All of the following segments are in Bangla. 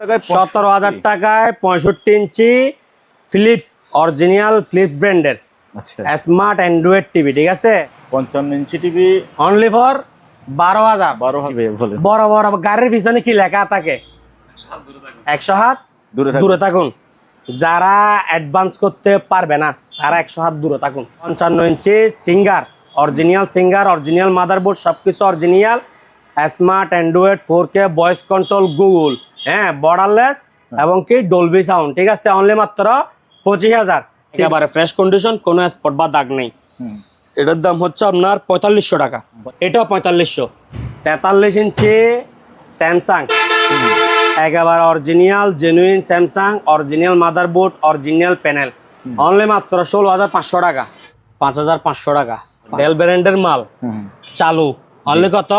17,000 টাকায় 65 ইঞ্চি ফিলিপস অরিজিনাল ফিলিপস ব্র্যান্ডের স্মার্ট অ্যান্ড্রয়েড টিভি, ঠিক আছে? 55 ইঞ্চি টিভি অনলি ফর 12,000। বড় বড় গাড়ির পিছনে কি লেখা থাকে? 100 হাত দূরে থাকুন। যারা অ্যাডভান্স করতে পারবে না তারা 100 হাত দূরে থাকুন। 55 ইঞ্চি সিঙ্গার অরিজিনাল মাদারবোর্ড, সবকিছু original, smart Android 4K voice control, Google, হ্যাঁ, বর্ডারলেস এবং কি ডলবি সাউন্ড, ঠিক আছে? অনলি মাত্র 25,000। একেবারে ফ্রেশ কন্ডিশন, কোনো স্পট বা দাগ নেই। এটার দাম হচ্ছে আপনার 4500 টাকা। এটাও 4500। 43 ইঞ্চি স্যামসাং, একেবারে original genuine Samsung, original motherboard, original panel, only মাত্র 16,500 টাকা। 5,500 টাকা। ডেল ব্র্যান্ডের মাল চালু, অনলি কত?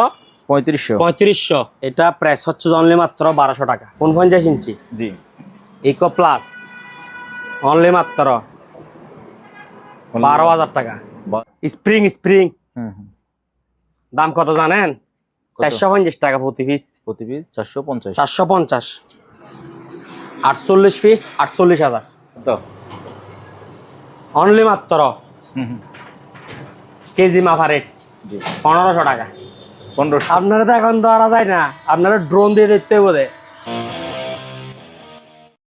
3500। এটা প্রাইস হচ্ছে অনলি মাত্র 1200 টাকা। 49 ইঞ্চি জি ইকো প্লাস, অনলি মাত্র 12,000 টাকা। স্প্রিং দাম কত জানেন? 450 টাকা প্রতি পিস। 450। 450। 48 পিস 48,000। অনলি মাত্র কেজি মাফা রেট 1500 টাকা। 1500। আপনারা তো এখন ধরা যায় না, আপনারা ড্রোন দিয়ে দেখতে বলে।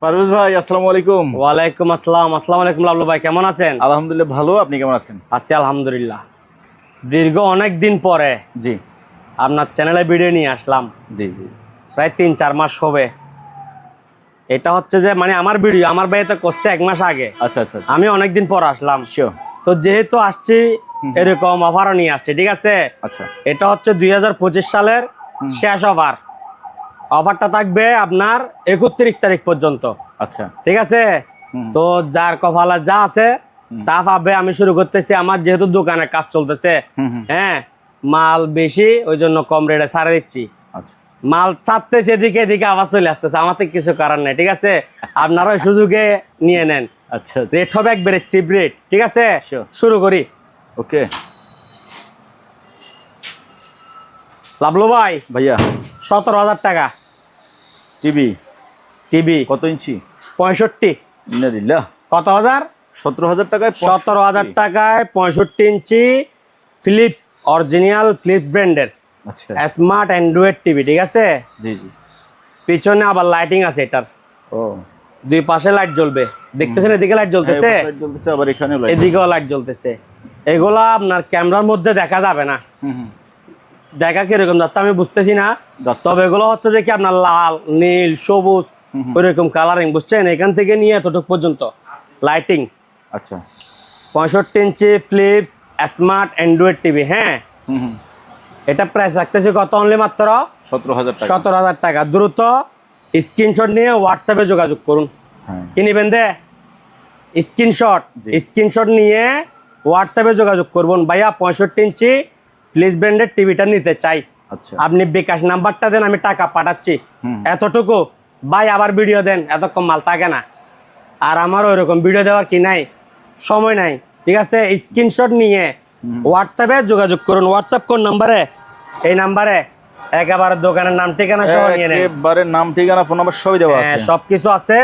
পারভেজ ভাই, আসসালামু আলাইকুম। ওয়ালাইকুম আসসালাম। আসসালামু আলাইকুম লাবলু ভাই, কেমন আছেন? আলহামদুলিল্লাহ ভালো, আপনি কেমন আছেন? আছি আলহামদুলিল্লাহ। দীর্ঘ অনেক দিন পরে জি আপনার চ্যানেলে ভিডিও নিয়ে আসলাম। জি প্রায় 3-4 মাস হবে। এটা হচ্ছে যে মানে আমার ভিডিও আমার ভাই তো করছে 1 মাস আগে। আচ্ছা, আমি অনেকদিন পর আসলাম। শিওর। তো যেহেতু আসছি এরকম অফারও নিয়ে আসছে, ঠিক আছে? আচ্ছা, এটা হচ্ছে 2025 সালের শেষ অফার। অফারটা থাকবে আপনার 31 তারিখ পর্যন্ত। আচ্ছা, ঠিক আছে? তো যার কপালে যা আছে তা পাবে। আমি শুরু করতেছি, আমার যেহেতু দোকানে কাজ চলতেছে, হ্যাঁ, মাল বেশি, ওই জন্য কম রেটে ছাড়ে দিচ্ছি। আচ্ছা, মাল ছাড়তেছে এদিকে এদিকে আবার চলে আসতেছে, আমার তো কিছু করার নেই, ঠিক আছে? আপনারা ওই সুযোগে নিয়ে নেন। আচ্ছা, রেট হবে একবারে চিপ রেট, ঠিক আছে? শুরু করি। ওকে লাভলু ভাই, ভাইয়া, 17,000 টাকা টিভি। কত ইঞ্চি? 65। ইন্নালিল্লাহ। কত হাজার? 17,000 টাকায় 17,000 টাকায় 65 ইঞ্চি ফিলিপস অরিজিনাল ফিলিপস ব্র্যান্ডের আচ্ছা স্মার্ট অ্যান্ড্রয়েড টিভি, ঠিক আছে? জি পিছনে আবার লাইটিং আছে এটার। ও, দুই পাশে লাইট জ্বলবে, দেখতেছেন? এদিকে লাইট জ্বলতেছে, আবার এখানে এদিকেও লাইট জ্বলতেছে। এগুলা আপনার ক্যামেরার মধ্যে দেখা যাবে না। দেখা কিরকম যাচ্ছে আমি বুঝতেছি না। তবে এগুলো হচ্ছে যে কি আপনার লাল, নীল, সবুজ ওইরকম কালারিং, বুঝছেন? এখান থেকে নিয়ে এতটুকু পর্যন্ত লাইটিং। আচ্ছা, 65 ইঞ্চি ফিলিপস স্মার্ট অ্যান্ড্রয়েড টিভি, হ্যাঁ। এটা প্রাইস রাখতেছি কত? অনলি মাত্র 17,000 টাকা। 17,000 টাকা। দ্রুত স্ক্রিনশট নিয়ে হোয়াটসঅ্যাপে যোগাযোগ করুন। কি নিবেন দে? স্ক্রিনশট নিয়ে হোয়াটসঅ্যাপে যোগাযোগ করবেন। ভাইয়া 65 ইঞ্চি ফিলিপস ব্র্যান্ডের টিভিটা নিতে চাই। আচ্ছা, আপনি বিকাশ নাম্বারটা দেন, আমি টাকা পাঠাচ্ছি। এতটুকু ভাই, আবার ভিডিও দেন, এত কম মাল থাকে না। আর আমার ওইরকম ভিডিও দেওয়ার কি নাই, সময় নাই, ঠিক আছে? স্ক্রিনশট নিয়ে হোয়াটসঅ্যাপে যোগাযোগ করুন। হোয়াটসঅ্যাপ কোন নাম্বারে? এই নাম্বারে একেবারে দোকানের নাম ঠিকানা সহ নিয়ে নেন। একেবারে নাম ঠিকানা ফোন নাম্বার সবই দেওয়া আছে, সবকিছু আছে।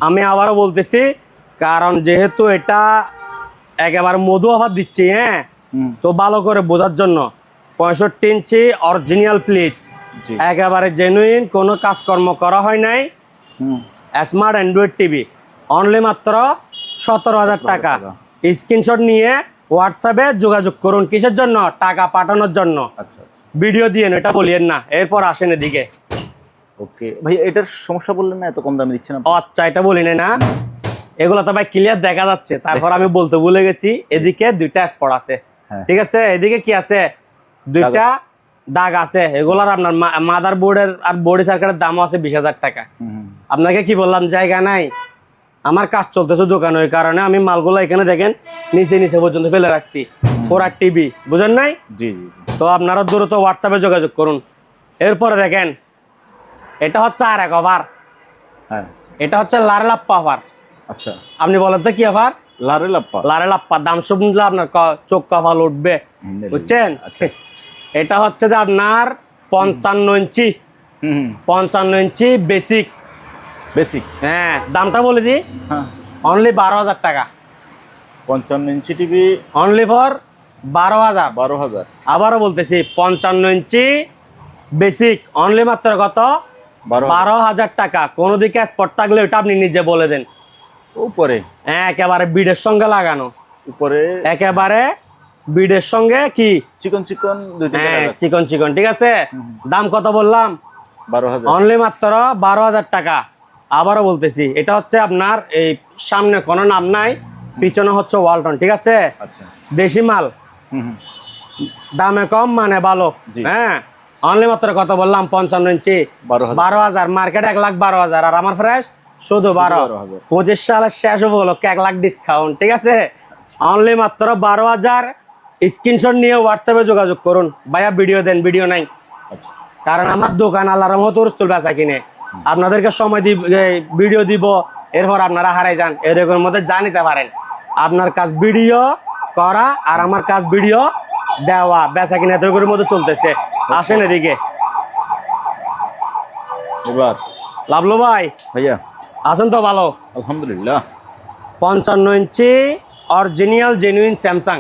আমি আবারও বলতেছি, কারণ যেহেতু এটা একেবারে মধু অফার দিচ্ছি, হ্যাঁ, তো ভালো করে বোঝার জন্য। 65 ইঞ্চি অরিজিনাল ফিলিপস, একেবারে জেনুইন, কোনো কাজকর্ম করা হয় নাই, স্মার্ট অ্যান্ড্রয়েড টিভি, অনলি মাত্র 17,000 টাকা। স্ক্রিনশট নিয়ে হোয়াটসঅ্যাপে যোগাযোগ করুন। কিসের জন্য? টাকা পাঠানোর জন্য। আচ্ছা, ভিডিও দিয়ে এটা বলিয়েন না, এরপর আসেন এদিকে। ওকে ভাই, এটার সমস্যা বললেন না, এত কম দামে দিচ্ছেন? আচ্ছা, এটা বলি না, এগুলো তো ভাই ক্লিয়ার দেখা যাচ্ছে। তারপর আমি বলতে ভুলে গেছি, এদিকে দুইটা স্পট আছে, ঠিক আছে? এদিকে কি আছে? দুইটা দাগ আছে। এগুলার আপনার মাদার বোর্ডের আর বডি সার্কিটের দামও আছে 20,000 টাকা। আপনাকে কি বললাম, জায়গা নাই, আমার কাজ চলতেছে দোকানে, ওই কারণে আমি মালগুলো এখানে দেখেন নিচে পর্যন্ত ফেলে রাখছি। পুরা টিভি, বুঝেন নাই? জি। তো আপনারা দ্রুত হোয়াটসঅ্যাপে যোগাযোগ করুন। এরপরে দেখেন, এটা হচ্ছে আর এক অফার। এটা হচ্ছে লারেলাপ্পা অফার। আচ্ছা, আপনি বলেন তো কি অফার? লারেলাপ্পা। দাম শুনলে আপনার চোখ কপাল উঠবে, বুঝছেন? এটা হচ্ছে যে আপনার 55 ইঞ্চি বেসিক বেসিক। হ্যাঁ, দামটা বলে দিই, হ্যাঁ, অনলি 12,000 টাকা। 55 ইঞ্চি টিভি অনলি ফর 12,000। 12,000। আবারও বলতেছি 55 ইঞ্চি বেসিক অনলি মাত্র কত? 12,000 টাকা। কোনো দিকে স্পট থাকলে ওটা আপনি নিজে বলে দেন। উপরে একেবারে বিডের সঙ্গে লাগানো, উপরে একেবারে বিডের সঙ্গে কি চিকন চিকন দুই তিনটা হ্যাঁ, দাগ আছে। চিকন চিকন, ঠিক আছে। দাম কত বললাম? 12,000। অনলি মাত্র 12,000 টাকা। আবারও বলতেছি, এটা হচ্ছে আপনার এই সামনে কোনো নাম নাই, পিছনে হচ্ছে ওয়ালটন, ঠিক আছে। আচ্ছা। দেশি মাল, দামে কম মানে ভালো। জি। হ্যাঁ, অনলি মাত্র কত বললাম? 55 ইঞ্চি 12,000। মার্কেট 1,12,000, আর আমার ফ্রেশ শুধু 12,000। 25 সালের শেষ উপলক্ষে 1 লাখ ডিসকাউন্ট, ঠিক আছে। অনলি মাত্র 12,000। স্ক্রিনশট নিয়ে হোয়াটসঅ্যাপে যোগাযোগ করুন। ভাইয়া ভিডিও দেন, ভিডিও নাই, আচ্ছা। কারণ আমার দোকান আল্লাহর মতো রুস্তুল বেচা কিনে। আপনাদেরকে সময় দিব, ভিডিও দিব, এরপর আপনারা হারাই যান, এরকম মধ্যে জানিতে পারেন। আপনার কাজ ভিডিও করা আর আমার কাজ ভিডিও দেওয়া, বেচা কিনে এতগুলোর মধ্যে চলতেছে। আসেন এদিকে। এবার লাভলু ভাই ভাইয়া আসেন তো, ভালো। আলহামদুলিল্লাহ। 55 inch original genuine Samsung,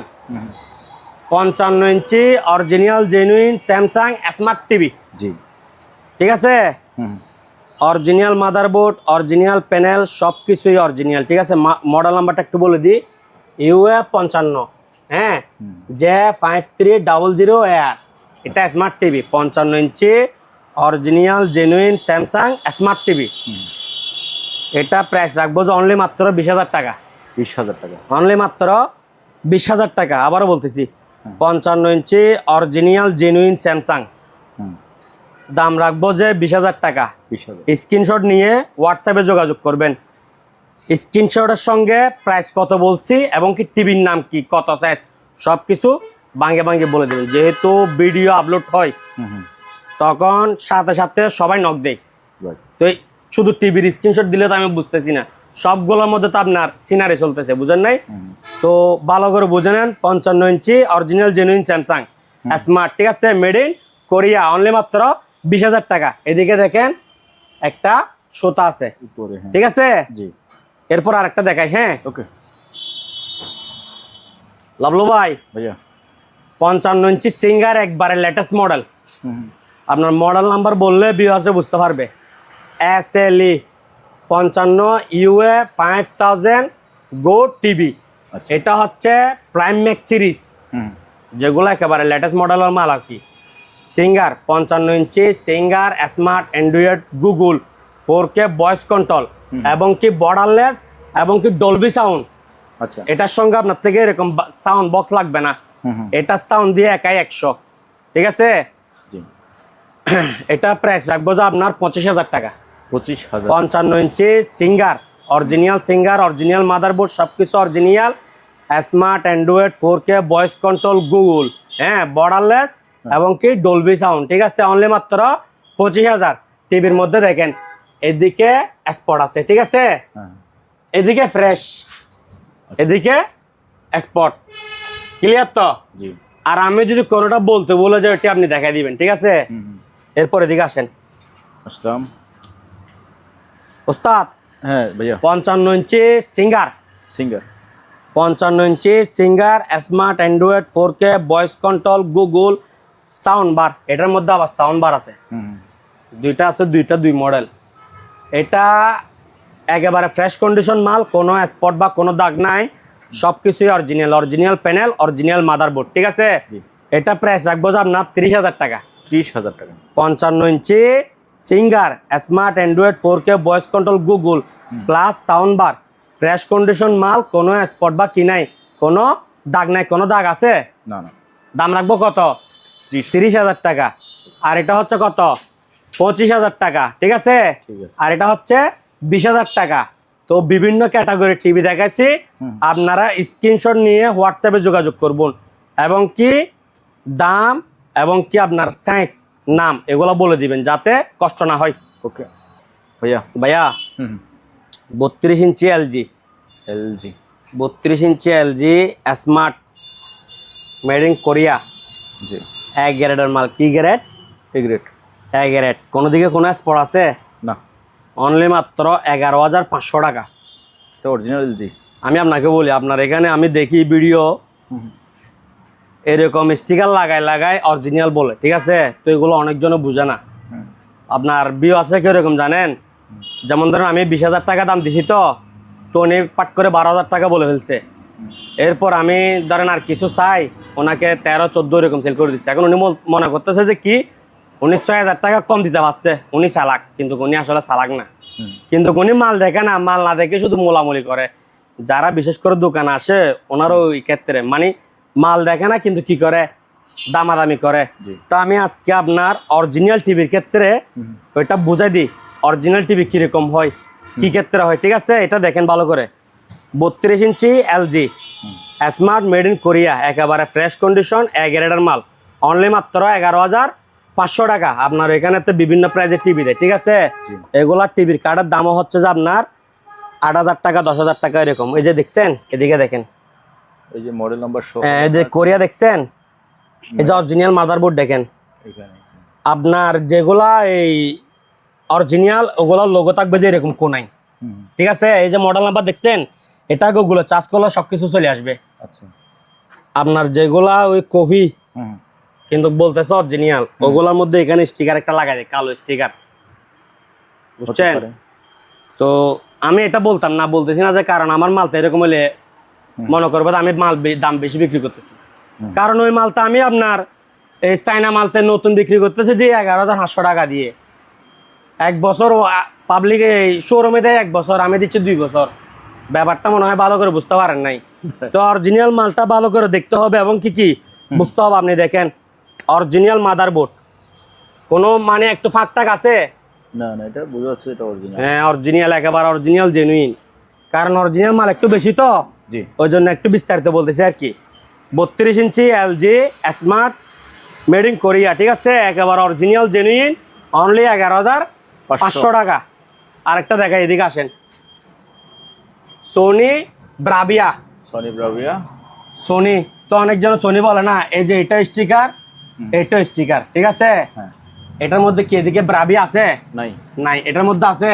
55 inch original genuine Samsung smart TV, জি। ঠিক আছে। অরিজিনাল মাদারবোর্ড, অরিজিনাল প্যানেল, সব কিছুই অরিজিনাল, ঠিক আছে। মডেল নাম্বারটা একটু বলে দিই, UF 55, হ্যাঁ, J5300AR। এটা smart TV, 55 inch original genuine Samsung smart TV. এটা প্রাইস রাখবো যে অনলি মাত্র 20,000 টাকা। 20,000 টাকা। অনলি মাত্র 20,000 টাকা। আবারও বলতেছি, 55 ইঞ্চি অরিজিনাল জেনুইন স্যামসাং, দাম রাখবো যে 20,000 টাকা। 20,000। স্ক্রিনশট নিয়ে হোয়াটসঅ্যাপে যোগাযোগ করবেন। স্ক্রিনশটের সঙ্গে প্রাইস কত বলছি এবং কি টিভির নাম কি, কত সাইজ, সব কিছু ভাঙ্গে ভাঙ্গে বলে দেবেন। যেহেতু ভিডিও আপলোড হয় তখন সাথে সাথে সবাই নক দেয়, তো শুধু টিভির স্ক্রিনশট দিলে তো আমি বুঝতেছি না, সবগুলোর মধ্যে তো আপনার সিনারি চলতেছে, বুঝেন নাই? তো ভালো করে বুঝে নেন। 55 inch original genuine Samsung smart, ঠিক আছে, মেড ইন কোরিয়া, অনলি মাত্র 20,000 টাকা। এদিকে দেখেন একটা সুতা আছে, ঠিক আছে। এরপর আরেকটা দেখাই, হ্যাঁ, ওকে লাভলু ভাই। ভাইয়া 55 ইঞ্চি সিঙ্গার, একবারে লেটেস্ট মডেল। আপনার মডেল নাম্বার বললে ভিউয়ার্সরা বুঝতে পারবে। SLE 55 UF 5000 গো টিভি। এটা হচ্ছে প্রাইম ম্যাক্স সিরিজ, যেগুলো একেবারে লেটেস্ট মডেলের মাল আর কি। Singer 55 inch Singer smart Android Google 4K voice control এবং কি বর্ডারলেস এবং কি ডলবি সাউন্ড। আচ্ছা। এটার সঙ্গে আপনার থেকে এরকম সাউন্ড বক্স লাগবে না, এটার সাউন্ড দিয়ে একাই 100, ঠিক আছে। এটা প্রাইস রাখবো যে আপনার 25,000 টাকা। 25,000। 55 inch Singer, original Singer, original motherboard, সবকিছু original, smart Android 4K voice control Google, হ্যাঁ, বর্ডারলেস এবং কি ডলবি সাউন্ড, ঠিক আছে। অনলি মাত্র 25,000। টিভির মধ্যে দেখেন এদিকে স্পট আছে, ঠিক আছে, এদিকে ফ্রেশ, এদিকে স্পট, ক্লিয়ার তো? জি। আর আমি যদি কোনোটা বলতে বলে যে ওটি আপনি দেখাই দিবেন, ঠিক আছে। এরপর এদিকে আসেন। আসলাম ওস্তাদ। হ্যাঁ ভাইয়া। 55 inch Singer, Singer 55 inch Singer smart Android 4K voice control Google sound bar. এটার মধ্যে আবার সাউন্ড বার আছে, দুইটা আছে, দুইটা দুই মডেল। এটা একেবারে ফ্রেশ কন্ডিশন মাল, কোনো স্পট বা কোনো দাগ নাই, সব কিছুই original, original panel, original motherboard, ঠিক আছে। এটা প্রাইস রাখবো যে আপনার 30,000 টাকা। 30,000 টাকা। 55 inch Singer smart Android 4K voice control Google plus sound bar, fresh condition মাল, কোনো স্পট বা কি নাই, কোনো দাগ নাই। কোনো দাগ আছে? না না। দাম রাখবো কত? 30,000 টাকা। আর এটা হচ্ছে কত? 25,000 টাকা, ঠিক আছে। আর এটা হচ্ছে 20,000 টাকা। তো বিভিন্ন ক্যাটাগরির টিভি দেখাইছি, আপনারা স্ক্রিনশট নিয়ে হোয়াটসঅ্যাপে যোগাযোগ করবেন এবং কি দাম এবং কি আপনার সাইজ, নাম এগুলো বলে দিবেন যাতে কষ্ট না হয়। ওকে ভাইয়া। ভাইয়া 32 inch LG, 32 inch LG smart made in Korea, জি। এক গ্রেডের মাল। কি গ্রেড? A grade. এক গ্রেড। কোনো দিকে কোনো স্পট আছে? না। অনলি মাত্র 11,500 টাকা। এটা অরিজিনাল এলজি। আমি আপনাকে বলি, আপনার এখানে আমি দেখি ভিডিও এরকম স্টিকার লাগায় অরিজিনাল বলে, ঠিক আছে? তো এগুলো অনেকজনে বুঝে না। আপনার বিও আছে কিরকম জানেন? যেমন ধরেন আমি 20,000 টাকা দাম দিছি, তো উনি পাট করে 12,000 টাকা বলে ফেলছে। এরপর আমি ধরেন আর কিছু চাই, ওনাকে 13-14 এরকম সেল করে দিচ্ছে। এখন উনি মনে করতেছে যে কি উনি 6,000 টাকা কম দিতে পারছে, উনি চালাক, কিন্তু উনি আসলে চালাক না। কিন্তু উনি মাল দেখে না, মাল না দেখে শুধু মোলামুলি করে। যারা বিশেষ করে দোকানে আসে ওনারও ওই ক্ষেত্রে মানে মাল দেখে না, কিন্তু কি করে দামাদামি করে। তো আমি আজকে আপনার অরিজিনাল টিভির ক্ষেত্রে ওইটা বুঝাই দিই, অরিজিনাল টিভি কিরকম হয়, কি ক্ষেত্রে হয়, ঠিক আছে? এটা দেখেন ভালো করে। 32 inch LG smart made in Korea, একেবারে ফ্রেশ কন্ডিশন, এ গ্রেডের মাল, অনলি মাত্র 11,500 টাকা। আপনার এখানে তো বিভিন্ন প্রাইজের টিভি দেয়, ঠিক আছে? এগুলা টিভির কার্ডের দামও হচ্ছে যে আপনার 8,000 টাকা, 10,000 টাকা এরকম। এই যে দেখছেন, এদিকে দেখেন, এই যে মডেল নাম্বার সহ, এই যে কোরিয়া দেখছেন, এই যে অরিজিনাল মাদারবোর্ড দেখেন। আপনার যেগুলা এই অরিজিনাল ওগুলোর লোগো থাকবে যে এরকম কোনাই, ঠিক আছে? এই যে মডেল নাম্বার দেখছেন, এটা ওগুলো চার্জ করলে সবকিছু চলে আসবে। আচ্ছা, আপনার যেগুলা ওই কফি কিন্তু বলতেছে অরিজিনাল, ওগুলোর মধ্যে এখানে স্টিকার একটা লাগাই দেয়, কালো স্টিকার, বুঝছেন? তো আমি এটা বলতাম না, বলতেছি না যে কারণ আমার মালটা এরকম হলে মনে করবো আমি মাল দাম বেশি বিক্রি করতেছি। কারণ ওই মালটা আমি আপনার এই চাইনা মালতে নতুন বিক্রি করতেছি যে 11,500 টাকা দিয়ে। 1 বছর পাবলিক এই শোরুমে দেয় 1 বছর, আমি দিচ্ছি 2 বছর। ব্যাপারটা মনে হয় ভালো করে বুঝতে পারেন নাই। তো অরিজিনাল মালটা ভালো করে দেখতে হবে এবং কি কি বুঝতে হবে। আপনি দেখেন অরিজিনাল মাদারবোর্ড, কোনো মানে একটু ফাঁক টাক আছে না না, এটা বুঝা যাচ্ছে এটা অরিজিনাল। হ্যাঁ অরিজিনাল, একেবারে অরিজিনাল জেনুইন। কারণ অরিজিনাল মাল একটু বেশি, তো জি ওই জন্য একটু বিস্তারিত বলতেছি আর কি। 32 inch LG smart made in Korea, ঠিক আছে? একেবারে অরিজিনাল জেনুইন, অনলি 11,500 টাকা। আরেকটা দেখাই, এদিকে আসেন, Sony Bravia. Sony Bravia, Sony তো অনেকজন সোনি বলে না, এই যে এটা স্টিকার, এটা স্টিকার, ঠিক আছে? হ্যাঁ, এটার মধ্যে কি এদিকে ব্রাভিয়া আছে? নাই নাই, এটার মধ্যে আছে,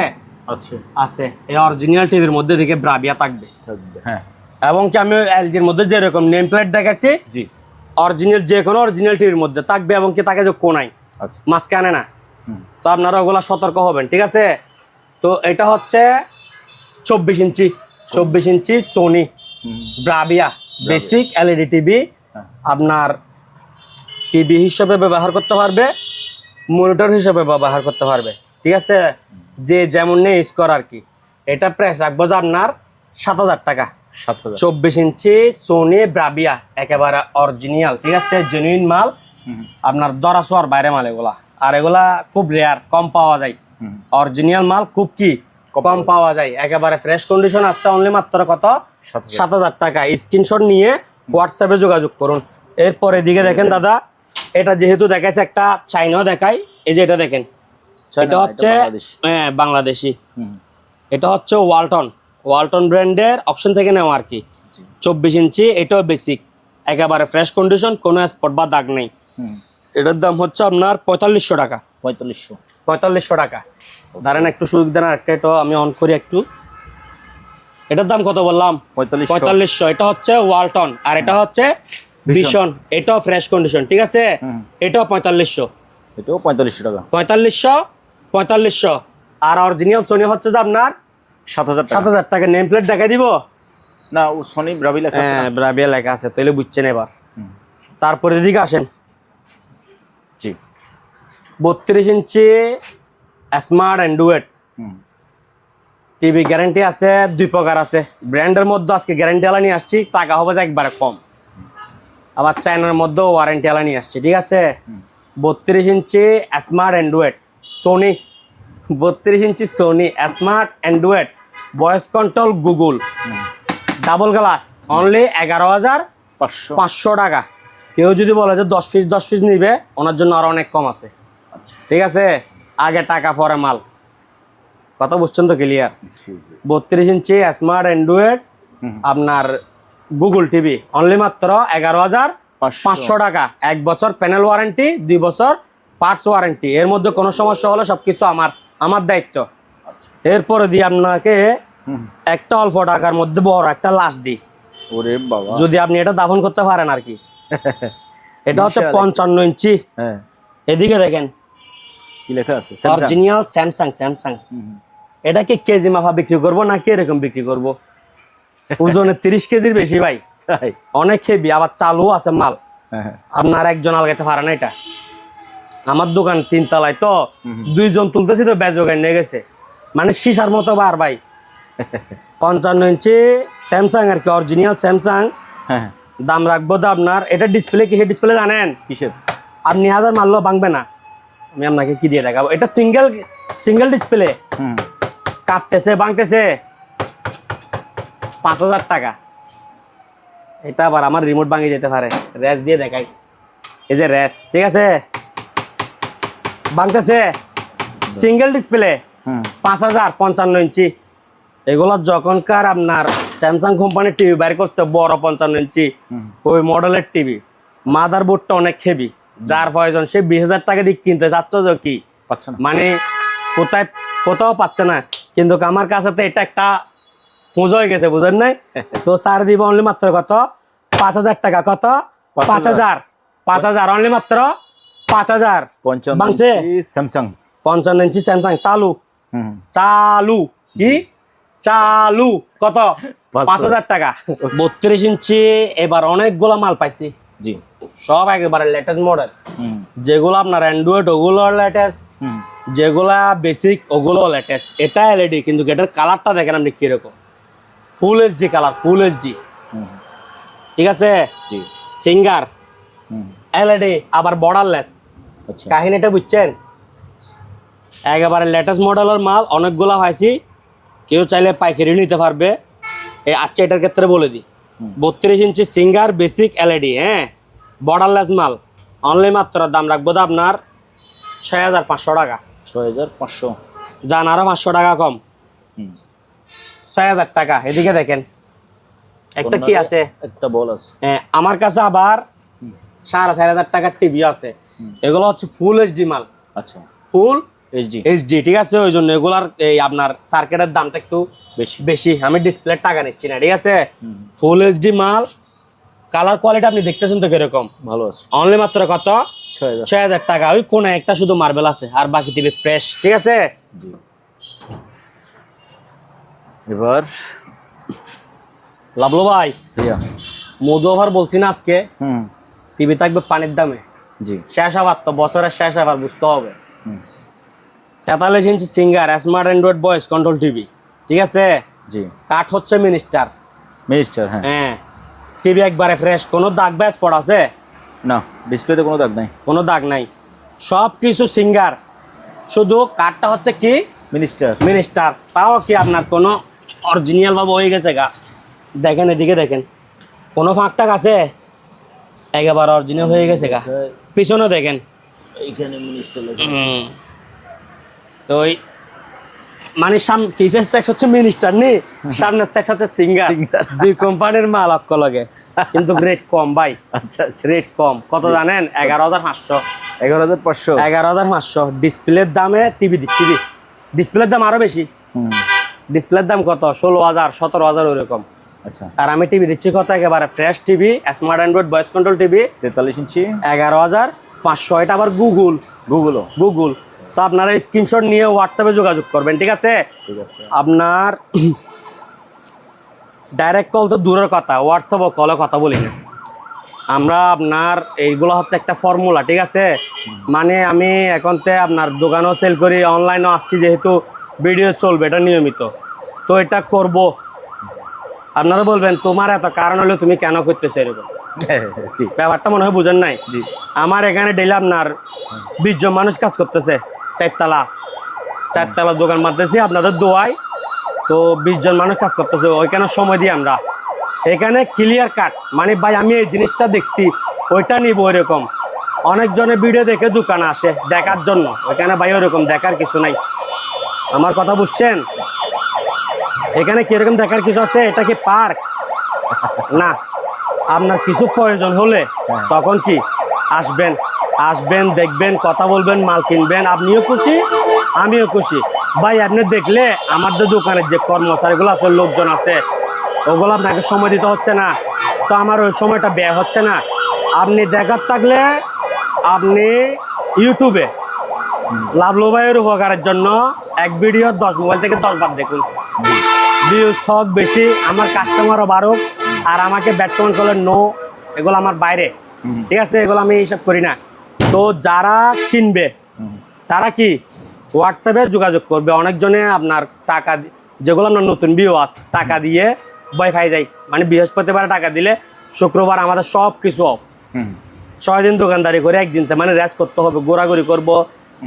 আচ্ছা আছে। এই অরিজিনাল টিভির মধ্যে দিকে ব্রাভিয়া থাকবে। থাকবে, হ্যাঁ। এবং কি আমি এলজির মধ্যে যেরকম নেম প্লেট দেখাচ্ছি, জি অরিজিনাল যে কোনো অরিজিনাল টিভির মধ্যে থাকবে, এবং কি তাকে যে কোনাই আচ্ছা, মাঝখানে না। তো আপনারা ওগুলা সতর্ক হবেন, ঠিক আছে? তো এটা হচ্ছে 24 inch, 24 inch Sony Bravia basic LED TV. আপনার টিভি হিসেবে ব্যবহার করতে পারবে, মনিটর হিসেবে ব্যবহার করতে পারবে, ঠিক আছে? যে যেমন নেই ইউজ কর আর কি। এটা প্রাইস রাখবো যে আপনার 7,000 টাকা। 7,000, 24 ইঞ্চি সোনি ব্রাভিয়া, একেবারে অরিজিনাল, ঠিক আছে? জেনুইন মাল, আপনার দরা ছোঁয়ার বাইরে মাল এগুলা। আর এগুলা খুব রেয়ার, কম পাওয়া যায়। অরিজিনাল মাল খুব কি কম পাওয়া যায়, একেবারে ফ্রেশ কন্ডিশন আছে। অনলি মাত্র কত? 7,000 টাকা। স্ক্রিনশট নিয়ে হোয়াটসঅ্যাপে যোগাযোগ করুন। এরপরে দিকে দেখেন দাদা, এটা যেহেতু দেখাইছে একটা চাইনাও দেখাই, এই যে এটা দেখেন, এটা হচ্ছে হ্যাঁ বাংলাদেশি। এটা হচ্ছে ওয়ালটন ব্র্যান্ডের অপশন থেকে নেওয়া আর কি। 24 ইঞ্চি, এটাও বেসিক, একেবারে ফ্রেশ কন্ডিশন, কোনো স্পট বা দাগ নেই। এটার দাম হচ্ছে আপনার 4500 টাকা। 4500 টাকা। ধরেন একটু সুযোগ দেন, একটা এটা আমি অন করি একটু। এটার দাম কত বললাম? 4500। এটা হচ্ছে ওয়ালটন, আর এটা হচ্ছে ভিশন, এটাও ফ্রেশ কন্ডিশন, ঠিক আছে? এটাও 4500। এটাও 4500 টাকা। 4500। আর অরিজিনাল সোনি হচ্ছে যে আপনার 7,000 টাকা। 7,000 টাকা। নেম প্লেট দেখাই দিব না, ও সনি ব্রাভিয়া লেখা আছে। হ্যাঁ ব্রাভিয়া লেখা আছে, তাহলে বুঝছেন এবার। তারপরে এদিকে আসেন, জি 32 inch smart Android TV. Guarantee আছে 2 প্রকার আছে। ব্র্যান্ডের মধ্যে আজকে গ্যারান্টি আলা নিয়ে আসছি, টাকা হবে যে একবারে কম। আবার চায়নার মধ্যেও ওয়ারেন্টি আলা নিয়ে আসছি, ঠিক আছে? 32 inch smart Android Sony, 32 inch Sony smart Android, voice control Google, double glass, only 11,500 টাকা। কেউ যদি বলে যে 10 পিস নিবে, ওনার জন্য আরো অনেক কম আছে, ঠিক আছে? আগে টাকা পরে মাল, কথা বুঝছেন তো ক্লিয়ার? 32 ইঞ্চি স্মার্ট অ্যান্ড্রয়েড আপনার গুগল টিভি, অনলি মাত্র 11,500 টাকা। 1 বছর প্যানেল ওয়ারেন্টি, 2 বছর পার্টস ওয়ারেন্টি। এর মধ্যে কোনো সমস্যা হলে সবকিছু আমার দায়িত্ব, এরপরে দিয়ে আপনাকে একটা অল্প টাকার মধ্যে বড় একটা লাশ দিই, ওরে বাবা, যদি আপনি এটা দাফন করতে পারেন আর কি। এটা হচ্ছে বিশাল। 55 ইঞ্চি। হ্যাঁ, এদিকে দেখেন কি লেখা আছে? স্যামসাং। Original Samsung. এটা কি কেজি মাফা বিক্রি করবো নাকি এরকম বিক্রি করবো? ওজনে 30 কেজির বেশি ভাই, তাই? অনেক হেভি, আবার চালু আছে মাল। হ্যাঁ, আপনার একজন আলগাতে পারে না এটা। আমার দোকান 3 তলায় তো 2 জন তুলতেছি তো বেজোগান নিয়ে গেছে, মানে শিশার মতো বার ভাই। 55 ইঞ্চি স্যামসাং আর কি, অরিজিনাল স্যামসাং। হ্যাঁ। দাম রাখবো তো আপনার, এটা ডিসপ্লে কিসের ডিসপ্লে জানেন? কিসের? আপনি 1000 মারলেও ভাঙবে না। আমি আপনাকে কি দিয়ে দেখাবো, এটা সিঙ্গেল ডিসপ্লে, কাঁপতেছে ভাঙতেছে, 5000 টাকা। এটা আবার আমার রিমোট ভাঙিয়ে যেতে পারে, র্যাস দিয়ে দেখাই। এই যে র্যাস, ঠিক আছে, ভাঙতেছে, সিঙ্গেল ডিসপ্লে, 5000, 55 ইঞ্চি। এগুলো যখনকার আপনার স্যামসাং কোম্পানির টিভি বাইর করছে বড় 55 ইঞ্চি, ওই মডেলের টিভি, মাদার বোর্ডটা অনেক হেভি, যার প্রয়োজন সে 20,000 টাকা দিয়ে কিনতে যাচ্ছ যে কি পাচ্ছে না, মানে কোথাও পাচ্ছে না। কিন্তু আমার কাছে তো এটা একটা পুজো হয়ে গেছে, বুঝেন নাই তো। স্যার দিব অনলি মাত্র কত? 5000 টাকা। কত? 5000 অনলি মাত্র 5000। 55 বাংছে স্যামসাং, 55 ইঞ্চি স্যামসাং চালু। চালু কি চালু? কত? 5000 টাকা। 32 ইঞ্চি এবার অনেকগুলো মাল পাইছি জি, সব একেবারে লেটেস্ট মডেল। যেগুলো আপনার অ্যান্ড্রয়েড ওগুলো লেটেস্ট, যেগুলা বেসিক ওগুলো লেটেস্ট। এটা এলইডি, কিন্তু এটার কালারটা দেখেন আপনি কিরকম, full HD colour, full HD, ঠিক আছে। জি, সিঙ্গার এলইডি, আবার বর্ডারলেস। আচ্ছা, কাহিনীটা বুঝছেন? একেবারে লেটেস্ট মডেলের মাল অনেকগুলা পাইছি, কেউ চাইলে পাইকারি নিতে পারবে। আচ্ছা, এটার ক্ষেত্রে বলে দিই, 32 ইঞ্চি সিঙ্গার বেসিক এলইডি, হ্যাঁ, বর্ডারলেস মাল, অনলি মাত্র দাম রাখবো তো আপনার 6500 টাকা। 6500, যান আরো 500 টাকা কম, 6000 টাকা। এদিকে দেখেন একটা কি আছে, একটা বল আছে। হ্যাঁ, আমার কাছে আবার 4500 টাকার টিভি আছে। এগুলো হচ্ছে ফুল এইচডি মাল। আচ্ছা, ফুল এইচডি, এইচডি, ঠিক আছে। ওই জন্য এগুলার এই আপনার সার্কিটের দামটা একটু বেশি। আমি ডিসপ্লের টাকা নিচ্ছি না, ঠিক আছে। ফুল এইচডি মাল, কালার কোয়ালিটি আপনি দেখতেছেন তো কিরকম, ভালো আছে। অনলি মাত্র কত? 6000 টাকা। ওই কোনে একটা শুধু মার্বেল আছে, আর বাকি টিভি ফ্রেশ, ঠিক আছে। জি, এবার লাভলো ভাই, ভাইয়া, মধু ওভার বলছি না আজকে, টিভি থাকবে পানির দামে। জি, শেষ আবার তো বছরের শেষ আবার বুঝতে হবে। 43 inch Singer smart Android voice control TV, ঠিক আছে। জি, কাঠ হচ্ছে মিনিস্টার, হ্যাঁ। হ্যাঁ, টিভি একবারে ফ্রেশ, কোনো দাগ বা স্পট আছে? না, ডিসপ্লেতে কোনো দাগ নাই, কোনো দাগ নাই, সব কিছু সিঙ্গার, শুধু কাঠটা হচ্ছে কি মিনিস্টার। তাও কি আপনার কোনো অরিজিনাল ভাবে হয়ে গেছে গা। দেখেন এদিকে দেখেন, কোনো ফাঁক টাক আছে? একেবারে অরিজিনাল হয়ে গেছে গা। পিছনে দেখেন, এইখানে মিনিস্টার লেখা। তো ওই মানে পিসের সেক্স হচ্ছে মিনিস্টার নি, সামনের সেক্স হচ্ছে সিঙ্গার। দুই কোম্পানির মাল অক্ক লগে, কিন্তু রেট কম ভাই। আচ্ছা, রেট কম কত জানেন? 11500। 11500, 11500 ডিসপ্লের দামে টিভি দিচ্ছি। ডিসপ্লের দাম আরো বেশি, ডিসপ্লের দাম কত? 16000, 17000 ওইরকম। আচ্ছা, আর আমি টিভি দিচ্ছি কত? একেবারে fresh TV, smart Android voice control TV, 43 ইঞ্চি, 11500। এটা আবার গুগল। তো আপনারা স্ক্রিনশট নিয়ে হোয়াটসঅ্যাপে যোগাযোগ করবেন, ঠিক আছে। ঠিক আছে। আপনার ডাইরেক্ট কল তো দূরের কথা, হোয়াটসঅ্যাপও কলে কথা বলি না আমরা। আপনার এইগুলো হচ্ছে একটা ফর্মুলা, ঠিক আছে। মানে আমি এখন আপনার দোকানেও সেল করি, অনলাইনেও আসছি, যেহেতু ভিডিও চলবে এটা নিয়মিত, তো এটা করব। আপনারা বলবেন তোমার এত কারণ হলে তুমি কেন করতেছো এরকম? ব্যাপারটা মনে হয় বুঝেন নাই। আমার এখানে ডেইলি আপনার 20 জন মানুষ কাজ করতেছে, চারতলা দোকান মারতেছি আপনাদের দোয়ায়। তো 20 জন মানুষ কাজ করতেছে, ওইখানে সময় দিই আমরা। এখানে ক্লিয়ার কাট, মানে ভাই আমি এই জিনিসটা দেখছি, ওইটা নিব, ওইরকম। অনেকজনের ভিডিও দেখে দোকানে আসে দেখার জন্য, ওইখানে ভাই ওইরকম দেখার কিছু নাই। আমার কথা বুঝছেন? এখানে কিরকম দেখার কিছু আছে? এটা কি পার্ক না? আপনার কিছু প্রয়োজন হলে তখন কি আসবেন, দেখবেন, কথা বলবেন, মাল কিনবেন, আপনিও খুশি আমিও খুশি। ভাই আপনি দেখলে আমাদের দোকানের যে কর্মচারীগুলো আছে, লোকজন আছে, ওগুলো আপনাকে সময় দিতে হচ্ছে না, তো আমার ওই সময়টা ব্যয় হচ্ছে না। আপনি দেখার থাকলে আপনি ইউটিউবে লাভলু ভাইয়ের উপকারের জন্য এক ভিডিও 10 মোবাইল থেকে 10 বার দেখুন, ভিউজ হক বেশি, আমার কাস্টমারও বাড়ুক, আর আমাকে ব্যাড কমেন্ট করলে নো, এগুলো আমার বাইরে, ঠিক আছে, এগুলো আমি হিসাব করি না। তো যারা কিনবে তারা কি হোয়াটসঅ্যাপে যোগাযোগ করবে। অনেকজনে আপনার টাকা যেগুলো আপনার নতুন ভিউয়ার্স টাকা দিয়ে ওয়াইফাই যায়, মানে বৃহস্পতিবার টাকা দিলে শুক্রবার আমাদের সব কিছু অফ। 6 দিন দোকানদারি করে একদিন মানে রেস্ট করতে হবে, ঘোরাঘুরি করব,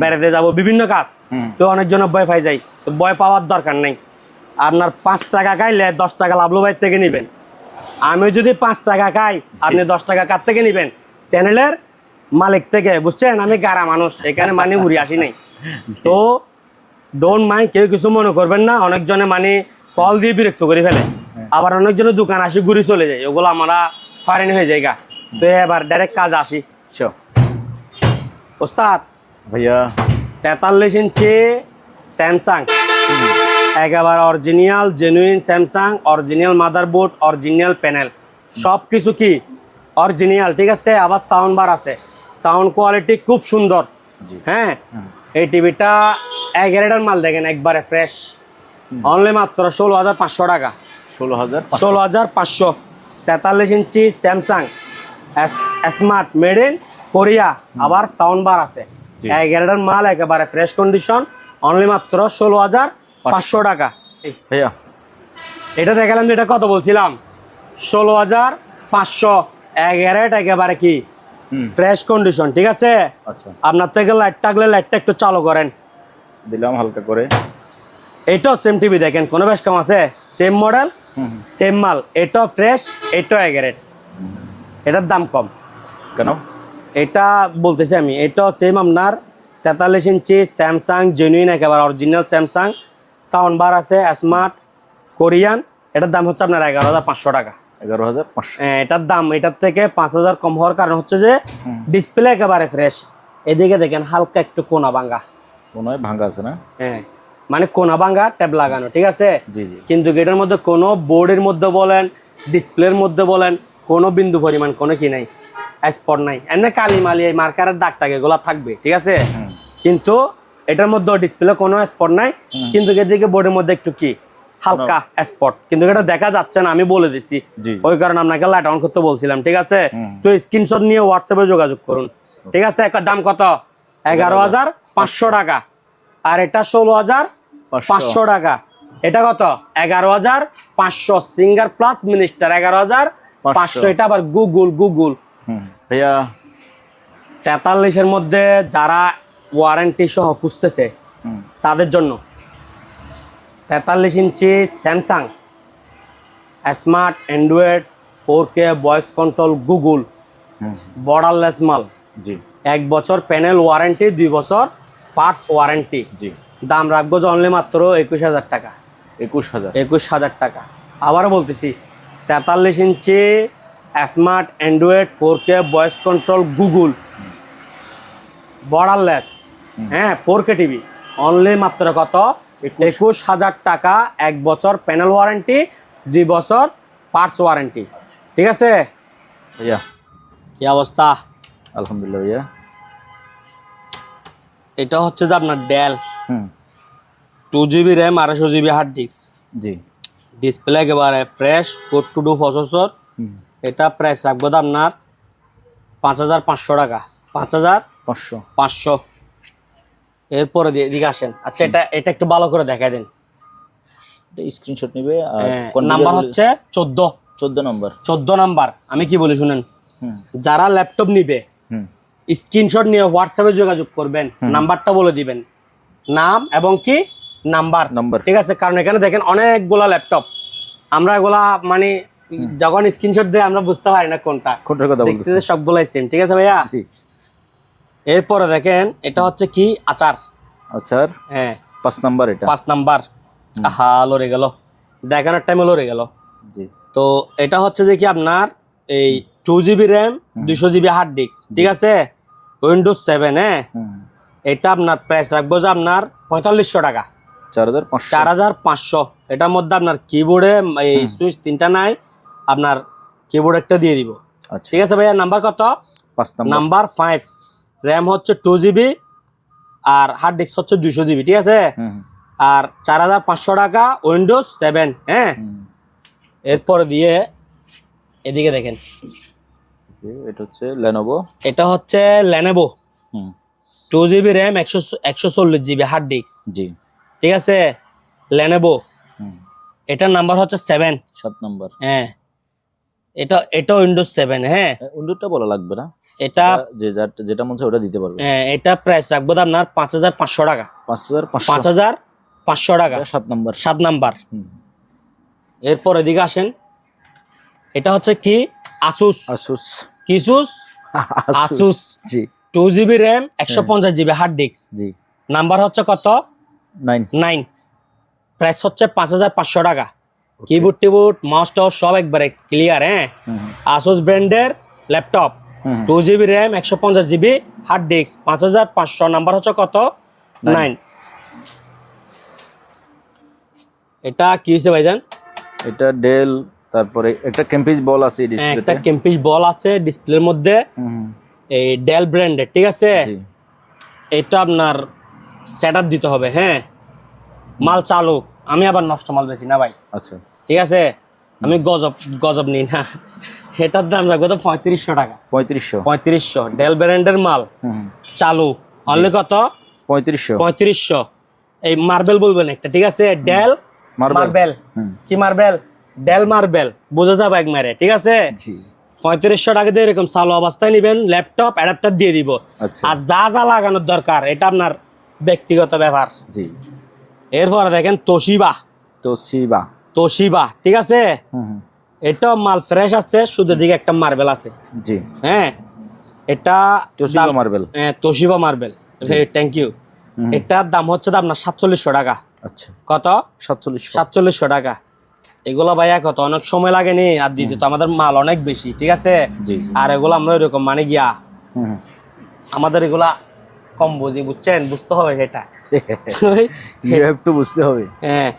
বেড়াতে যাব, বিভিন্ন কাজ। তো অনেকজন ওয়াইফাই যায়, তো ভয় পাওয়ার দরকার নেই। আপনার 5 টাকা খাইলে 10 টাকা লাভলু ভাই থেকে নেবেন। আমি যদি 5 টাকা খাই, আপনি 10 টাকা কার থেকে নেবেন? চ্যানেলের মালিক থেকে, বুঝছেন? আমি গারা মানুষ, এখানে মানে উড়ি আসি নাই। তো ডোন্ট মাইন্ড, কেউ কিছু মনে করবেন না। অনেকজনে মানে কল দিয়ে বিরক্ত করে ফেলে, আবার অনেকজনের দোকান আসি ঘুরে চলে যায়, ওগুলো আমরা হয়রানি হয়ে যায় গা। তো এবার ডাইরেক্ট কাজ আসি। ওস্তাদ ভাইয়া 43 ইঞ্চি স্যামসাং, একেবারে original genuine Samsung, original motherboard, original panel, সব কিছু কি অরিজিনাল, ঠিক আছে। আবার সাউন্ড বার আছে, সাউন্ড কোয়ালিটি খুব সুন্দর। হ্যাঁ, এই টিভিটা 11টার মাল দেখেন, একবারে ফ্রেশ, অনলি মাত্র 16,500 টাকা। 16,500 43 inch Samsung smart, made in Korea, আবার সাউন্ড বার আছে। 11টার মাল একেবারে ফ্রেশ কন্ডিশন, অনলি মাত্র 16,500 টাকা। ভাইয়া এটা দেখালাম, এটা কত বলছিলাম? 16,500। 11 একেবারে কি ফ্রেশ কন্ডিশন, ঠিক আছে। আচ্ছা, আপনার থেকে লাইট থাকলে লাইটটা একটু চালু করেন, দিলাম হালকা করে। এটাও সেম টিভি দেখেন, কোনো বেশ কম আছে, সেম মডেল, সেম মাল, এটাও ফ্রেশ, এটাও 11। এটার দাম কম কেন? এটা বলতেছি আমি, এটাও সেম আপনার 43 ইঞ্চি স্যামসাং জেনুইন, একেবারে অরিজিনাল স্যামসাং, সাউন্ড বার আছে, স্মার্ট কোরিয়ান। এটার দাম হচ্ছে আপনার 11,500 টাকা। 11,500। এটার দাম এটার থেকে 5,000 কম হওয়ার কারণ হচ্ছে যে ডিসপ্লে একেবারে ফ্রেশ। এদিকে দেখেন হালকা একটু কোনা ভাঙ্গা, মনে হয় ভাঙ্গা আছে না? হ্যাঁ, মানে কোনা ভাঙ্গা, ট্যাব লাগানো, ঠিক আছে। জি জি। কিন্তু এটার মধ্যে কোনো বোর্ডের মধ্যে বলেন, ডিসপ্লের মধ্যে বলেন, কোনো বিন্দু পরিমাণ কোনো কি নাই, স্পট নাই। এমনি কালি মালি এই মার্কারের দাগ টাগ এগুলো থাকবে, ঠিক আছে। কিন্তু এটার মধ্যে ডিসপ্লে কোনো স্পট নাই, কিন্তু এদিকে বোর্ডের মধ্যে একটু কি হালকা স্পট, কিন্তু এটা দেখা যাচ্ছে না, আমি বলে দিচ্ছি। ওই কারণে আপনাকে লাইট অন করতে বলছিলাম, ঠিক আছে। তো স্ক্রিনশট নিয়ে হোয়াটসঅ্যাপে যোগাযোগ করুন, ঠিক আছে। একটা দাম কত? 11,500 টাকা। আর এটা 16,500 টাকা। এটা কত? 11,500। Singer plus minister 11,500। এটা আবার গুগল। ভাইয়া 43-এর মধ্যে যারা ওয়ারেন্টি সহ খুঁজতেছে তাদের জন্য 43 inch Samsung smart Android 4K voice control Google borderless মাল। জি। 1 বছর প্যানেল ওয়ারেন্টি, 2 বছর পার্টস ওয়ারেন্টি। জি। দাম রাখবো যে অনলি মাত্র 21,000 টাকা। 21,000 টাকা। আবারও বলতেছি, 43 inch smart Android 4K voice control Google borderless, হ্যাঁ, 4K টিভি, অনলি মাত্র কত? 21,000 টাকা। 1 বছর প্যানেল ওয়ারেন্টি, 2 বছর পার্টস ওয়ারেন্টি, ঠিক আছে ভাইয়া। কি অবস্থা? আলহামদুলিল্লাহ ভাইয়া। এটা হচ্ছে যে আপনার Dell 2GB RAM, 250GB hard disk. জি। ডিসপ্লে একেবারে fresh, core two duo processor. এটা প্রাইস রাখবো তো আপনার 5,500 টাকা। 5,500। এরপরে দিকে আসেন। আচ্ছা, এটা একটু ভালো করে দেখাই দেন। স্ক্রিনশট নিবে। নাম্বার হচ্ছে 14 নাম্বার। 14 নাম্বার। আমি কি বলি শুনেন, যারা ল্যাপটপ নিবে স্ক্রিনশট নিয়ে হোয়াটসঅ্যাপে যোগাযোগ করবেন, নাম্বারটা বলে দিবেন, নাম এবং কি নাম্বার, ঠিক আছে। কারণ এখানে দেখেন অনেকগুলা ল্যাপটপ, আমরা এগুলা মানে যখন স্ক্রিনশট দেয় আমরা বুঝতে পারি না কোনটার কথা বলতেছি, সবগুলাই সেম, ঠিক আছে ভাইয়া। এরপরে দেখেন এটা হচ্ছে কি আচার, হ্যাঁ 5 নাম্বার। এটা 5 নাম্বার। আহা, লড়ে গেল, দেখানোর টাইমে লড়ে গেল। জি। তো এটা হচ্ছে যে কি আপনার এই 2GB RAM, 200GB hard disk, ঠিক আছে, Windows 7। হ্যাঁ, এটা আপনার প্রাইস রাখবো যে আপনার 4,500 টাকা। 4500 4500। এটার মধ্যে আপনার কিবোর্ডে এই সুইচ 3টা নাই, আপনার কিবোর্ড একটা দিয়ে দিব। আচ্ছা ঠিক আছে ভাইয়া, নাম্বার কত? 5 নাম্বার। নাম্বার 5। র্যাম হচ্ছে 2GB আর হার্ড ডিস্ক হচ্ছে 200GB। ঠিক আছে, আর 4500 টাকা, উইন্ডোজ 7। হ্যাঁ, এরপরে দিয়ে এদিকে দেখেন, এটা হচ্ছে Lenovo। এটা হচ্ছে Lenovo 2GB RAM 140GB hard disk. জি ঠিক আছে, Lenovo। এটার নাম্বার হচ্ছে 7 নাম্বার। হ্যাঁ, এটা উইন্ডোজ 7। হ্যাঁ, উইন্ডোজটা বলা লাগবে না, এটা যেটা মনে হয় ওটা দিতে পারবে। হ্যাঁ, এটা প্রাইস রাখবো আপনার 5500 টাকা। 5500 টাকা 7 নাম্বার। 7 নাম্বার। এরপর এদিকে আসেন, এটা হচ্ছে কি আসুস। কিসুস আসুস। জি 2GB RAM 150GB hard disk. জি নাম্বার হচ্ছে কত? 9। প্রাইস হচ্ছে 5500 টাকা। কিবোর্ড টিবোর্ড মাউস টাউস সব একবারে ক্লিয়ার। হ্যাঁ, আসুস ব্র্যান্ডের laptop 2GB RAM 150GB hard disk 5500। Number হচ্ছে কত? 9। এটা কি হয়েছে ভাইজান? এটা ডেল, তারপরে একটা ক্যাম্পিস বল আছে ডিসপ্লেতে। একটা ক্যাম্পিস বল আছে ডিসপ্লের মধ্যে, এই ডেল ব্র্যান্ডের। ঠিক আছে, এটা আপনার সেটআপ দিতে হবে। হ্যাঁ, মাল চালু, আমি আবার নষ্ট মাল বেশি না ভাই। আচ্ছা ঠিক আছে, আমি গজব নিই না। এটার দাম লাগবে তো 3500 টাকা। 3500 ডেল ব্র্যান্ডের মাল চালু, অনলি কত? 3500। এই মার্বেল বলবেন একটা। ঠিক আছে, ডেল মার্বেল। কি মার্বেল? ডেল মার্বেল, বুঝে যাবো এক মারে। ঠিক আছে, 3500 টাকা দিয়ে এরকম চালু অবস্থায় নিবেন, ল্যাপটপ অ্যাডাপ্টার দিয়ে দিব। আর যা যা লাগানোর দরকার এটা আপনার ব্যক্তিগত ব্যাপার। জি। এরপরে দেখেন তোশিবা। ঠিক আছে, এটা মাল ফ্রেশ আছে, শুধু দিকে একটা মার্বেল আছে। জি হ্যাঁ, এটা তোশিবা মার্বেল। হ্যাঁ, তোশিবা মার্বেল। Thank you. এটার দাম হচ্ছে আপনার 4700 টাকা। আচ্ছা, কত? 4700 টাকা। এগুলো ভাইয়া কত অনেক সময় লাগেনি, আর দিতে তো আমাদের মাল অনেক বেশি। ঠিক আছে, আর এগুলো আমরা ওইরকম মানে গিয়া আমাদের এগুলা কম বুঝি, বুঝছেন? বুঝতে হবে সেটা। বুঝতে হবে। হ্যাঁ,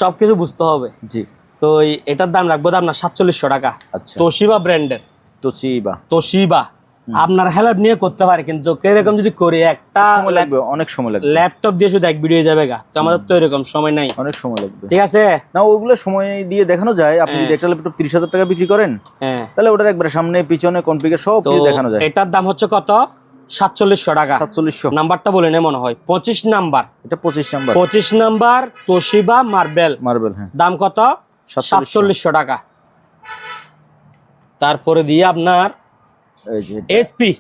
সবকিছু বুঝতে হবে। জি। তো এটার দাম রাখবো আপনার 4700 টাকা। আচ্ছা, তোশিবা ব্র্যান্ডের। তোশিবা আপনার হেল্প নিয়ে করতে পারে, কিন্তু এরকম যদি করি একটা অনেক সময় লাগবে। ল্যাপটপ দিয়ে শুধু এক ভিডিও যাবে গা, তো আমাদের তো এরকম সময় নাই, অনেক সময় লাগবে। ঠিক আছে না, ওইগুলো সময় দিয়ে দেখানো যায়। আপনি যদি একটা ল্যাপটপ 30,000 টাকা বিক্রি করেন, তাহলে ওটার একবার সামনে পিছনে কনফিগার সব কিছু দেখানো যায়। এটার দাম হচ্ছে কত? 4700 টাকা। 4700। নাম্বারটা বলে নে, মনে হয় 25 নাম্বার। এটা 25 নাম্বার। 25 number Toshiba marble. হ্যাঁ। দাম কত? 4700 টাকা। তারপরে দিয়ে আপনার HP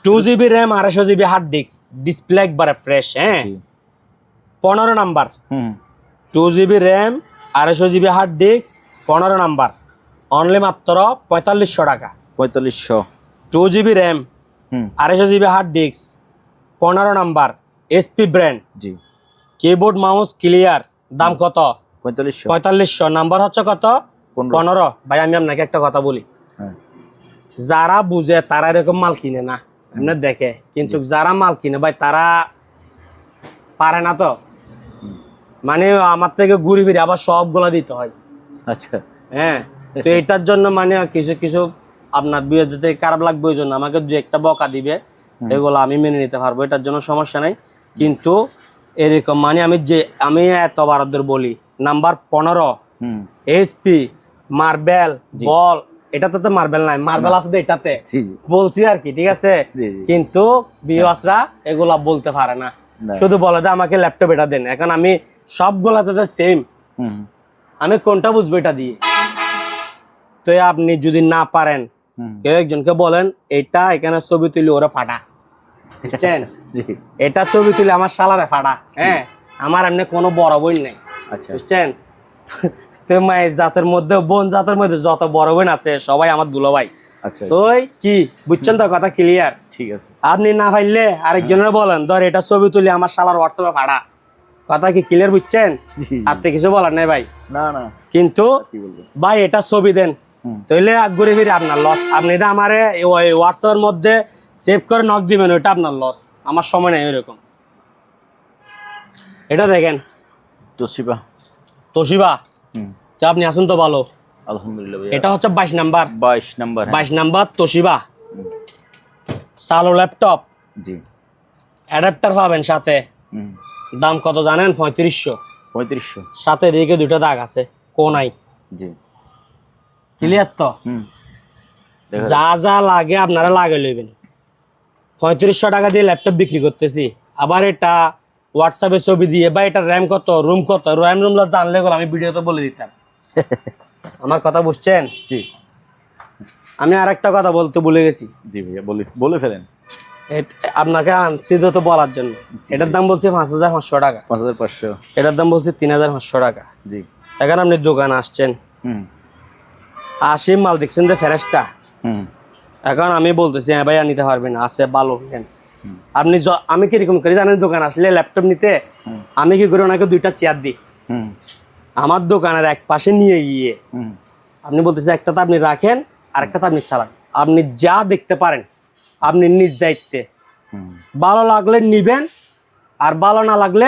2GB RAM 250GB hard disk, display একবারে ফ্রেশ। হ্যাঁ, 15 number. 2GB RAM 250GB hard disk 15 number, only মাত্র 4500 টাকা। 4500। 2GB RAM 250GB hard disk 15 number, HP brand. জি। Keyboard mouse clear. দাম কত? 4500। নাম্বার হচ্ছে কত? 15। ভাই আমি আপনাকে একটা কথা বলি, যারা বুঝে তারা এরকম মাল কিনে না, এমনি দেখে, কিন্তু যারা মাল কিনে ভাই তারা পারে না। তো মানে আমার থেকে ঘুরে ফিরে আবার সবগুলা দিতে হয়। আচ্ছা, হ্যাঁ। তো এটার জন্য মানে কিছু কিছু আপনার বিরুদ্ধে খারাপ লাগবে, ওই জন্য আমাকে দু একটা বকা দিবে, এগুলো আমি মেনে নিতে পারবো, এটার জন্য সমস্যা নাই। কিন্তু এরকম মানে আমি এত বারদের বলি, নাম্বার 15 এইচপি মার্বেল বল, এটাতে তো মার্বেল নাই, মার্বেল আছে তো এটাতে, বলছি আর কি। ঠিক আছে, কিন্তু ভিউয়ার্সরা এগুলা বলতে পারে না, শুধু বলে যে আমাকে ল্যাপটপ এটা দেন। এখন আমি সবগুলাতে সেম, আমি কোনটা বুঝবো এটা দিয়ে? তো আপনি যদি না পারেন, কেউ একজনকে বলেন এটা এখানে ছবি তুলি ওরা ফাটা, বুঝছেন? এটা ছবি তুলে আমার শালারে ফাটা। হ্যাঁ, আমার এমনি কোনো বড় বোন নাই, বুঝছেন? তো মায়ের জাতের মধ্যে, বোন জাতের মধ্যে যত বড় বোন আছে সবাই আমার দুলো ভাই। তো কি বুঝছেন তো, কথা ক্লিয়ার? ঠিক আছে, আপনি না পাইলে আরেকজনের বলেন ধর এটা ছবি তুলি আমার শালার হোয়াটসঅ্যাপে ফাটা, কথা কি ক্লিয়ার? বুঝছেন? আপনি কিছু বলার নাই ভাই। না না, কিন্তু ভাই এটা ছবি দেন, তাইলে ঘুরে ফিরে আপনার লস। আপনি তো আমার হোয়াটসঅ্যাপের মধ্যে সেভ করে নক দিবেন, ওইটা আপনার লস, আমার সময় নেই এরকম। এটা দেখেন তোশিবা। তোশিবা, আপনি আসুন তো ভালো। আলহামদুলিল্লাহ ভাই। এটা হচ্ছে 22 নাম্বার। 22 নাম্বার। 22 নাম্বার তোশিবা সালো ল্যাপটপ। জি। অ্যাডাপ্টার পাবেন সাথে। দাম কত জানেন? 3500। 3500। সাথে দিকে দুটো দাগ আছে, কোনাই। জি। ক্লিয়ার তো? যা যা লাগে আপনারা লাগে লইবেন। 3500 টাকা দিয়ে ল্যাপটপ বিক্রি করতেছি। আবার এটা হোয়াটসঅ্যাপে ছবি দিয়ে বা এটা র্যাম কত, রুম কত, র্যাম রুমলা জানলে আমি ভিডিওতে বলে দিতাম। আমার কথা বুঝছেন? জি। আমি আরেকটা কথা বলতে ভুলে গেছি। জি ভাইয়া, বলে ফেলেন। আপনাকে আনছি তো বলার জন্য। এটার দাম বলছি 5500 টাকা। 5500। এটার দাম বলছি 3500 টাকা। জি। এখন আপনি দোকানে আসছেন, আসি মাল দেখছেন যে ফেরেশটা। এখন আমি বলতেছি হ্যাঁ ভাইয়া নিতে পারবেন, আছে ভালো নেন। আপনি আমি কিরকম করি জানেন? দোকান আসলে ল্যাপটপ নিতে আমি কি করি, ওনাকে 2টা চেয়ার দিই আমার দোকানের এক পাশে নিয়ে গিয়ে। আপনি বলতেছেন একটা তো আপনি রাখেন, আরেকটা তো আপনি চালান। আপনি যা দেখতে পারেন আপনি নিজ দায়িত্বে, ভালো লাগলে নিবেন, আর ভালো না লাগলে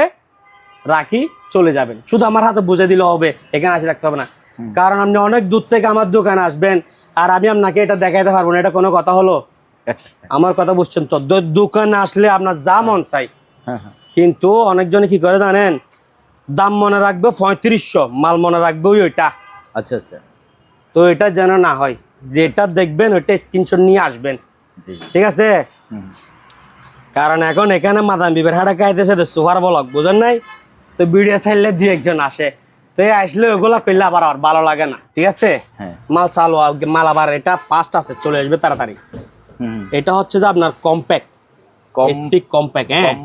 রাখি চলে যাবেন। শুধু আমার হাতে বুঝে দিলে হবে, এখানে আসে রাখতে হবে না। কারণ আপনি অনেক দূর থেকে আমার দোকানে আসবেন আর আমি আপনাকে এটা দেখাইতে পারবো না, এটা কোনো কথা হলো? আমার কথা বুঝছেন তো? দোকানে আসলে আপনার যা মন চাই। কিন্তু অনেকজনে কি করে জানেন? দাম মনে রাখবে 3500, মাল মনে রাখবে ওইটা। আচ্ছা আচ্ছা। তো এটা যেন না হয়, যেটা দেখবেন ওইটা স্ক্রিনশট নিয়ে আসবেন, ঠিক আছে? কারণ এখন এখানে মাদান বিবের হাটা খাইতেছে সুপার ব্লক, বুঝেন নাই তো? ভিডিও চাইলে 2-1 জন আসে, তো আসলে ওগুলা করলে আবার আর ভালো লাগে না, ঠিক আছে? মাল চালু, মাল আবার এটা ফাস্ট আছে, চলে আসবে তাড়াতাড়ি। এটা হচ্ছে যে আপনার কম্প্যাক্ট, স্পিক কম্প্যাক্ট। হ্যাঁ,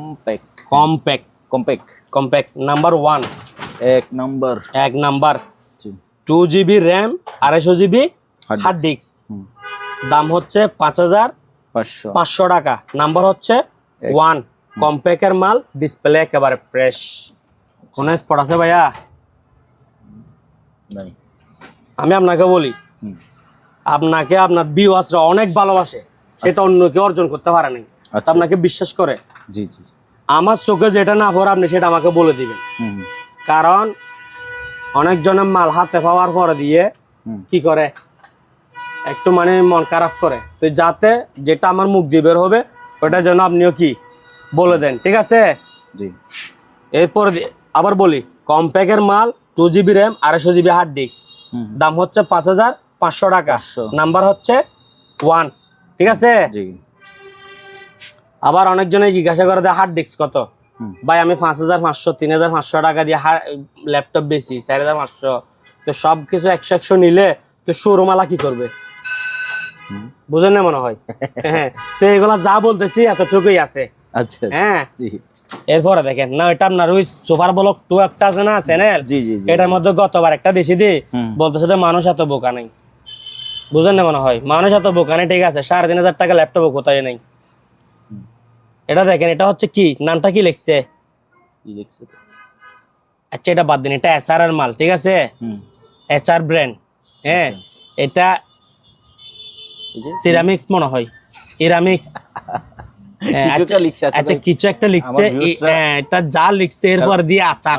কম্প্যাক্ট নাম্বার 1, এক number 2GB RAM, 250GB hard disk. দাম হচ্ছে 5500 টাকা। নাম্বার হচ্ছে 1, কম্প্যাক্টের মাল, ডিসপ্লে একেবারে ফ্রেশ। কোন স্পট আছে ভাইয়া? আমি আপনাকে বলি, আপনাকে আপনার ভিউয়ার্সরা অনেক ভালোবাসে, সেটা অন্য কেউ অর্জন করতে পারে নাই, আপনাকে বিশ্বাস করে। জি জি। আমার চোখে যেটা না পড়ে আপনি সেটা আমাকে বলে দিবেন। কারণ অনেকজনের মাল হাতে পাওয়ার পরে দিয়ে কি করে, একটু মানে মন খারাপ করে। তো যাতে যেটা আমার মুখ দিয়ে বের হবে ওটা যেন আপনিও কি বলে দেন, ঠিক আছে? জি। এরপর আবার বলি, কম্প্যাক্টের মাল, 2GB RAM, 250GB hard disk. দাম হচ্ছে 5500 টাকা। নাম্বার হচ্ছে 1, ঠিক আছে? আবার অনেকজনে জিজ্ঞাসা করে হার্ড ডিস্ক কত? ভাই আমি 5500, 3500 টাকা দিয়ে ল্যাপটপ বেশি 4500। তো সব কিছু 100 নিলে তো শোরুমালা কি করবে? বুঝেন না মনে হয়? হ্যাঁ, তো এগুলা যা বলতেছি এতটুকুই আছে। আচ্ছা, হ্যাঁ। জি। এরপরে দেখেন না, এটা আপনার ওই সুপার ব্লক 2 একটা আছে না চ্যানেল, এটার মধ্যে গতবার একটা দেশি দিয়ে বলতেছে যে মানুষ এত বোকা নাই। বুঝেন না মনে হয়? মানুষ এত বোকা নেই, ঠিক আছে? 3500 টাকা ল্যাপটপ কোথায় নেই। এটা দেখেন, এটা হচ্ছে কি, নামটা কি লিখছে? আচ্ছা এটা বাদ দিন, এটা এচআর এর মাল, ঠিক আছে? HR brand. হ্যাঁ, এটা সিরামিক্স মনে হয়, ইরামিক্স। আচ্ছা কিছু একটা লিখছে, এটা যা লিখছে এরপর দিয়ে আচার।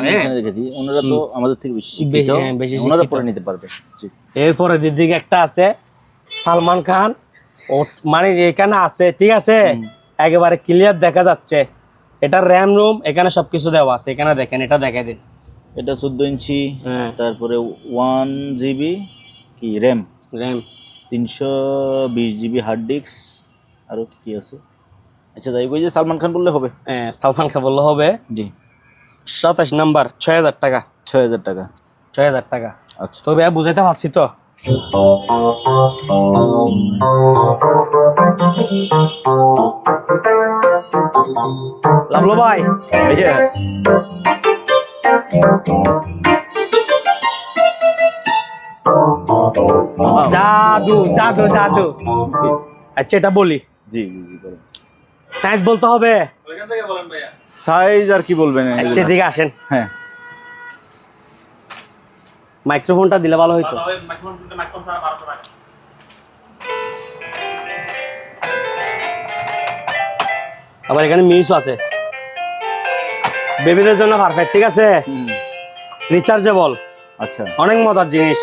ওনারা তো আমাদের থেকে বেশি ওনারা পড়ে নিতে পারবে। এরপরে দিদিকে একটা আছে সালমান খান, মানে এখানে আছে, ঠিক আছে? একেবারে ক্লিয়ার দেখা যাচ্ছে। এটা র্যাম রুম, এখানে সবকিছু দেওয়া আছে। এখানে দেখেন, এটা দেখাই দিন। এটা 14 ইঞ্চি, তারপরে 1GB কি র্যাম, 320GB হার্ড ডিস্ক, আর কি আছে? আচ্ছা যাই, ওই যে সালমান খান বললে হবে। হ্যাঁ, সালমান খান বললে হবে। জি। 27 নাম্বার 6000 টাকা। 6000 টাকা। 6000 টাকা। আচ্ছা, তবে বুঝাইতে পারছি তো? লাভলো ভাই, জাদু জাদু জাদু। আচ্ছা এটা বলি। জি জি বলেন। সাইজ বলতে হবে? ওইখান থেকে বলেন ভাইয়া। সাইজ আর কি বলবেন? আচ্ছা এদিকে আসেন। হ্যাঁ, মাইক্রোফোনটা দিলে ভালো হইতো। মাইক্রোফোন ছাড়া 1200 টাকা। আবার এখানে মিউজও আছে। বেবিদের জন্য পারফেক্ট, ঠিক আছে? রিচার্জেবল, আচ্ছা অনেক মজার জিনিস।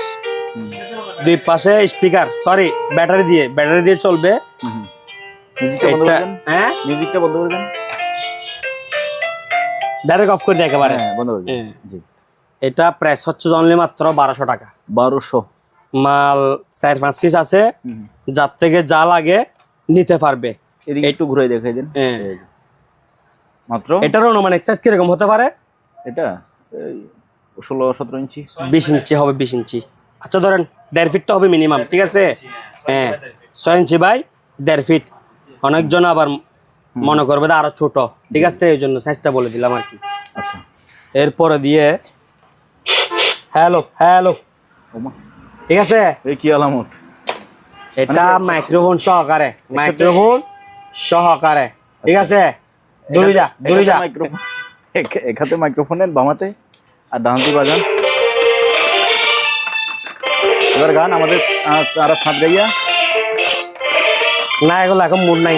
দুই পাশে স্পিকার, সরি ব্যাটারি দিয়ে চলবে। মিউজিকটা বন্ধ করে এটা- দেন, হ্যাঁ, মিউজিকটা বন্ধ করে দেন। ডাইরেক্ট অফ করে দিয়ে একেবারে। হ্যাঁ বন্ধ করে দেন। হ্যাঁ। জি এটা প্রাইস হচ্ছে অনলি মাত্র 1200 টাকা। 1200। মাল 4-5 পিস আছে, যার থেকে যা লাগে নিতে পারবে। এদিকে একটু ঘুরে দেখাই দেন। হ্যাঁ। এই যে। মাত্র এটার অনুমানিক সাইজ কিরকম হতে পারে? এটা 16-17 ইঞ্চি। 20 ইঞ্চি হবে, 20 ইঞ্চি। আচ্ছা ধরেন 1.5 ফিট তো হবে মিনিমাম, ঠিক আছে? হ্যাঁ, 6 ইঞ্চি বাই 1.5 ফিট। অনেকজন আবার মনে করবে যে আরো ছোট, ঠিক আছে? এই জন্য সাইজটা বলে দিলাম আর কি। আচ্ছা এরপরে দিয়ে হ্যালো, ওমা, ঠিক আছে? এই কি আলামত! এটা মাইক্রোফোন সহকারে, ঠিক আছে? দুইটা মাইক্রোফোন, এক হাতে মাইক্রোফোনের বামাতে আর ডান হাতে বাজান। এবার গান আমাদের আর সাত গাইয়া না, এগুলো এখন মুড নাই।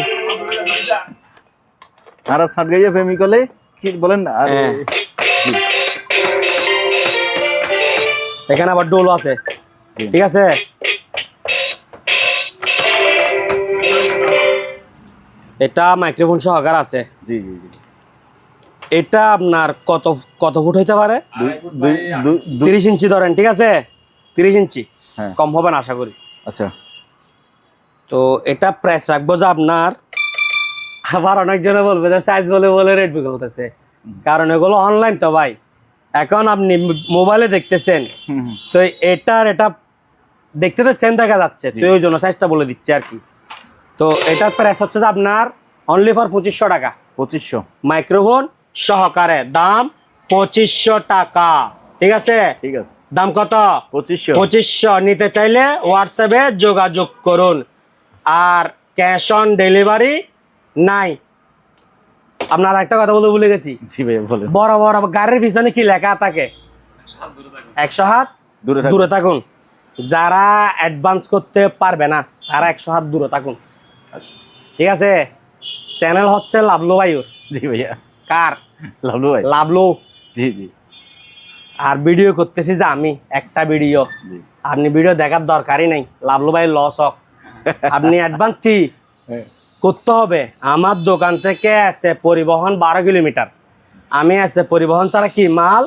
আর সাত গাইয়া প্রেমিকলে কি বলেন? আর হ্যাঁ। এখানে আবার ডোল আছে, জি। ঠিক আছে? এটা মাইক্রোফোন সহকার আছে। জি জি জি। এটা আপনার কত ফুট হইতে পারে? দুই 30 ইঞ্চি ধরেন, ঠিক আছে? 30 ইঞ্চি, হ্যাঁ। কম হবে না আশা করি। আচ্ছা তো এটা প্রাইস রাখবো যে আপনার, আবার অনেকজনে বলবে যে সাইজ বলে রেট বলতেছে, কারণ এগুলো অনলাইন তো ভাই, এখন আপনি মোবাইলে দেখতেছেন, তো এটা দেখতে তো সেম দেখা যাচ্ছে, তো ওই জন্য সাইজটা বলে দিচ্ছে আর কি। তো এটার প্রাইস হচ্ছে যে আপনার অনলি ফর 2500 টাকা। 2500 মাইক্রোফোন সহকারে দাম 2500 টাকা, ঠিক আছে? ঠিক আছে। দাম কত? 2500। নিতে চাইলে হোয়াটসঅ্যাপে যোগাযোগ করুন। আর ক্যাশ অন ডেলিভারি নাই। আপনার একটা কথা বলতে ভুলে গেছি, জি ভাই বলেন। বড় গাড়ির পিছনে কি লেখা থাকে? 100 হাত দূরে থাকুন। যারা অ্যাডভান্স করতে পারবে না তারা 100 হাত দূরে থাকুন, আচ্ছা ঠিক আছে? চ্যানেল হচ্ছে লাভলু ভাইয়ের। জি ভাইয়া। কার? লাভলু ভাই। লাভলু। জি জি আর ভিডিও করতেছি যে আমি একটা ভিডিও, জি। আপনি ভিডিও দেখার দরকারই নাই, লাভলু ভাই লস হোক। আপনি অ্যাডভান্স কি করতে হবে? আমার দোকান থেকে আছে পরিবহন 12 কিলোমিটার, আমি আছে পরিবহন ছাড়া কি মাল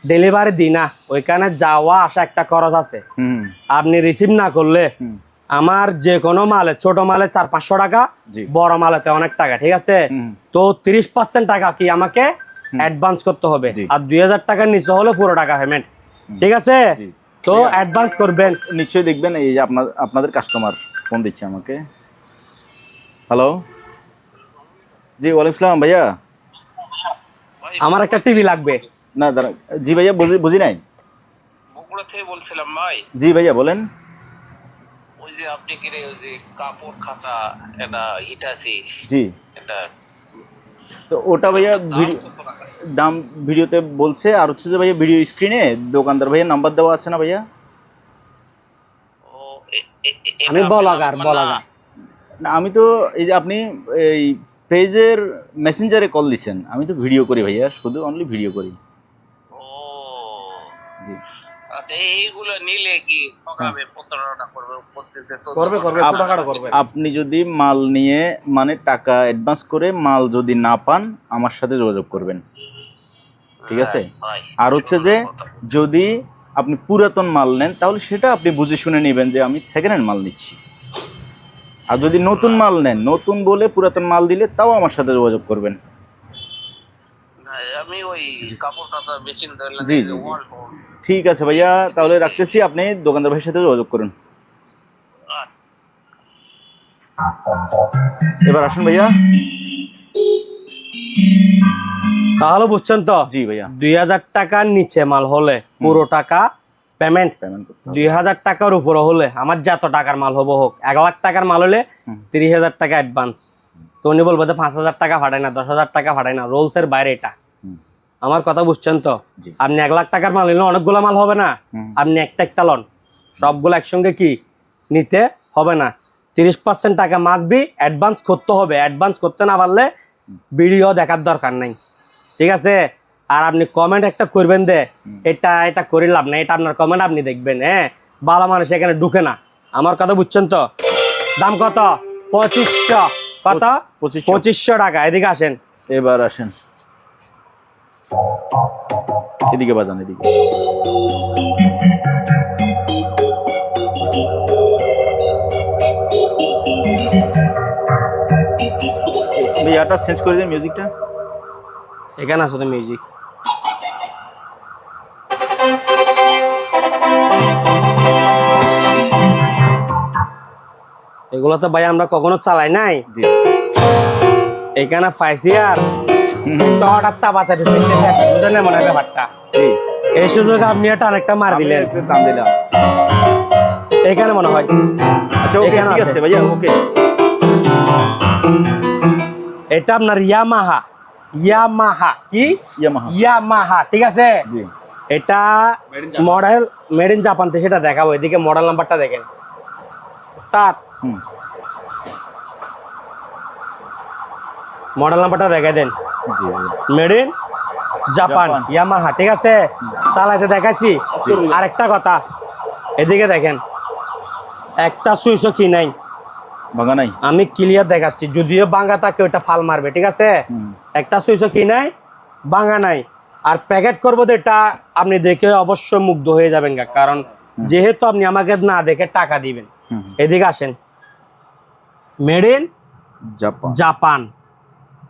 ডেলিভারি দিই না, ওইখানে যাওয়া আসা একটা খরচ আছে। আপনি রিসিভ না করলে আমার যে কোনো মালে, ছোট মালে 400-500 টাকা, জি। বড় মালেতে অনেক টাকা, ঠিক আছে? তো 30% টাকা কি আমাকে অ্যাডভান্স করতে হবে, জি। আর 2000 টাকার নিচে হলে পুরো টাকা পেমেন্ট, ঠিক আছে? জি। তো অ্যাডভান্স করবেন। নিশ্চয়ই দেখবেন এই যে আপনাদের কাস্টমার ফোন দিচ্ছে আমাকে। হ্যালো, জি ওয়ালাইকুম আসসালাম ভাইয়া। আমার একটা টিভি লাগবে। না দাঁড়া, জি ভাইয়া বুঝি নাই। বগুড়া থেকে বলছিলাম ভাই। জি ভাইয়া বলেন। ওই যে আপনি কি রে, ওই যে কাপড় খাসা এটা হিটাসি জি, এটা তো ওটা ভাইয়া দাম ভিডিওতে বলছে, আর হচ্ছে যে ভাইয়া ভিডিও স্ক্রিনে দোকানদার ভাইয়া নাম্বার দেওয়া আছে না ভাইয়া? ও আমি বলাগার। না আমি তো এই যে আপনি এই পেজের মেসেঞ্জারে কল দিছেন, আমি তো ভিডিও করি ভাইয়া, শুধু অনলি ভিডিও করি। ও জি আচ্ছা, এইগুলো নিলে কি ঠকাবে, প্রতারণা করবে বলতেছে? আপনি যদি মাল নিয়ে মানে টাকা অ্যাডভান্স করে মাল যদি না পান, আমার সাথে যোগাযোগ করবেন, ঠিক আছে? আর হচ্ছে যে যদি আপনি পুরাতন মাল নেন তাহলে সেটা আপনি বুঝে শুনে নেবেন যে আমি সেকেন্ড হ্যান্ড মাল নিচ্ছি। আর যদি নতুন মাল নেন, নতুন বলে পুরাতন মাল দিলে তাও আমার সাথে যোগাযোগ করবেন। আমি ওই কাপড় কাচা মেশিন জি জি জি। ঠিক আছে ভাইয়া, তাহলে রাখতেছি, আপনি দোকানদার ভাইয়ের সাথে যোগাযোগ করুন। এবার আসুন ভাইয়া। তাহলে বুঝছেন তো? জি ভাইয়া। 2000 টাকার নিচে মাল হলে পুরো টাকা পেমেন্ট করতে হবে। 2000 টাকার উপরে হলে, আমার যত টাকার মাল হবো হোক, 1 লাখ টাকার মাল হলে 30,000 টাকা অ্যাডভান্স। তো উনি বলবো যে 5,000 টাকা ফাটাই না, 10,000 টাকা ফাটাই না, রোলসের বাইরে এটা। আমার কথা বুঝছেন তো? জি। আপনি 1 লাখ টাকার মাল নিলে অনেকগুলো মাল হবে না, আপনি একটা লন, সবগুলো একসঙ্গে কি নিতে হবে না। 30% টাকা মাসবি অ্যাডভান্স করতে হবে। অ্যাডভান্স করতে না পারলে ভিডিও দেখার দরকার নাই, ঠিক আছে? আর আপনি কমেন্ট একটা করবেন দে এটা করে লাভ না, এটা আপনার কমেন্ট আপনি দেখবেন। হ্যাঁ, ভালো মানুষ এখানে ঢুকে না, আমার কথা বুঝছেন তো। দাম কত? 2500। কত? 2500 টাকা। এদিকে আসেন, এবার আসেন, এদিকে বাজান, এদিকে। ইয়াটা চেঞ্জ করে দিন, মিউজিকটা। এখানে আসো তো মিউজিক। এগুলো তো ভাই আমরা কখনো চালাই নাই। জি। এখানে পাইছি আর একটা হঠাৎ চাপাচাপি করতেছে, বুঝেন না মনে হয় ব্যাপারটা। জি। এই সুযোগ আপনি একটা অনেকটা মার দিলেন, একটু টান দিলাম। এখানে মনে হয়। আচ্ছা, ওকে, এখানে ঠিক আছে। আছে ভাইয়া, ওকে। এটা আপনার ইয়ামাহা কি ইয়ামাহা। ইয়ামাহা, ঠিক আছে। জি। এটা মডেল মেড ইন জাপান থেকে, সেটা দেখাবো। এদিকে মডেল নাম্বারটা দেখেন উস্তাদ, মডেল নাম্বারটা দেখাই দেন। জি। মেড ইন জাপান ইয়ামাহা, ঠিক আছে। চালাইতে দেখাইছি। আরেকটা কথা, এদিকে দেখেন, একটা সুইচও কি নাই, ভাঙা নাই। আমি ক্লিয়ার দেখাচ্ছি, যদিও ভাঙা থাকে ওটা ফাল মারবে, ঠিক আছে। একটা সুইচও কি নাই, ভাঙা নাই। আর প্যাকেট করবো তো এটা আপনি দেখে অবশ্যই মুগ্ধ হয়ে যাবেন গা, কারণ যেহেতু আপনি আমাকে না দেখে টাকা দিবেন। এদিকে আসেন, মেড ইন জাপান,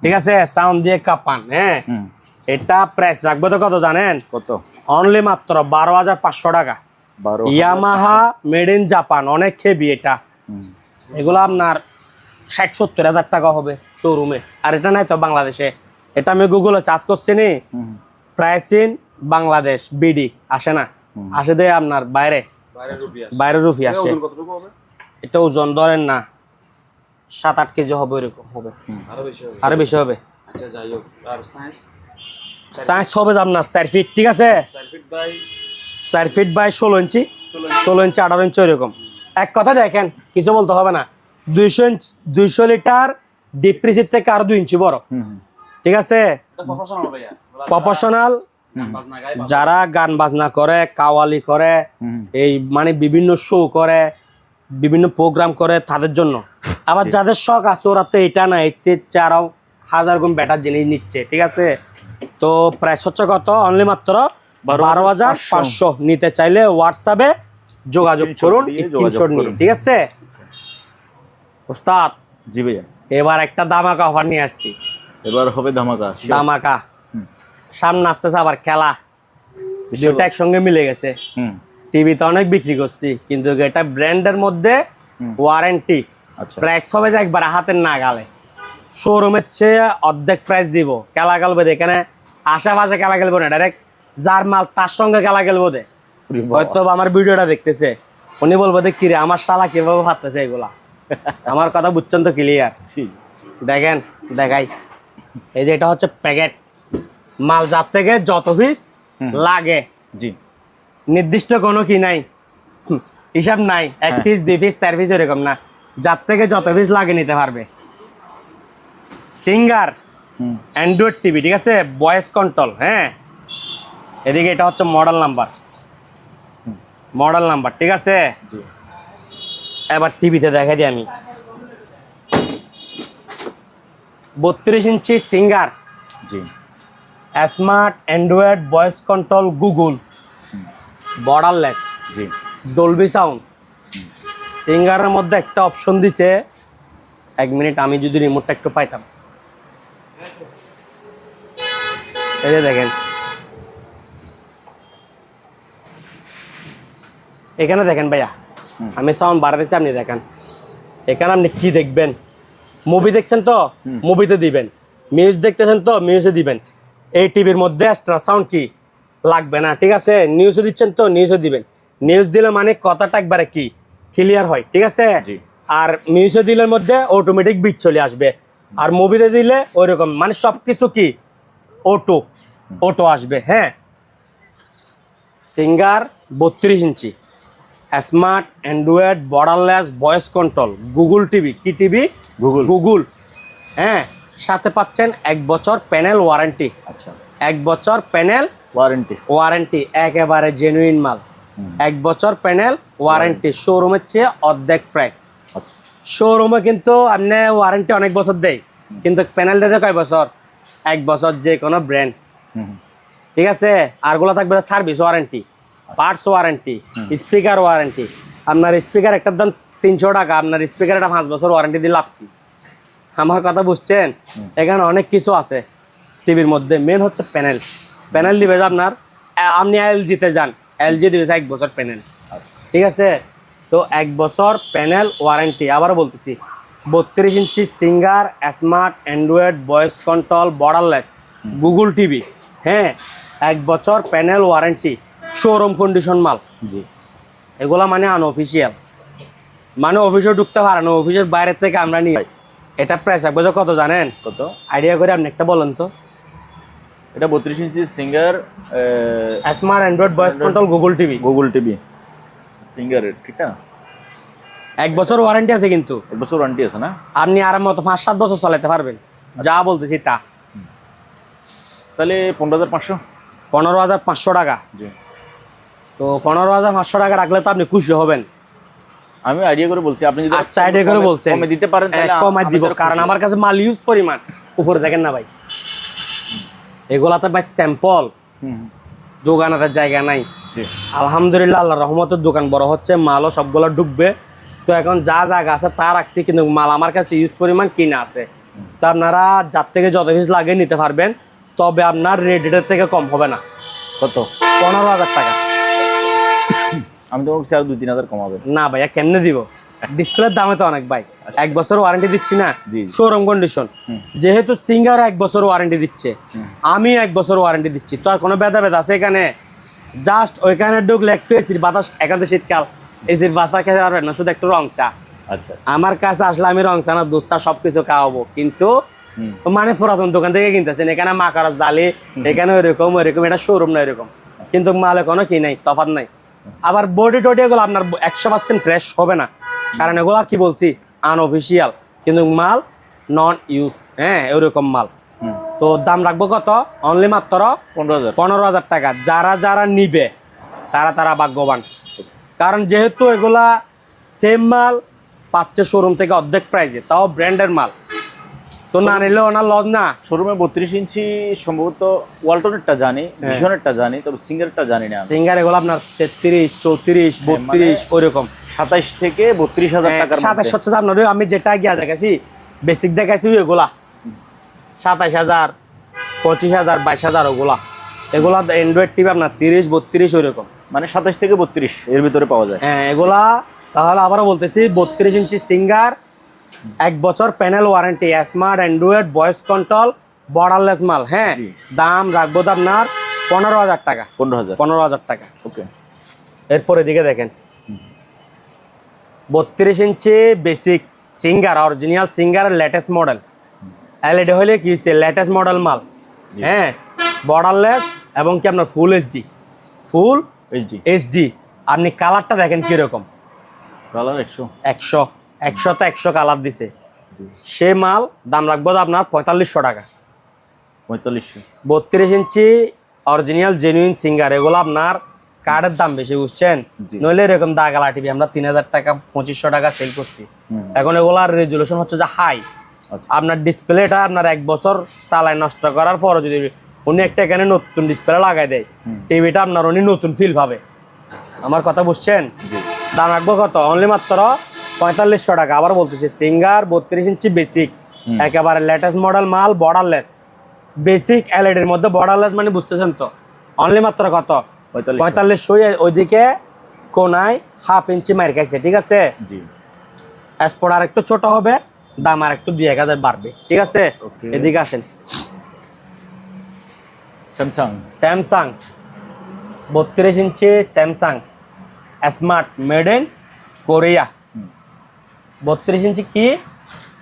ঠিক আছে। সাউন্ড দিয়ে কাপান। হ্যাঁ, এটা প্রাইস রাখবো তো কত জানেন? কত? অনলি মাত্র 12,500 টাকা। ইয়ামাহা মেড ইন জাপান, অনেক হেভি এটা। এগুলো আপনার 60-70 হাজার টাকা হবে শোরুমে। আর এটা নাই তো বাংলাদেশে, এটা আমি গুগলে চার্জ করছি নি, প্রাইস ইন বাংলাদেশ বিডি আসে না, আসে দেয় আপনার বাইরের রুপি আসে। এটা ওজন ধরেন না 7-8 কেজি হবে, এরকম হবে, আরো বেশি হবে। সাইজ হবে আপনার 4 ফিট, ঠিক আছে। 4 ফিট বাই 16 ইঞ্চি, 16 ইঞ্চি 18 ইঞ্চি এরকম। এক কথা দেখেন, কিছু বলতে হবে না। 200 লিটার ডিপ্রিসিট থেকে আরো 2 ইঞ্চি বড়, ঠিক আছে। প্রফেশনাল যারা গান বাজনা করে, কাওয়ালি করে, এই মানে বিভিন্ন শো করে, বিভিন্ন প্রোগ্রাম করে, তাদের জন্য। আবার যাদের শখ আছে ওরা তো এটা না, এতে 4,000 গুণ বেটার জিনিস নিচ্ছে, ঠিক আছে। তো প্রাইস হচ্ছে কত? অনলি মাত্র 12,500। নিতে চাইলে হোয়াটসঅ্যাপে যোগাযোগ করুন, স্ক্রিনশট নিন, ঠিক আছে। উস্তাদ, জি ভাইয়া, এবার একটা ধামাকা অফার নিয়ে আসছি। এবার হবে ধামাকা। সামনে আসতেছে আবার খেলা, দুটো একসঙ্গে মিলে গেছে। টিভিতে অনেক বিক্রি করছি, কিন্তু এটা ব্র্যান্ডের মধ্যে ওয়ারেন্টি। প্রাইস হবে যে একবার হাতের নাগালে, শোরুমের চেয়ে অর্ধেক প্রাইস দিব। খেলা খেলবে এখানে, আশেপাশে খেলা খেলবো না, ডাইরেক্ট যার মাল তার সঙ্গে খেলা খেলবো দে। হয়তো আমার ভিডিওটা দেখতেছে, উনি বলবো যে কিরে আমার শালা কিভাবে ভাবতেছে এগুলা। আমার কথা বুঝছেন তো ক্লিয়ার? দেখেন, দেখাই। এই যে এটা হচ্ছে প্যাকেট মাল, যার থেকে যত পিস লাগে, জি, নির্দিষ্ট কোনো কি নাই, হিসাব নাই। 1 পিস 2 পিস 4 পিস এরকম না, যার থেকে যত পিস লাগে নিতে পারবে। সিঙ্গার অ্যান্ড্রয়েড টিভি, ঠিক আছে, ভয়েস কন্ট্রোল। হ্যাঁ, এদিকে এটা হচ্ছে মডেল নাম্বার, ঠিক আছে। এবার টিভিতে দেখাই দিই আমি। 32 ইঞ্চি সিঙ্গার, জি, smart Android voice control, Google, borderless, জি, ডলবি সাউন্ড। সিঙ্গারের মধ্যে একটা অপশন দিছে, 1 মিনিট, আমি যদি রিমোটটা একটু পাইতাম। এই যে দেখেন, এখানে দেখেন ভাইয়া, আমি সাউন্ড বাড়াতেছি, আপনি দেখেন। এখানে আপনি কি দেখবেন? মুভি দেখছেন তো মুভিতে দিবেন, মিউজিক দেখতেছেন তো মিউজিকে দিবেন। এই টিভির মধ্যে এক্সট্রা সাউন্ড কি লাগবে না, ঠিক আছে। নিউজও দিচ্ছেন তো নিউজও দিবেন। নিউজ দিলে মানে কথাটা একবারে কি ক্লিয়ার হয়, ঠিক আছে। আর মিউজিক দিলের মধ্যে অটোমেটিক বিট চলে আসবে, আর মুভিতে দিলে ওইরকম, মানে সব কিছু কি অটো আসবে। হ্যাঁ, Singer 32 inch, smart Android borderless voice control, Google TV. কি টিভি? গুগল। হ্যাঁ, সাথে পাচ্ছেন 1 বছর প্যানেল ওয়ারেন্টি। আচ্ছা, 1 বছর প্যানেল ওয়ারেন্টি, একেবারে জেনুইন মাল। 1 বছর প্যানেল ওয়ারেন্টি, শোরুমের চেয়ে অর্ধেক প্রাইস। আচ্ছা, শোরুমে কিন্তু আপনি ওয়ারেন্টি অনেক বছর দেয়, কিন্তু প্যানেল দিতে কয় বছর? 1 বছর যে কোনো ব্র্যান্ড, ঠিক আছে। আরগুলো থাকবে service warranty, parts warranty, speaker warranty. আপনার স্পিকার একটার দাম 300 টাকা, আপনার স্পিকার একটা 5 বছর ওয়ারেন্টি দিয়ে লাভ কি? আমার কথা বুঝছেন? এখানে অনেক কিছু আছে টিভির মধ্যে, মেন হচ্ছে প্যানেল দিবে যে আপনার, আপনি এলজিতে যান, এলজি দিবে 1 বছর প্যানেল, ঠিক আছে। তো 1 বছর প্যানেল ওয়ারেন্টি। আবার বলতেছি, 32 inch Singer smart Android voice control borderless Google TV, হ্যাঁ, 1 বছর প্যানেল ওয়ারেন্টি, শোরুম কন্ডিশন মাল। জি, এগুলা মানে আনঅফিসিয়াল, মানে অফিসে ঢুকতে পারে না, অফিসের বাইরে থেকে আমরা নিয়ে। এটা প্রাইস 1 বছর কত জানেন? কত আইডিয়া করে আপনি একটা বলেন তো। এটা 32 inch Singer smart Android voice control Google TV সিঙ্গারের, ঠিক না? 1 বছর ওয়ারেন্টি আছে, কিন্তু 1 বছর ওয়ারেন্টি আছে না? আপনি আরাম মতো 5-7 বছর চালাতে পারবেন, যা বলতেছি তা। তাহলে 15,500। 15,500 টাকা। জি, তো 15,500 টাকা রাখলে তো আপনি খুশি হবেন। আমি আইডিয়া করে বলছি, আপনি যদি আচ্ছা, আইডিয়া করে বলছেন, কমে দিতে পারেন তাহলে কমাই দিব, কারণ আমার কাছে মাল ইউজ পরিমাণ। উপরে দেখেন না ভাই, এগুলাতে ভাই স্যাম্পল, দোকানের জায়গা নাই। জি, আলহামদুলিল্লাহ, আল্লাহর রহমতের দোকান বড় হচ্ছে, মালও সবগুলো ঢুকবে। তো এখন যা জায়গা আছে তা রাখছি, কিন্তু মাল আমার কাছে ইউজ পরিমাণ কিনা আছে। তো আপনারা যার থেকে যত পিস লাগে নিতে পারবেন, তবে আপনার রেটের থেকে কম হবে না। কত? 15,000 টাকা। আমি তো বলছি আর 2-3 হাজার কমাবে না ভাইয়া, কেমনে দিব? ডিসপ্লের দামে তো অনেক ভাই। 1 বছর ওয়ারেন্টি দিচ্ছি না, জি। Showroom condition. যেহেতু সিঙ্গার 1 বছর ওয়ারেন্টি দিচ্ছে, আমি 1 বছর ওয়ারেন্টি দিচ্ছি, তো আর কোনো ভেদাভেদ আছে এখানে? জাস্ট ওইখানে ঢুকলে একটু এসির বাতাস, এখানে শীতকাল এসির বাতাস খেতে পারবেন না, শুধু একটু রং চা। আচ্ছা, আমার কাছে আসলে আমি রং চা না, দুধ চা সবকিছু খাওয়াবো, কিন্তু মানে পুরাতন দোকান থেকে কিনতেছেন, এখানে মাকার জালি, এখানে ওইরকম, এটা শোরুম না এরকম, কিন্তু মালে কোনো কি নাই, তফাৎ নাই। আবার বডি টডি এগুলো আপনার 100% ফ্রেশ হবে না, কারণ এগুলো কি বলছি আনঅফিসিয়াল, কিন্তু মাল নন ইউজ, হ্যাঁ, এরকম মাল। তো দাম রাখবো কত? অনলি মাত্র 15,000 টাকা। যারা নিবে তারা ভাগ্যবান, কারণ যেহেতু এগুলা সেম মাল পাচ্ছে শোরুম থেকে অর্ধেক প্রাইসে, তাও ব্র্যান্ডের মাল, তো না নিলে ওনার লস না। শোরুমে 32 ইঞ্চি সম্ভবত ওয়ালটনেরটা জানি, ভিশনেরটা জানি, তবে সিঙ্গারটা জানি না। সিঙ্গার এগুলো আপনার 33, 34, 32 ওইরকম, 27 থেকে 32,000 টাকার মধ্যে। 27 হচ্ছে আপনার, আমি যেটা গিয়া দেখাইছি বেসিক দেখাইছি এগুলা 27,000, 25,000, 22,000 এগুলা অ্যান্ড্রয়েড টিভি আপনার 30, 32 ওইরকম, মানে 27 থেকে 32 এর ভিতরে পাওয়া যায়। হ্যাঁ এগুলা। তাহলে আবারও বলতেছি, 32 ইঞ্চি সিঙ্গার, 1 বছর panel warranty, smart Android voice control borderless মাল, হ্যাঁ, দাম রাখবো তো আপনার 15,000 টাকা। 15,000 টাকা। ওকে, এরপরে দিকে দেখেন, 32 ইঞ্চি বেসিক সিঙ্গার, অরিজিনাল সিঙ্গারের লেটেস্ট মডেল। এলইডি হলে কি হচ্ছে, লেটেস্ট মডেল মাল, হ্যাঁ, বর্ডারলেস এবং কি আপনার ফুল এইচডি। আপনি কালারটা দেখেন কিরকম, কালার 100 তো 100 কালার দিছে। সে মাল দাম রাখবো তো আপনার 4500 টাকা। 32 ইঞ্চি অরিজিনাল জেনুইন সিঙ্গার, এগুলো আপনার কার্ডের দাম বেশি, বুঝছেন? নইলে এরকম দাগালা টিভি আমরা 3,000 টাকা 2,500 টাকা সেল করছি। এখন এগুলার রেজুলেশন হচ্ছে যে হাই, আপনার ডিসপ্লেটা আপনার 1 বছর চালায় নষ্ট করার পর যদি উনি একটা এখানে নতুন ডিসপ্লে লাগাই দেয়, টিভিটা আপনার উনি নতুন ফিল পাবে। আমার কথা বুঝছেন? দাম রাখবো কত? অনলি মাত্র 4500 টাকা। আবার বলতেছি, সিঙ্গার 32 ইঞ্চি বেসিক, একেবারে লেটেস্ট মডেল মাল, বর্ডারলেস বেসিক এলইডির মধ্যে, বর্ডারলেস মানে বুঝতেছেন তো। অনলি মাত্র কত? 4500। ওইদিকে কোনায় 1/2 ইঞ্চি মার খাইছে, ঠিক আছে। এসপোর্ট আর একটু ছোট হবে, দাম আর একটু 2-1,000 বাড়বে, ঠিক আছে। এদিকে আসেন, Samsung 32 inch Samsung smart, made in Korea. 32 ইঞ্চি কি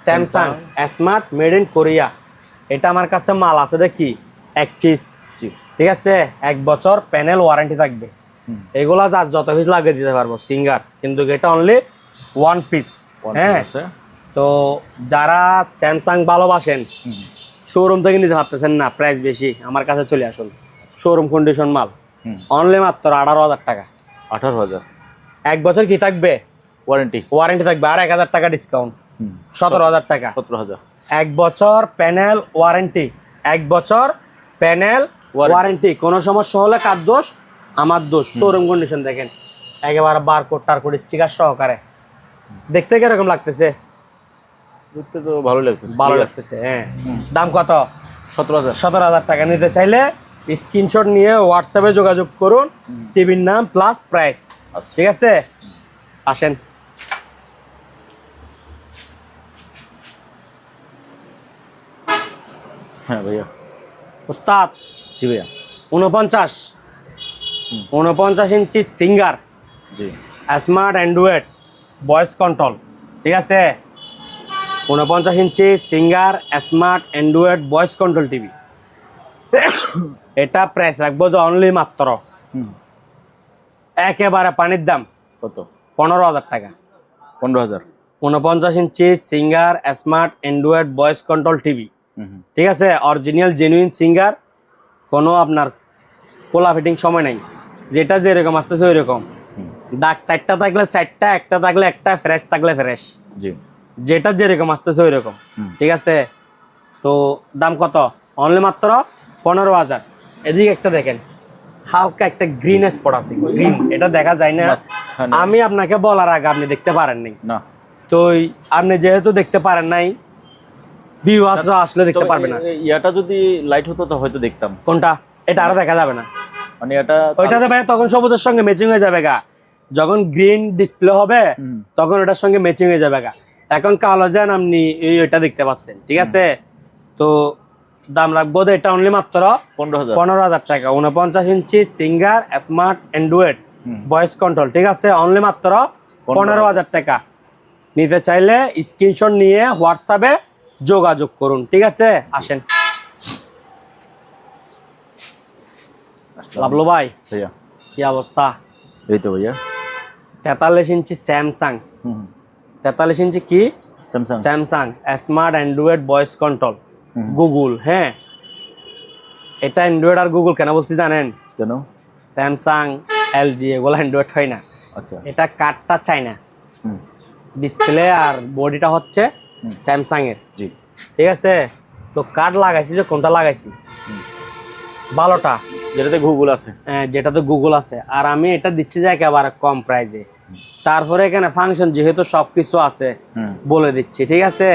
Samsung smart, made in Korea. এটা আমার কাছে মাল আছে দেখি 1 পিস, ঠিক আছে। 1 বছর প্যানেল ওয়ারেন্টি থাকবে। এগুলা যার যত পিস লাগিয়ে দিতে পারবো সিঙ্গার, কিন্তু এটা অনলি 1 পিস, হ্যাঁ। তো যারা স্যামসাং ভালোবাসেন শোরুম থেকে নিতে পারতেছেন না, প্রাইস বেশি, আমার কাছে চলে আসুন। শোরুম কন্ডিশন মাল, অনলি মাত্র 18,000 টাকা। 18,000 1 বছর কি থাকবে? ওয়ারেন্টি। ওয়ারেন্টি থাকবে, আর 1,000 টাকা ডিসকাউন্ট, 17,000 টাকা। 17,000। 1 বছর প্যানেল ওয়ারেন্টি, 1 বছর প্যানেল ওয়ারেন্টি। কোনো সমস্যা হলে কার দোষ? আমার দোষ। শোরুম কন্ডিশন দেখেন, একেবারে বারকোড টারকোড স্টিকার সহকারে। দেখতে কিরকম লাগতেছে? দেখতে তো ভালো লাগতেছে। ভালো লাগতেছে, হ্যাঁ। দাম কত? 17,000। 17,000 টাকা। নিতে চাইলে স্ক্রিনশট নিয়ে হোয়াটসঅ্যাপে যোগাযোগ করুন, টিভির নাম প্লাস প্রাইস। ঠিক আছে, আসেন। হ্যাঁ ভাইয়া। উস্তাদ, জি ভাইয়া। 49 ইঞ্চি সিঙ্গার, জি। Smart Android voice control. ঠিক আছে, 49 inch Singer smart Android voice control TV. এটা প্রাইস রাখবো যে অনলি মাত্র একেবারে পানির দাম। কত? 15,000 টাকা। 15,000। 49 inch Singer smart Android voice control TV. ঠিক আছে, অরিজিনাল জেনুইন সিঙ্গার, কোনো আপনার কোলা ফিটিং সময় নাই, যেটা যেরকম আসতেছে ওই রকম। দাগ 4টা থাকলে 4টা, একটা থাকলে একটা, ফ্রেশ থাকলে ফ্রেশ, জি। যেটা যেরকম আসতেছে ওই রকম। ঠিক আছে, তো দাম কত? অনলি মাত্র 15,000। এদিকে একটা দেখেন, হালকা একটা গ্রিন স্পট আছে, গ্রিন, এটা দেখা যায় না। আমি আপনাকে বলার আগে আপনি দেখতে পারেন নাই, না তো আপনি যেহেতু দেখতে পারেন নাই, ভিউয়ার্সরা আসলে দেখতে পারবে না। ইয়াটা যদি লাইট হতো তো হয়তো দেখতাম। কোনটা? এটা আর দেখা যাবে না, মানে এটা ওইটাতে ভাই তখন সবুজের সঙ্গে ম্যাচিং হয়ে যাবে গা। যখন গ্রিন ডিসপ্লে হবে তখন ওটার সঙ্গে ম্যাচিং হয়ে যাবে গা। এখন কালো যেন আপনি ওইটা দেখতে পাচ্ছেন। ঠিক আছে, তো দাম রাখবো এটা অনলি মাত্র 15,000 টাকা। 49 inch Singer smart Android voice control. ঠিক আছে, অনলি মাত্র 15,000 টাকা। নিতে চাইলে স্ক্রিনশট নিয়ে হোয়াটসঅ্যাপে যোগাযোগ করুন। ঠিক আছে, আসেন। লাভলো ভাই, ভাইয়া কি অবস্থা? এই তো ভাইয়া। 43 ইঞ্চি স্যামসাং। 43 ইঞ্চি কি? Samsung. Samsung smart Android voice control Google. হ্যাঁ, এটা অ্যান্ড্রয়েড আর গুগল কেন বলছি জানেন? কেন? স্যামসাং এলজি এগুলো অ্যান্ড্রয়েড হয় না। আচ্ছা। এটা কার্ডটা চায়না, ডিসপ্লে আর বডিটা হচ্ছে স্যামসাং এর। জি। ঠিক আছে, তো কার্ড লাগাইছি যে কোনটা লাগাইছি? ভালোটা, যেটাতে গুগল আছে। হ্যাঁ, যেটাতে গুগল আছে। আর আমি এটা দিচ্ছি যে একেবারে কম প্রাইসে। তারপরে এখানে ফাংশন যেহেতু সবকিছু আছে বলে দিচ্ছি। ঠিক আছে,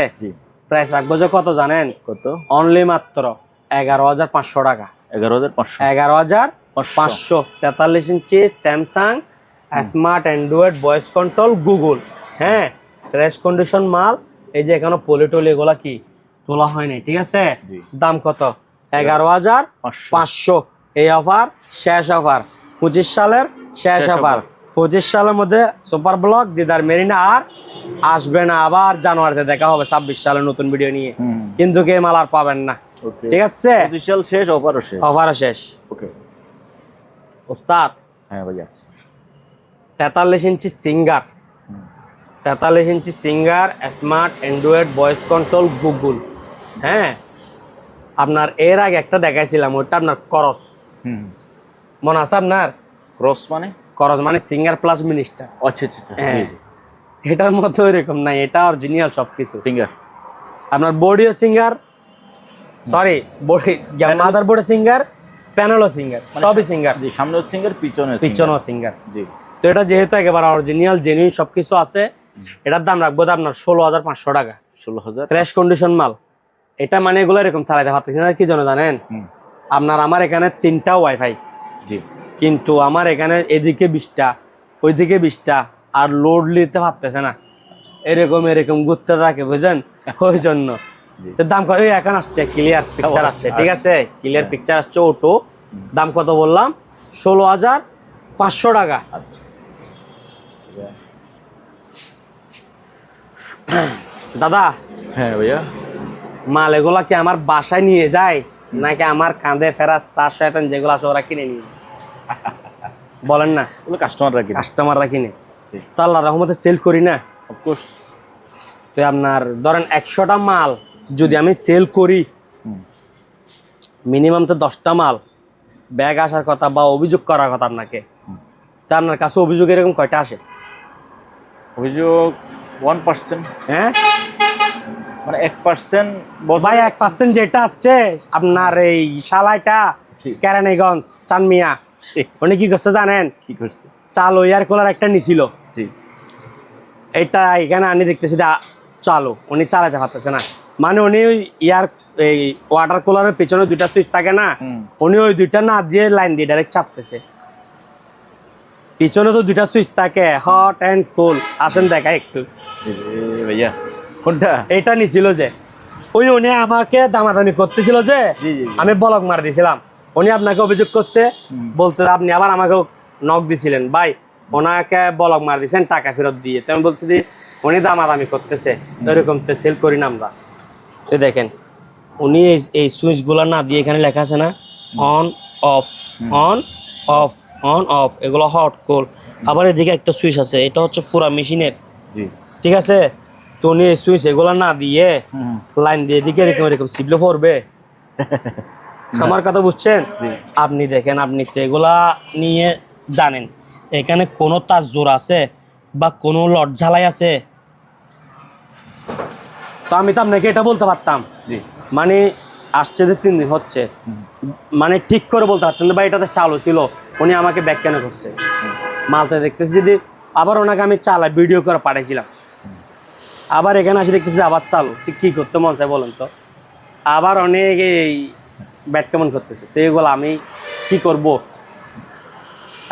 প্রাইস রাখবো যে কত জানেন? কত? অনলি মাত্র 11,500 টাকা। 11,500। 11,500। 43 inch Samsung smart Android voice control Google. হ্যাঁ, ফ্রেশ কন্ডিশন মাল। এই যে এখানে পলিটল এগুলা কি তোলা হয়নি। ঠিক আছে, দাম কত? 11,500। এই অফার শেষ অফার, 25 সালের শেষ অফার। 25 সালের মধ্যে সুপার ব্লক দিদার মেরিনা আর আসবে না। আবার জানুয়ারিতে দেখা হবে 26 সালের নতুন ভিডিও নিয়ে, কিন্তু কে মাল আর পাবেন না। ঠিক আছে, 25 সাল শেষ, অফারও শেষ। অফারও শেষ। ওকে ওস্তাদ, হ্যাঁ ভাইয়া। 43 inch Singer, 43 inch Singer smart Android voice control Google. হ্যাঁ, আপনার এর আগে একটা দেখাইছিলাম, ওইটা আপনার করস, মনে আছে আপনার? ক্রস মানে? করস মানে সিঙ্গার প্লাস মিনিস্টার। আচ্ছা আচ্ছা আচ্ছা। জি জি। এটার মধ্যে ওইরকম নাই, এটা অরিজিনাল সবকিছু। সিঙ্গার আপনার বডিও সিঙ্গার, সরি বডি মাদার বোর্ডে সিঙ্গার, প্যানেলও সিঙ্গার, সবই সিঙ্গার। জি, সামনেও সিঙ্গার, পিছনেও সিঙ্গার। জি। তো এটা যেহেতু একেবারে অরিজিনাল জেনুইন সবকিছু আছে, এটার দাম রাখবো আপনার 16,500 টাকা। 16,000। ফ্রেশ কন্ডিশন মাল। এটা মানে এগুলো এরকম চালাইতে পারতেছি না, কি জন্য জানেন? আপনার আমার এখানে 3টা ওয়াইফাই, জি, কিন্তু আমার এখানে এদিকে 20টা, ওইদিকে 20টা, আর লোড নিতে পারতেছে না, এরকম এরকম ঘুরতে থাকে, বুঝেন? ওই জন্য তো দাম কত? এখন আসছে ক্লিয়ার পিকচার আসছে। ঠিক আছে, ক্লিয়ার পিকচার আসছে। ওটো দাম কত বললাম? 16,500 টাকা। আচ্ছা দাদা, হ্যাঁ ভাইয়া, মাল এগুলা কি আমার বাসায় নিয়ে যায় নাকি আমার কাঁধে ফেরাস তার শয়তান যেগুলো আছে ওরা কিনে নিয়ে? বলেন না, কাস্টমাররা কিনে। তো আল্লাহর রহমতে সেল করি না, অফকোর্স। তো আপনার ধরেন 100টা মাল যদি আমি সেল করি মিনিমাম তো 10টা মাল ব্যাগ আসার কথা বা অভিযোগ করার কথা আপনাকে। তা আপনার কাছে অভিযোগ এরকম কয়টা আসে? অভিযোগ 1%, হ্যাঁ মানে 1% ভাই, 1% যেটা আসছে আপনার এই শালাইটা জি। কেরানীগঞ্জ চানমিয়া, উনি কি করছে জানেন? কি করছে? চালু এয়ার কুলার একটা নিছিল, জি এটা এখানে আনি দেখতেছি চালু, উনি চালাতে পারতেছে না। মানে উনি ওই এই ওয়াটার কুলারের পিছনে 2টা সুইচ থাকে না, উনি ওই 2টা না দিয়ে লাইন দিয়ে ডাইরেক্ট চাপতেছে। পিছনে তো 2টা সুইচ থাকে, হট অ্যান্ড কুল। আসেন দেখা একটু, ভাইয়া কোনটা? এটা নিছিল যে উনি আমাকে দামাদামি করতেছিল যে জি জি আমি ব্লক মার দিয়েছিলাম, উনি আপনাকে অভিযোগ করছে বলতে আপনি আবার আমাকে নক দিছিলেন ভাই, ওনাকে ব্লক মার দিয়েছেন টাকা ফেরত দিয়ে। তো আমি বলছি যে উনি দামাদামি করতেছে, এরকম তো সেল করি না আমরা। তো দেখেন উনি এই সুইচগুলো না দিয়ে এখানে লেখা আছে না on of on of on of, এগুলো হট কোল। আবার এদিকে একটা সুইচ আছে, এটা হচ্ছে পুরা মেশিনের, জি ঠিক আছে? তো উনি এই সুইচ এগুলো না দিয়ে লাইন দিয়ে এদিকে এরকম এরকম সিবলে পড়বে। আমার কথা বুঝছেন? আপনি দেখেন, আপনি তো এগুলা নিয়ে জানেন এখানে কোনো তার জোর আছে বা কোনো লট ঝালাই আছে? তো আমি তো আপনাকে এটা বলতে পারতাম, জি মানে আসছে যে 3 দিন হচ্ছে, মানে ঠিক করে বলতে পারতেন ভাই এটাতে চালু ছিল, উনি আমাকে ব্যাক কেন করছে? মালটা দেখতেছি যদি আবার ওনাকে আমি চালাই ভিডিও করে পাঠাইছিলাম, আবার এখানে আসে দেখতেছি আবার চালু, ঠিক কি করতে মন চাই বলেন তো? আবার অনেক এই ব্যাট কেমন করতেছে, তো এগুলো আমি কি করব?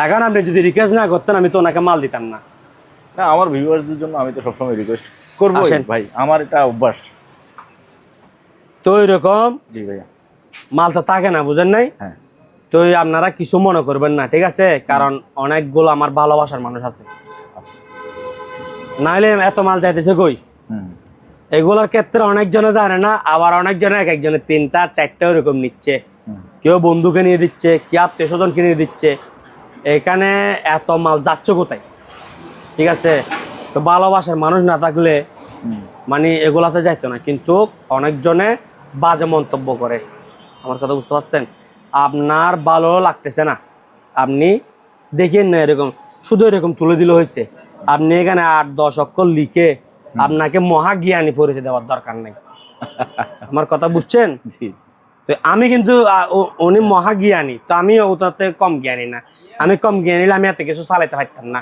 এখন আপনি যদি রিকোয়েস্ট না করতেন আমি তো ওনাকে মাল দিতাম না। না, আমার ভিউয়ার্সদের জন্য আমি তো সবসময় রিকোয়েস্ট করবো আসেন। ভাই, আমার এটা অভ্যাস। তো এরকম জি ভাইয়া। মাল তো থাকে না, বুঝেন নাই? হ্যাঁ তো আপনারা কিছু মনে করবেন না, ঠিক আছে? কারণ অনেকগুলো আমার ভালোবাসার মানুষ আছে, নাইলে এত মাল যাইতেছে কই? এগুলোর ক্ষেত্রে অনেকজনে জানে না, আবার অনেকজনে এক একজনে 3টা 4টা ওরকম নিচ্ছে, কেউ বন্ধুকে নিয়ে দিচ্ছে, কেউ আত্মীয় স্বজনকে নিয়ে দিচ্ছে। এখানে এত মাল যাচ্ছে কোথায়? ঠিক আছে, তো ভালোবাসার মানুষ না থাকলে মানে এগুলাতে যাইতো না, কিন্তু অনেকজনে বাজে মন্তব্য করে। আমার কথা বুঝতে পারছেন? আপনার ভালো লাগতেছে না, আপনি দেখেন না, এরকম শুধু এরকম তুলে দিলে হয়েছে। আপনি এখানে 8-10 অক্ষর লিখে আপনাকে মহাজ্ঞানী পরিচয় দেওয়ার দরকার নেই। আমার কথা বুঝছেন? জি তো আমি কিন্তু উনি মহাজ্ঞানী, তো আমি ওটাতে কম জ্ঞানী না। আমি কম জ্ঞানী হলে আমি এত কিছু চালাইতে পারতাম না।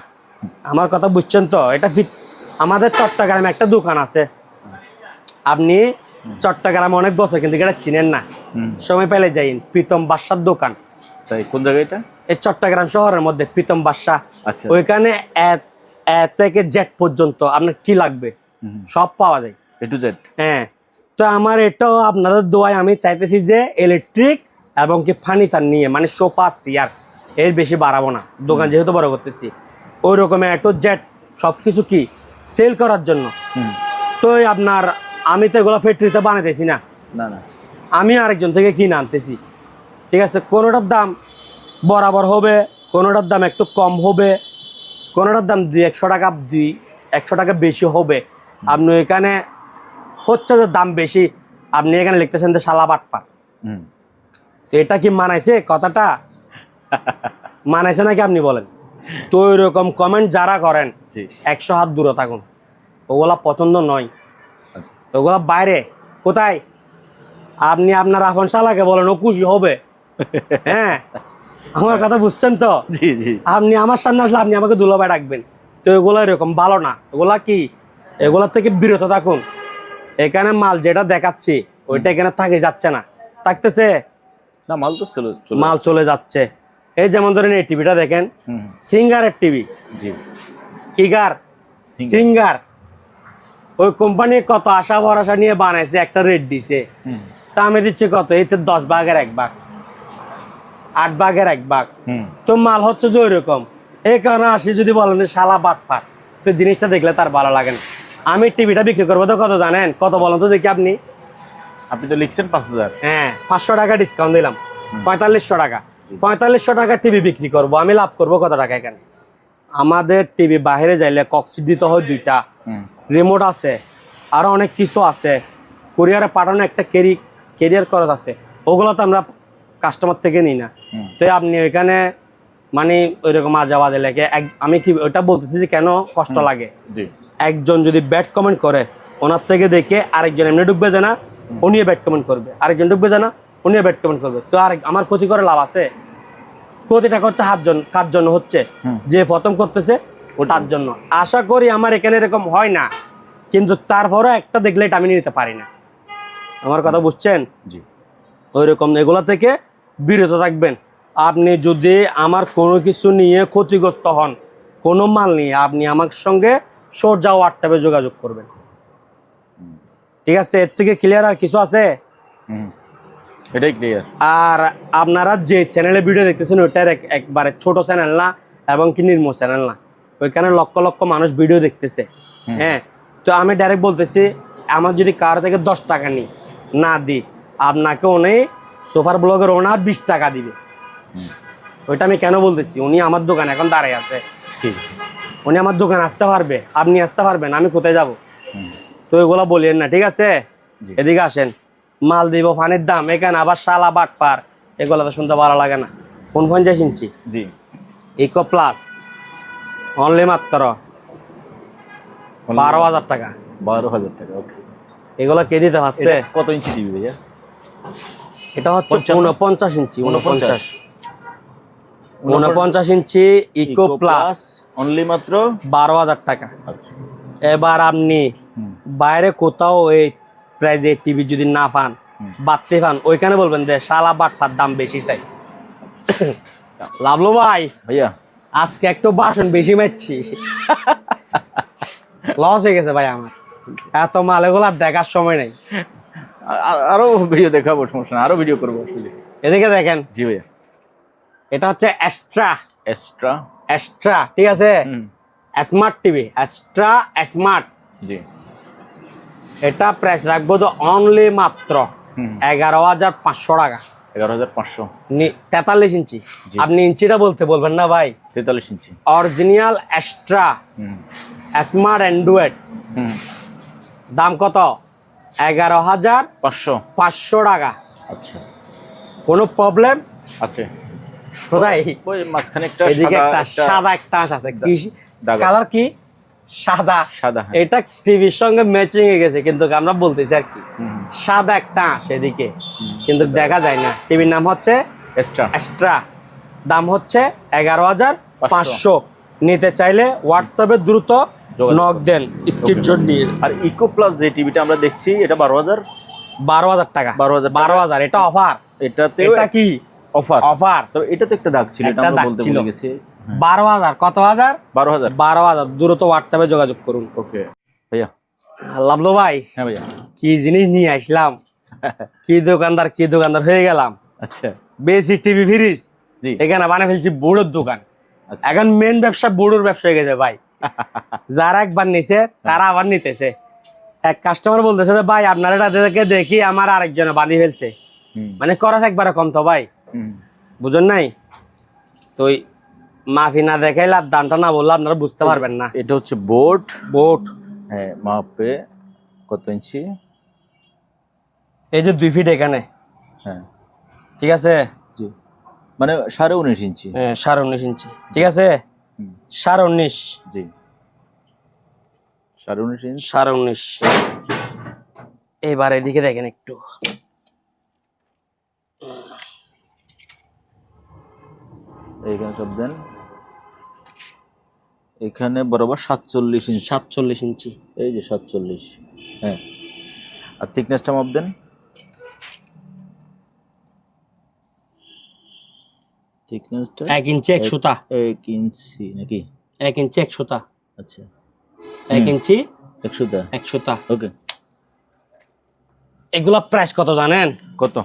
আমার কথা বুঝছেন তো? এটা আমাদের চট্টগ্রামে একটা দোকান আছে, আপনি চট্টগ্রামে অনেক বছর কিন্তু এটা চিনেন না, সময় পেলে যাইন, প্রীতম বাদশার দোকান। তাই কোন জায়গায় এটা? এই চট্টগ্রাম শহরের মধ্যে প্রীতম বাদশা। আচ্ছা ওইখানে এ থেকে জেড পর্যন্ত আপনার কি লাগবে সব পাওয়া যায়, A to Z। হ্যাঁ। তো আমার এটাও আপনাদের দোয়ায় আমি চাইতেছি যে ইলেকট্রিক এবং কি ফার্নিচার নিয়ে, মানে সোফা চেয়ার, এর বেশি বাড়াবো না, দোকান যেহেতু বড় করতেছি। ওই রকমের এ টু জেড সব কিছু কি সেল করার জন্য। তো আপনার আমি তো এগুলো ফ্যাক্টরিতে বানাইতেছি না, না না, আমি আরেকজন থেকে কিনে আনতেছি, ঠিক আছে? কোনোটার দাম বরাবর হবে, কোনোটার দাম একটু কম হবে, কোনোটার দাম 100 টাকা 100 টাকা বেশি হবে। আপনি এখানে হচ্ছে যে দাম বেশি, আপনি এখানে লিখতেছেন যে শালা বাটপার। এটা কি মানাইছে কথাটা? মানাইছে নাকি আপনি বলেন? তো এরকম কমেন্ট যারা করেন 100 হাত দূরে থাকুন, ওগুলা পছন্দ নয়, ওগুলা বাইরে। কোথায়? আপনি আপনার আফন শালাকে বলেন, ও খুশি হবে। হ্যাঁ, আমার কথা বুঝছেন তো? জি জি আপনি আমার সামনে আসলে আপনি আমাকে দুলাভাই ডাকবেন, তো এগুলো এরকম ভালো না। এগুলা কি, এগুলা থেকে বিরত থাকুন। এখানে মাল যেটা দেখাচ্ছি ওইটা এখানে থাকে যাচ্ছে না, থাকতেছে না, মাল তো মাল চলে যাচ্ছে। এই যেমন ধরেন এই টিভিটা দেখেন, সিঙ্গারের টিভি, জি কিগার সিঙ্গার, ওই কোম্পানি কত আশা ভরসা নিয়ে বানাইছে, একটা রেট দিছে, তা আমি দিচ্ছি কত? এতে 10 ভাগের 1 ভাগ, 8 ভাগের 1 ভাগ। তো মাল হচ্ছে যে ওইরকম। এই কারণে আসি যদি বলেন যে শালা বাটফার, তো জিনিসটা দেখলে তার ভালো লাগে না। আমি টিভিটা বিক্রি করবো তো কত জানেন? কত বলেন তো দেখি আপনি? আপনি তো লিখছেন 5000। হ্যাঁ, 500 টাকা ডিসকাউন্ট দিলাম, 4500 টাকা। 4500 টাকা টিভি বিক্রি করব, আমি লাভ করব কত টাকা? এখানে আমাদের টিভি বাইরে যাইলে কক্সিট দিতে হয় 2টা, রিমোট আছে, আরো অনেক কিছু আছে, কুরিয়ারে পাঠানো একটা ক্যারিয়ার খরচ আছে, ওগুলো তো আমরা কাস্টমার থেকে নিই না। হুম। তো আপনি ওইখানে মানে ওইরকম আজে লেগে আমি কি ওইটা বলতেছি যে কেন কষ্ট লাগে। জি একজন যদি ব্যাড কমেন্ট করে ওনার থেকে দেখে আরেকজন এমনি ঢুকবে যে না উনিও ব্যাড কমেন্ট করবে, আরেকজন ঢুকবে যে না উনিও ব্যাড কমেন্ট করবে, তো আর আমার ক্ষতি করে লাভ আছে? ক্ষতিটা হচ্ছে কার জন্য হচ্ছে? যে প্রথম করতেছে তার জন্য। আশা করি আমার এখানে এরকম হয় না, কিন্তু তারপরেও একটা দেখলে এটা আমি নিতে পারি না। আমার কথা বুঝছেন? জি ওইরকম এগুলা থেকে বিরত থাকবেন। আপনি যদি আমার কোনো কিছু নিয়ে ক্ষতিগ্রস্ত হন, কোনো মাল নিয়ে, আপনি আমার সঙ্গে সোজা হোয়াটসঅ্যাপে যোগাযোগ করবেন। ঠিক আছে? এর থেকে ক্লিয়ার আর কিছু আছে? এটাই ক্লিয়ার। আর আপনারা যে চ্যানেলে ভিডিও দেখতেছেন ওইটার একবারে ছোট চ্যানেল না এবং কি নির্মম চ্যানেল না, ওইখানে লক্ষ লক্ষ মানুষ ভিডিও দেখতেছে। হ্যাঁ, তো আমি ডাইরেক্ট বলতেছি আমার যদি কারো থেকে 10 টাকা নিই না দিই, আপনাকে উনি সোফার ব্লগের ওনার 20 টাকা দিবে। ওইটা আমি কেন বলতেছি? উনি আমার দোকানে এখন দাঁড়ায় আছে, ঠিক। উনি আমার দোকানে আসতে পারবে, আপনি আসতে পারবেন, আমি কোথায় যাব? তো এগুলো বলিয়েন না, ঠিক আছে? এদিকে আসেন, মাল দিব ফানির দাম, এখানে আবার শালা বাটপার, এগুলো তো শুনতে ভালো লাগে না। 49 ইঞ্চি জি ইকো প্লাস অনলি মাত্র 12,000 টাকা। 12,000 টাকা। ওকে, এগুলো কে দিতে পারছে? কত ইঞ্চি টিভি ভাইয়া? এটা হচ্ছে 49 ইঞ্চি। 49 ইঞ্চি ইকো প্লাস অনলি মাত্র 12,000 টাকা। আচ্ছা এবার আপনি বাইরে কোথাও এই প্রাইজে টিভি যদি না পান, বাড়তে পান, ওইখানে বলবেন যে শালা বাটফার দাম বেশি চাই। লাভলো ভাই ভাইয়া আজকে একটু বাসন বেশি মারছি, লস হয়ে গেছে ভাই আমার। এত মাল এগুলো আর দেখার সময় নেই। আরো ভিডিও দেখাবো, সমস্যা না, আরো ভিডিও করবো আসলে। এদিকে দেখেন, জি ভাইয়া, এটা হচ্ছে এক্সট্রা এক্সট্রা। ঠিক আছে? Smart TV, extra smart. জি এটা প্রাইস রাখবো তো অনলি মাত্র 11,500 টাকা। 11,500। 43 ইঞ্চি। আপনি ইঞ্চিটা বলবেন না ভাই। 43 ইঞ্চি অরিজিনাল এক্সট্রা স্মার্ট অ্যান্ড্রয়েড। দাম কত? 11,500 টাকা। আচ্ছা, কোনো প্রবলেম আছে কোথায়? ওই মাঝখানে একটা এদিকে একটা সাদা একটা আঁশ আছে, কি কালার? কি সাদা? সাদা। এটা টিভির সঙ্গে ম্যাচিং হয়ে গেছে, কিন্তু আমরা বলতেছি আর কি সাদা একটা আঁশ এদিকে, কিন্তু দেখা যায় না। টিভির নাম হচ্ছে এক্সট্রা, দাম হচ্ছে 11,500। নিতে চাইলে হোয়াটসঅ্যাপে দ্রুত নক দেন, স্ক্রিনশট নিয়ে। আর ইকো প্লাস যে টিভিটা আমরা দেখছি এটা 12,000 টাকা। 12,000 এটা অফার। এটা কি অফার? তো এটা তো একটা দাগ ছিল, এটা আমরা বলতে ভুলে গেছি। 12,000। কত হাজার? 12,000। 12,000। দ্রুত হোয়াটসঅ্যাপে যোগাযোগ করুন। ওকে ভাইয়া। লাভলো ভাই, হ্যাঁ ভাইয়া, কি জিনিস নিয়ে আসলাম, কি দোকানদার হয়ে গেলাম। আচ্ছা বেশি টিভি ফ্রিজ জি এখানে বানিয়ে ফেলছি বোর্ডের দোকান। আচ্ছা। এখন মেন ব্যবসা বোর্ডের ব্যবসা হয়ে গেছে ভাই। যারা একবার নিছে তারা আবার নিতেছে। এক কাস্টমার বলতেছে যে ভাই আপনার এটা দেখি আমার আরেকজনে বানিয়ে ফেলছে, মানে খরচ একবারে কম তো ভাই, বুঝুন নাই? তো মাফি না দেখাইলে আর দামটা না বললে আপনারা বুঝতে পারবেন না। এটা হচ্ছে বোর্ড। হ্যাঁ, মাপে কত ইঞ্চি? এই যে 2 ফিট এখানে। হ্যাঁ ঠিক আছে, জি, মানে 19.5 ইঞ্চি। হ্যাঁ 19.5 ইঞ্চি। ঠিক আছে, 19.5। জি 19.5 ইঞ্চি। 19.5। এবার এদিকে দেখেন একটু, এইখানে সব দেন, এখানে বরাবর 47 ইঞ্চি। 47 ইঞ্চি। এই যে 47। হ্যাঁ, আর থিকনেসটা মাপ দেন। থিকনেসটা 1 ইঞ্চি 1 সুতা। 1 ইঞ্চি নাকি? 1 ইঞ্চি 1 সুতা। আচ্ছা, 1 ইঞ্চি 1 সুতা। 1 সুতা। ওকে, এগুলা প্রাইস কত জানেন? কত?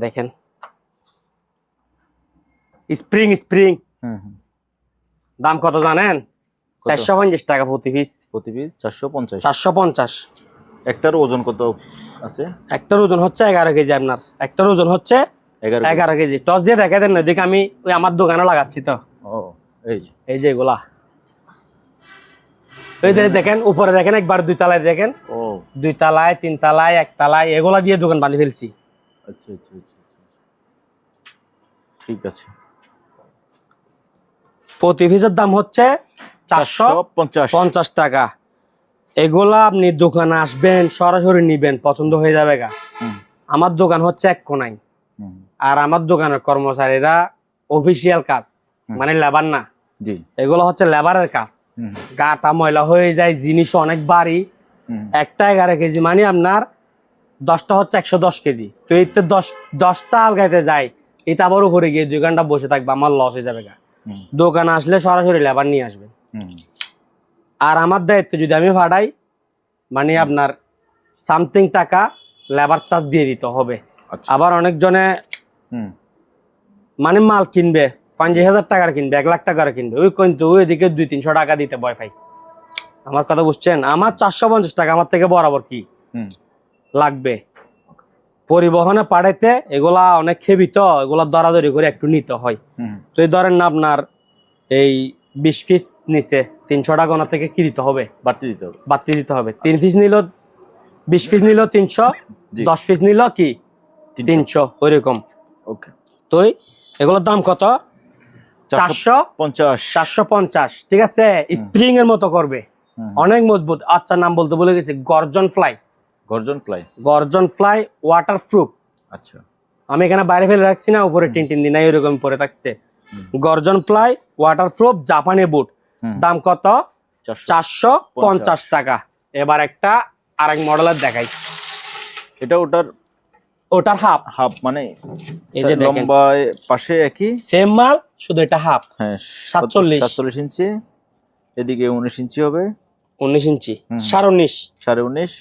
দেখেন, স্প্রিং দাম কত জানেন? 450 টাকা প্রতি পিস। প্রতি পিস 450। 450। একটার ওজন কত আছে? একটার ওজন হচ্ছে 11 কেজি। আপনার একটার ওজন হচ্ছে 11 কেজি। টস দিয়ে দেখে দেন না, দেখে আমি ওই আমার দোকানে লাগাচ্ছি তো। ও, এই যে এগুলা ওই দেখেন উপরে দেখেন একবার 2 তলায় দেখেন, ও 2 তলায় 3 তলায় 1 তলায় এগুলা দিয়ে দোকান বানিয়ে ফেলছি। আচ্ছা আচ্ছা আচ্ছা ঠিক আছে। প্রতি পিসের দাম হচ্ছে 450 টাকা। এগুলা আপনি দোকানে আসবেন, সরাসরি নিবেন, পছন্দ হয়ে যাবে গা। আমার দোকান হচ্ছে এক কোনায়, আর আমার দোকানের কর্মচারীরা অফিসিয়াল কাজ, মানে লেবার না, জি এগুলো হচ্ছে লেবারের কাজ। গাটা ময়লা হয়ে যায়, জিনিস অনেক ভারী। একটা 11 কেজি মানে আপনার 10টা হচ্ছে 110 কেজি। তো এতে 10টা আলগাইতে যায়, এটা আবার উপরে গিয়ে 2 ঘন্টা বসে থাকবে, আমার লস হয়ে যাবে গা। দোকানে আসলে সরাসরি লেবার নিয়ে আসবেন। আর আমার দায়িত্ব যদি আমি ভাড়াই, মানে আপনার সামথিং টাকা লেবার চার্জ দিয়ে দিতে হবে। আবার অনেকজনে মানে মাল কিনবে 50,000 টাকার কিনবে, 1 লাখ টাকার কিনবে, ওই কিন্তু ওইদিকে 200-300 টাকা দিতে ভয় পাই। আমার কথা বুঝছেন? আমার 450 টাকা আমার থেকে বরাবর কি লাগবে। পরিবহনে পাঠাইতে এগুলা অনেক খেবি, তো এগুলা দরাদরি করে একটু নিতে হয়। তো এই ধরেন না আপনার এই 20 পিস নিচে 300 টাকা ওনার থেকে কি দিতে হবে? বাড়তি দিতে হবে। 3 পিস নিল 20 পিস নিল 300, 10 পিস নিল কি 300, ওইরকম। ওকে। তো এগুলোর দাম কত? 450। ঠিক আছে, স্প্রিং এর মতো করবে, অনেক মজবুত। আচ্ছা, নাম বলতে ভুলে গেছি, গর্জন ফ্লাই ওয়াটারপ্রুফ। আচ্ছা, আমি এখানে বাইরে ফেলে রাখছি না, উপরে টিন দিন নাই, ওইরকম পরে থাকছে। গর্জন ফ্লাই ওয়াটারপ্রুফ জাপানি বুট, দাম কত? 450 টাকা। এবার একটা আরেক মডেলের দেখাই। এটা ওটার হাফ মানে এই যে দেখেন লম্বা পাশে একই সেম মাল, শুধু এটা হাফ। হ্যাঁ, 47 ইঞ্চি, এদিকে 19 ইঞ্চি হবে, 19 ইঞ্চি, 19.5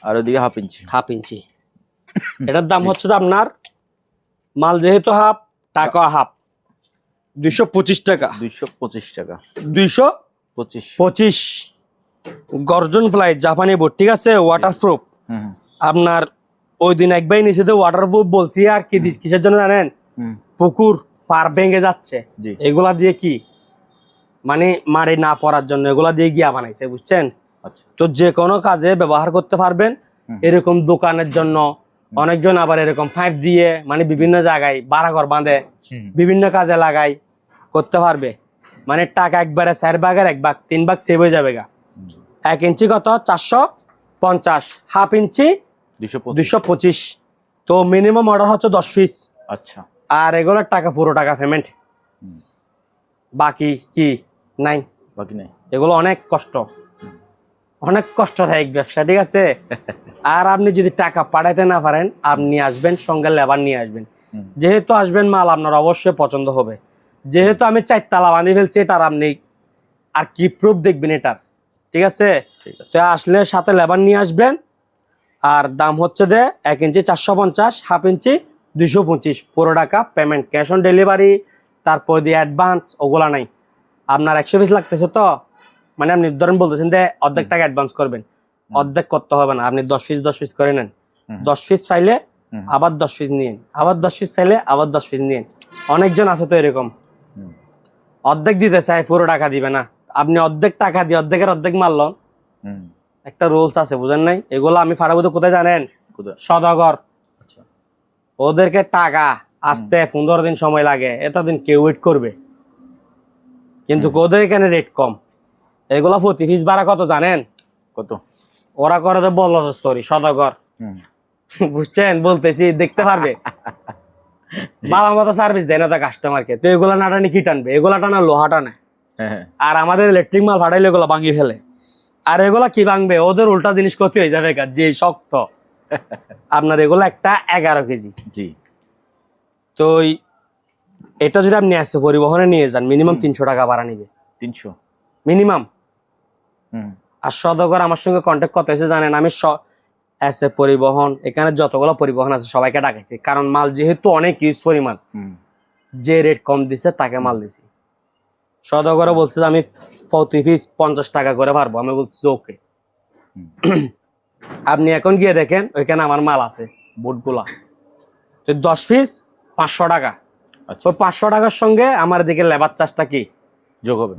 আর ওদিকে হাফ ইঞ্চি। এটার দাম হচ্ছে আপনার, মাল যেহেতু হাফ, টাকা হাফ, 225 টাকা। 225 গর্জন ফ্লাই জাপানি বোর্ড, ঠিক আছে, ওয়াটারপ্রুফ। আপনার ওই দিন একবার নিচে তো ওয়াটারপ্রুফ বলছি, আর কি কিসের জন্য জানেন? পুকুর পার ভেঙে যাচ্ছে, এগুলা দিয়ে কি মানে মারি না পড়ার জন্য এগুলা দিয়ে গিয়া বানাইছে, বুঝছেন? তো যে কোনো কাজে ব্যবহার করতে পারবেন। এরকম দোকানের জন্য অনেকজন আবার এরকম পাইপ দিয়ে মানে বিভিন্ন জায়গায় বাড়াঘর বাঁধে, বিভিন্ন কাজে লাগাই, করতে পারবে। মানে টাকা একবারে 4 ভাগের 1 ভাগ 3 ভাগ সেভ হয়ে যাবে গা। 1 ইঞ্চি কত? 450, হাফ ইঞ্চি 225। তো মিনিমাম অর্ডার হচ্ছে 10 পিস। আচ্ছা, আর এগুলোর টাকা পুরো টাকা পেমেন্ট, বাকি কি নাই। এগুলো অনেক কষ্টদায়ক ব্যবসা, ঠিক আছে। আর আপনি যদি টাকা পাঠাইতে না পারেন, আপনি আসবেন সঙ্গে লেবার নিয়ে আসবেন। যেহেতু আসবেন, মাল আপনার অবশ্যই পছন্দ হবে। যেহেতু আমি 4 তালা বানিয়ে ফেলছি, এটার আপনি আর কি প্রুফ দেখবেন এটার, ঠিক আছে। তো আসলে সাথে লেবার নিয়ে আসবেন। আর দাম হচ্ছে 1 ইঞ্চি 450, হাফ ইঞ্চি 225, পুরো টাকা পেমেন্ট, ক্যাশ অন ডেলিভারি। তারপর দিয়ে অ্যাডভান্স ওগুলা নাই। আপনার 100 পিস লাগতেছে, তো মানে আপনি ধরেন বলতেছেন যে অর্ধেক টাকা অ্যাডভান্স করবেন, অর্ধেক করতে হবে না, আপনি 10 পিস করে নেন। 10 পিস চাইলে আবার 10 পিস নিন, আবার 10 পিস চাইলে আবার 10 পিস নিন। অনেকজন আছে তো এরকম, অর্ধেক দিতে চায়, পুরো টাকা দিবে না। আপনি অর্ধেক টাকা দিয়ে অর্ধেক মারল, একটা রুলস আছে, বুঝেন নাই? এগুলো আমি ফাটাবো তো কোথায় জানেন? সদাগর। ওদেরকে টাকা আসতে 15 দিন সময় লাগে, এতদিন কেউ ওয়েট করবে, কিন্তু ওদের এখানে রেট কম। এগুলা প্রতি পিস ভাড়া কত জানেন? কত? ওরা করে তো বললো, সরি, সদাগর। বুঝছেন? বলতেছি, দেখতে পারবে, ভালো মতো সার্ভিস দেয় না তো কাস্টমারকে। তো এগুলা না টানি কি টানবে? এগুলা টানা লোহা টানে, আর আমাদের ইলেকট্রিক মাল ফাটাইলে এগুলা ভাঙিয়ে ফেলে। আর এগুলা কি ভাঙবে? ওদের উল্টা জিনিস ক্ষতি হয়ে যাবে, যে শক্ত। আপনার এগুলা একটা 11 কেজি। জি। তো এটা যদি আপনি আসছে পরিবহনে নিয়ে যান, মিনিমাম 300 টাকা ভাড়া নিবে। 300 মিনিমাম। আর সদাগর আমার সঙ্গে কন্ট্যাক্ট করতে হয়েছে জানেন, আমি এসে পরিবহন, এখানে যতগুলো পরিবহন আছে সবাইকে ডাকাইছি, কারণ মাল যেহেতু অনেক ইউজ পরিমাণ, যে রেট কম দিছে তাকে মাল দিছি। সদাগরে বলছে যে আমি প্রতি পিস 50 টাকা করে পারবো, আমি বলছি ওকে। আপনি এখন গিয়ে দেখেন, ওইখানে আমার মাল আছে বুটগুলা, তো 10 পিস 500 টাকা। ওই 500 টাকার সঙ্গে আমার দিকে লেবার চার্জটা কি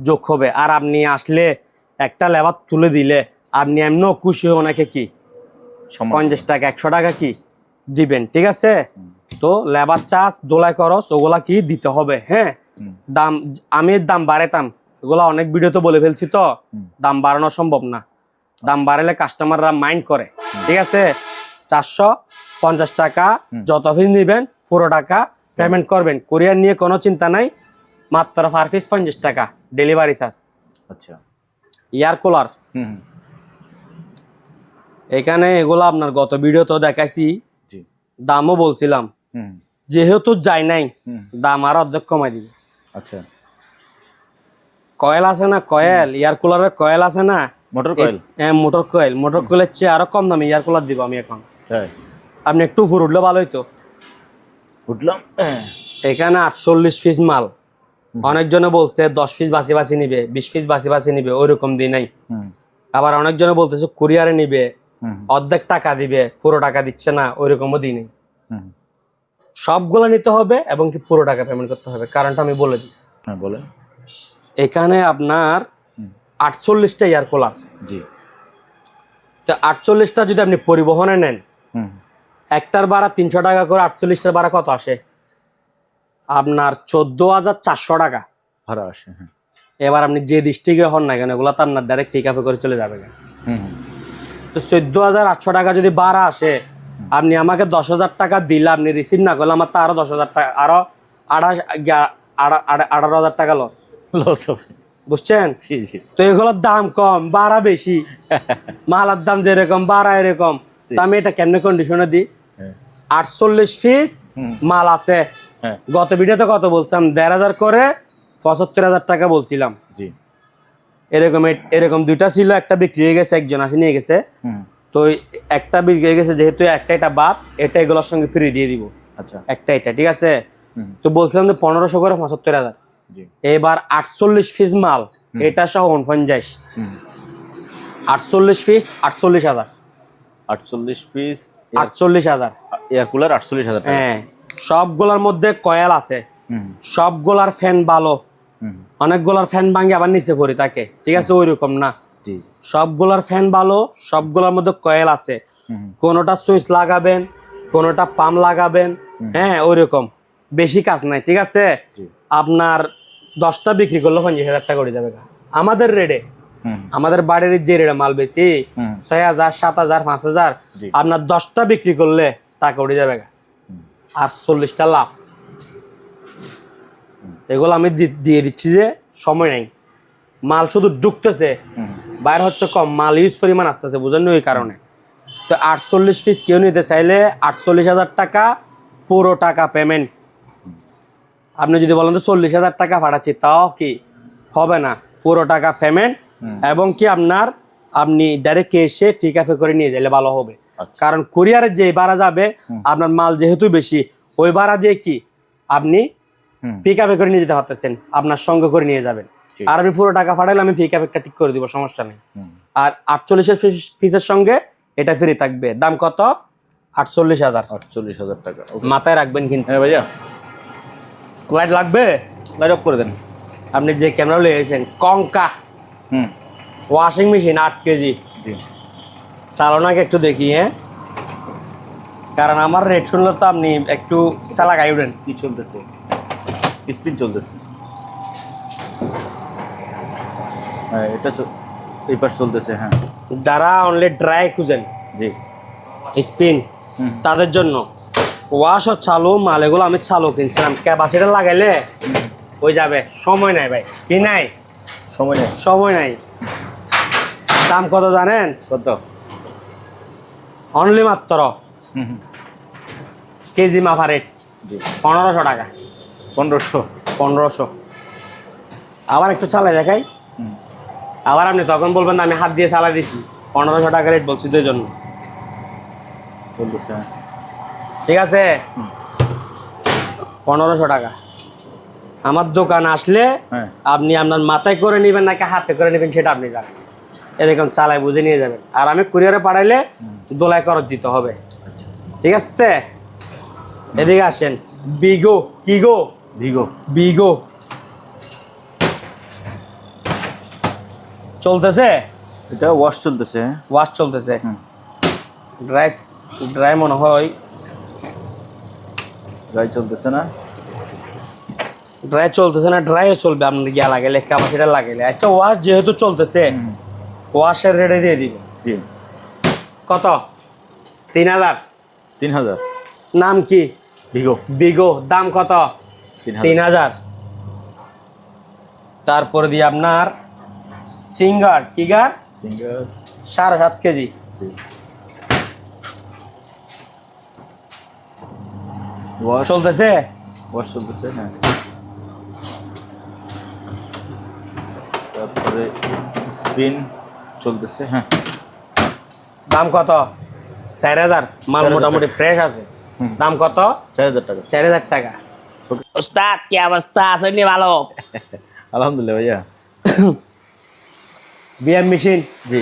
যোগ হবে। আর আপনি আসলে একটা লেবার তুলে দিলে আপনি এমনও খুশি ওনাকে কি সমস্যা 50 টাকা 100 টাকা কি দিবেন, ঠিক আছে? তো লেবার চার্জ দোলাই খরচ ওগুলা কি দিতে হবে, হ্যাঁ? দাম আমি দাম বাড়াইতাম, এগুলা অনেক ভিডিওতে বলে ফেলছি, তো দাম বাড়ানো সম্ভব না। দাম বাড়ালে কাস্টমাররা মাইন্ড করে, ঠিক আছে? 450 টাকা যত পিস নিবেন পুরো টাকা পেমেন্ট করবেন। কুরিয়ার নিয়ে কোনো চিন্তা নাই, মাত্র পার পিস 50 টাকা ডেলিভারি চার্জ। আচ্ছা। এয়ার কুলার এখানে এগুলো আপনার গত ভিডিওতেও দেখাইছি, জি। দামও বলছিলাম, যেহেতু যাই নাই দাম আর অর্ধেক কমাই দিবে। আচ্ছা। কয়েল আছে না, কয়েল এয়ার কুলারের কয়েল আছে না, মোটর কয়েল, হ্যাঁ মোটর কয়েলের চেয়ে আরো কম দামে এয়ার কুলার দিব আমি এখন। তাই? আপনি একটু উপর উঠলে ভালো হইতো। উঠলাম। এখানে 48 পিস মাল, অনেকজনে বলছে 10 পিস বাসি বাসি নিবে, 20 পিস বাসি বাসি নিবে, ওইরকম দিই নাই। আবার অনেকজনে বলতেছে কুরিয়ারে নিবে, অর্ধেক টাকা দিবে, পুরো টাকা দিচ্ছে না, ওইরকমও দিই নাই। সবগুলা নিতে হবে এবং কি পুরো টাকা পেমেন্ট করতে হবে। কারণটা আমি বলে দিই। হ্যাঁ বলেন। এখানে আপনার 48টা এয়ার কুলার, জি। তো 48টা যদি আপনি পরিবহনে নেন, একটার ভাড়া 300 টাকা করে, 48টার ভাড়া কত আসে আপনার? 14,400 টাকা ভাড়া আসে। হ্যাঁ। এবার আপনি যে ডিস্ট্রিক্টে হন না কেন, এগুলো তো আপনার ডাইরেক্ট পিক আপে করে চলে যাবে। তো 14,800 টাকা যদি ভাড়া আসে, আপনি আমাকে 10,000 টাকা দিলে, আপনি রিসিভ না করলে আমার তো আরো 10,000 টাকা, আরো 18,000 টাকা লস হবে, বুঝছেন? জি জি। তো এগুলোর দাম কম, ভাড়া বেশি, মালার দাম যেরকম ভাড়া এরকম, তো আমি এটা কেন কন্ডিশনে দিই? 48 পিস মাল আছে। গত ভিডিওতে কত বলছিলাম? 1,500 করে 75,000 টাকা বলছিলাম। জি। এরকম দুইটা ছিল, একটা বিক্রি হয়ে গেছে, একজন আসে নিয়ে গেছে। তো একটা বিক্রি হয়ে গেছে, যেহেতু এটা বাদ, এটা এগুলোর সঙ্গে ফ্রি দিয়ে দিব। আচ্ছা, এটা ঠিক আছে। তো বলছিলাম যে 1500 করে 75,000। এবার 48 পিস মাল, এটা সহ 49, 48 পিস 48,000। 48 পিস 48,000 এয়ার কুলার 48,000 টাকা। হ্যাঁ, সবগুলোর মধ্যে কয়েল আছে, সবগুলার ফ্যান ভালো, অনেকগুলার ফ্যান ভাঙে আবার নিচে পড়ে থাকে, ঠিক আছে? ওইরকম না, সবগুলার ফ্যান ভালো, সবগুলোর মধ্যে কয়েল আছে। কোনোটা সুইচ লাগাবেন, কোনোটা পাম্প লাগাবেন, হ্যাঁ ওইরকম, বেশি কাজ নাই, ঠিক আছে? আপনার 10টা বিক্রি করলে 50,000 টাকা করে যাবে আমাদের রেটে। আমাদের বাড়ির যে রেটে মাল বেশি 6,000 7,000 5,000, আপনার 10টা বিক্রি করলে টাকা উঠে যাবে আর 40টা লাভ। এগুলো আমি দিয়ে দিচ্ছি যে সময় নাই, মাল শুধু ঢুকতেছে, বাইরে হচ্ছে কম, মাল ইউজ পরিমাণ আসতেছে, বুঝেন ওই কারণে। তো 48 পিস কেউ নিতে চাইলে 48,000 টাকা পুরো টাকা পেমেন্ট। আপনি যদি বলেন তো 40,000 টাকা পাঠাচ্ছি, তাও কি হবে না, পুরো টাকা পেমেন্ট। এবং কি আপনি ডাইরেক্ট এসে পিক আপে করে নিয়ে যাইলে ভালো হবে। কারণ কুরিয়ারে যে ভাড়া যাবে, আপনার মাল যেহেতু বেশি, ওই ভাড়া দিয়ে কি আপনি পিক আপে করে নিয়ে যেতে পারতেছেন, আপনার সঙ্গে করে নিয়ে যাবেন। আর আমি পুরো টাকা পাঠাইলে আমি পিক আপটা ঠিক করে দিব, সমস্যা নেই। আর 48 পিসের সঙ্গে এটা ফ্রি থাকবে। দাম কত? 48,000। 48,000 টাকা মাথায় রাখবেন কিন্তু। হ্যাঁ ভাইয়া, লাইট লাগবে? লাইট অফ করে দেন। আপনি যে ক্যামেরা লিয়েছেন কঙ্কা ওয়াশিং মেশিন 8 কেজি, জি, চালানোকে একটু দেখি। হ্যাঁ, কারণ আমার রেট শুনলে তো আপনি একটু সালা গাই উঠেন। কি চলতেছে? স্পিন চলতেছে। হ্যাঁ, এটা এই পাশ চলতেছে। হ্যাঁ, যারা অনলি ড্রাই খুঁজেন, জি, স্পিন, তাদের জন্য ওয়াশ ও চালু মাল, এগুলো আমি চালু কিনছিলাম। ক্যাপাসিটি লাগাইলে হয়ে যাবে, সময় নাই ভাই, কি নাই সময় নাই। দাম কত জানেন? কত? অনলি মাত্র কেজি মাফা রেট 1500 টাকা। 1500। আবার একটু চালাই দেখাই, আবার আপনি তখন বলবেন না আমি হাত দিয়ে চালাই দিচ্ছি। 1500 টাকা রেট বলছি, দুই জন্য চলতেছে। ঠিক আছে, 1500 টাকা। আমার দোকান আসলে আপনি আপনার মাথায় করে নেবেন নাকি হাতে করে নেবেন সেটা আপনি জানেন, এরকম চালাই বুঝে নিয়ে যাবেন। আর আমি কুরিয়ারে পাঠাইলে দোলাই খরচ দিতে হবে, ঠিক আছে? এদিকে আসেন। বিগো, কিগো, বিগো চলতেছে, এটা ওয়াশ চলতেছে। ওয়াশ চলতেছে। হুম। ড্রাই ড্রাই মনে হয়, ড্রাই চলতেছে না? ড্রাই চলতেছে না, ড্রাই চলবে আপনার গিয়া লাগাইলে, ক্যাপাসিটি লাগাইলে। আচ্ছা ওয়াশ যেহেতু চলতেছে, ওয়াশের রেটে দিয়ে দিবে। জি। কত? 3000। 3000। নাম কি? ভিগো। বিগো। দাম কত? 3000। 3000। তারপরে দিয়ে আপনার সিঙ্গার, টিগার সিঙ্গার 7.5 কেজি। জি। ওয়াশ চলতেছে, ওয়াশ চলতেছে, হ্যাঁ। তারপরে স্পিন চলতেছে, হ্যাঁ। দাম কত? 4000। মাল 4000 মোটামুটি ফ্রেশ আছে। হুম। দাম কত? 4000 টাকা। 4000 টাকা। ওস্তাদ কি অবস্থা? আছেন নি ভালো? আলহামদুলিল্লাহ ভাইয়া। বিএম মেশিন জি।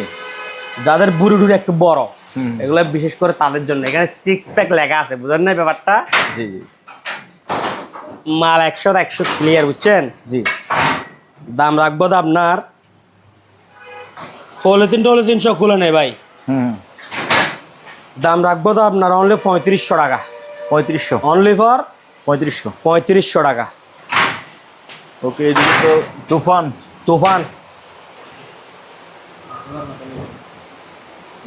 যাদের বুড়ি টুড়ি একটু বড়, হুম। এগুলো বিশেষ করে তাদের জন্য। এখানে 6 প্যাক লেখা আছে, বুঝলেন না ব্যাপারটা? জি জি মাল 100 ক্লিয়ার, বুঝছেন? জি। দাম রাখবো তো আপনার পলিথিন খুলে নেই ভাই। হুম। দাম রাখবো তো আপনার অনলি 3500 টাকা। 3500। Only for 3500। 3500 টাকা। ওকে, এদিকে তো তুফান। তুফান।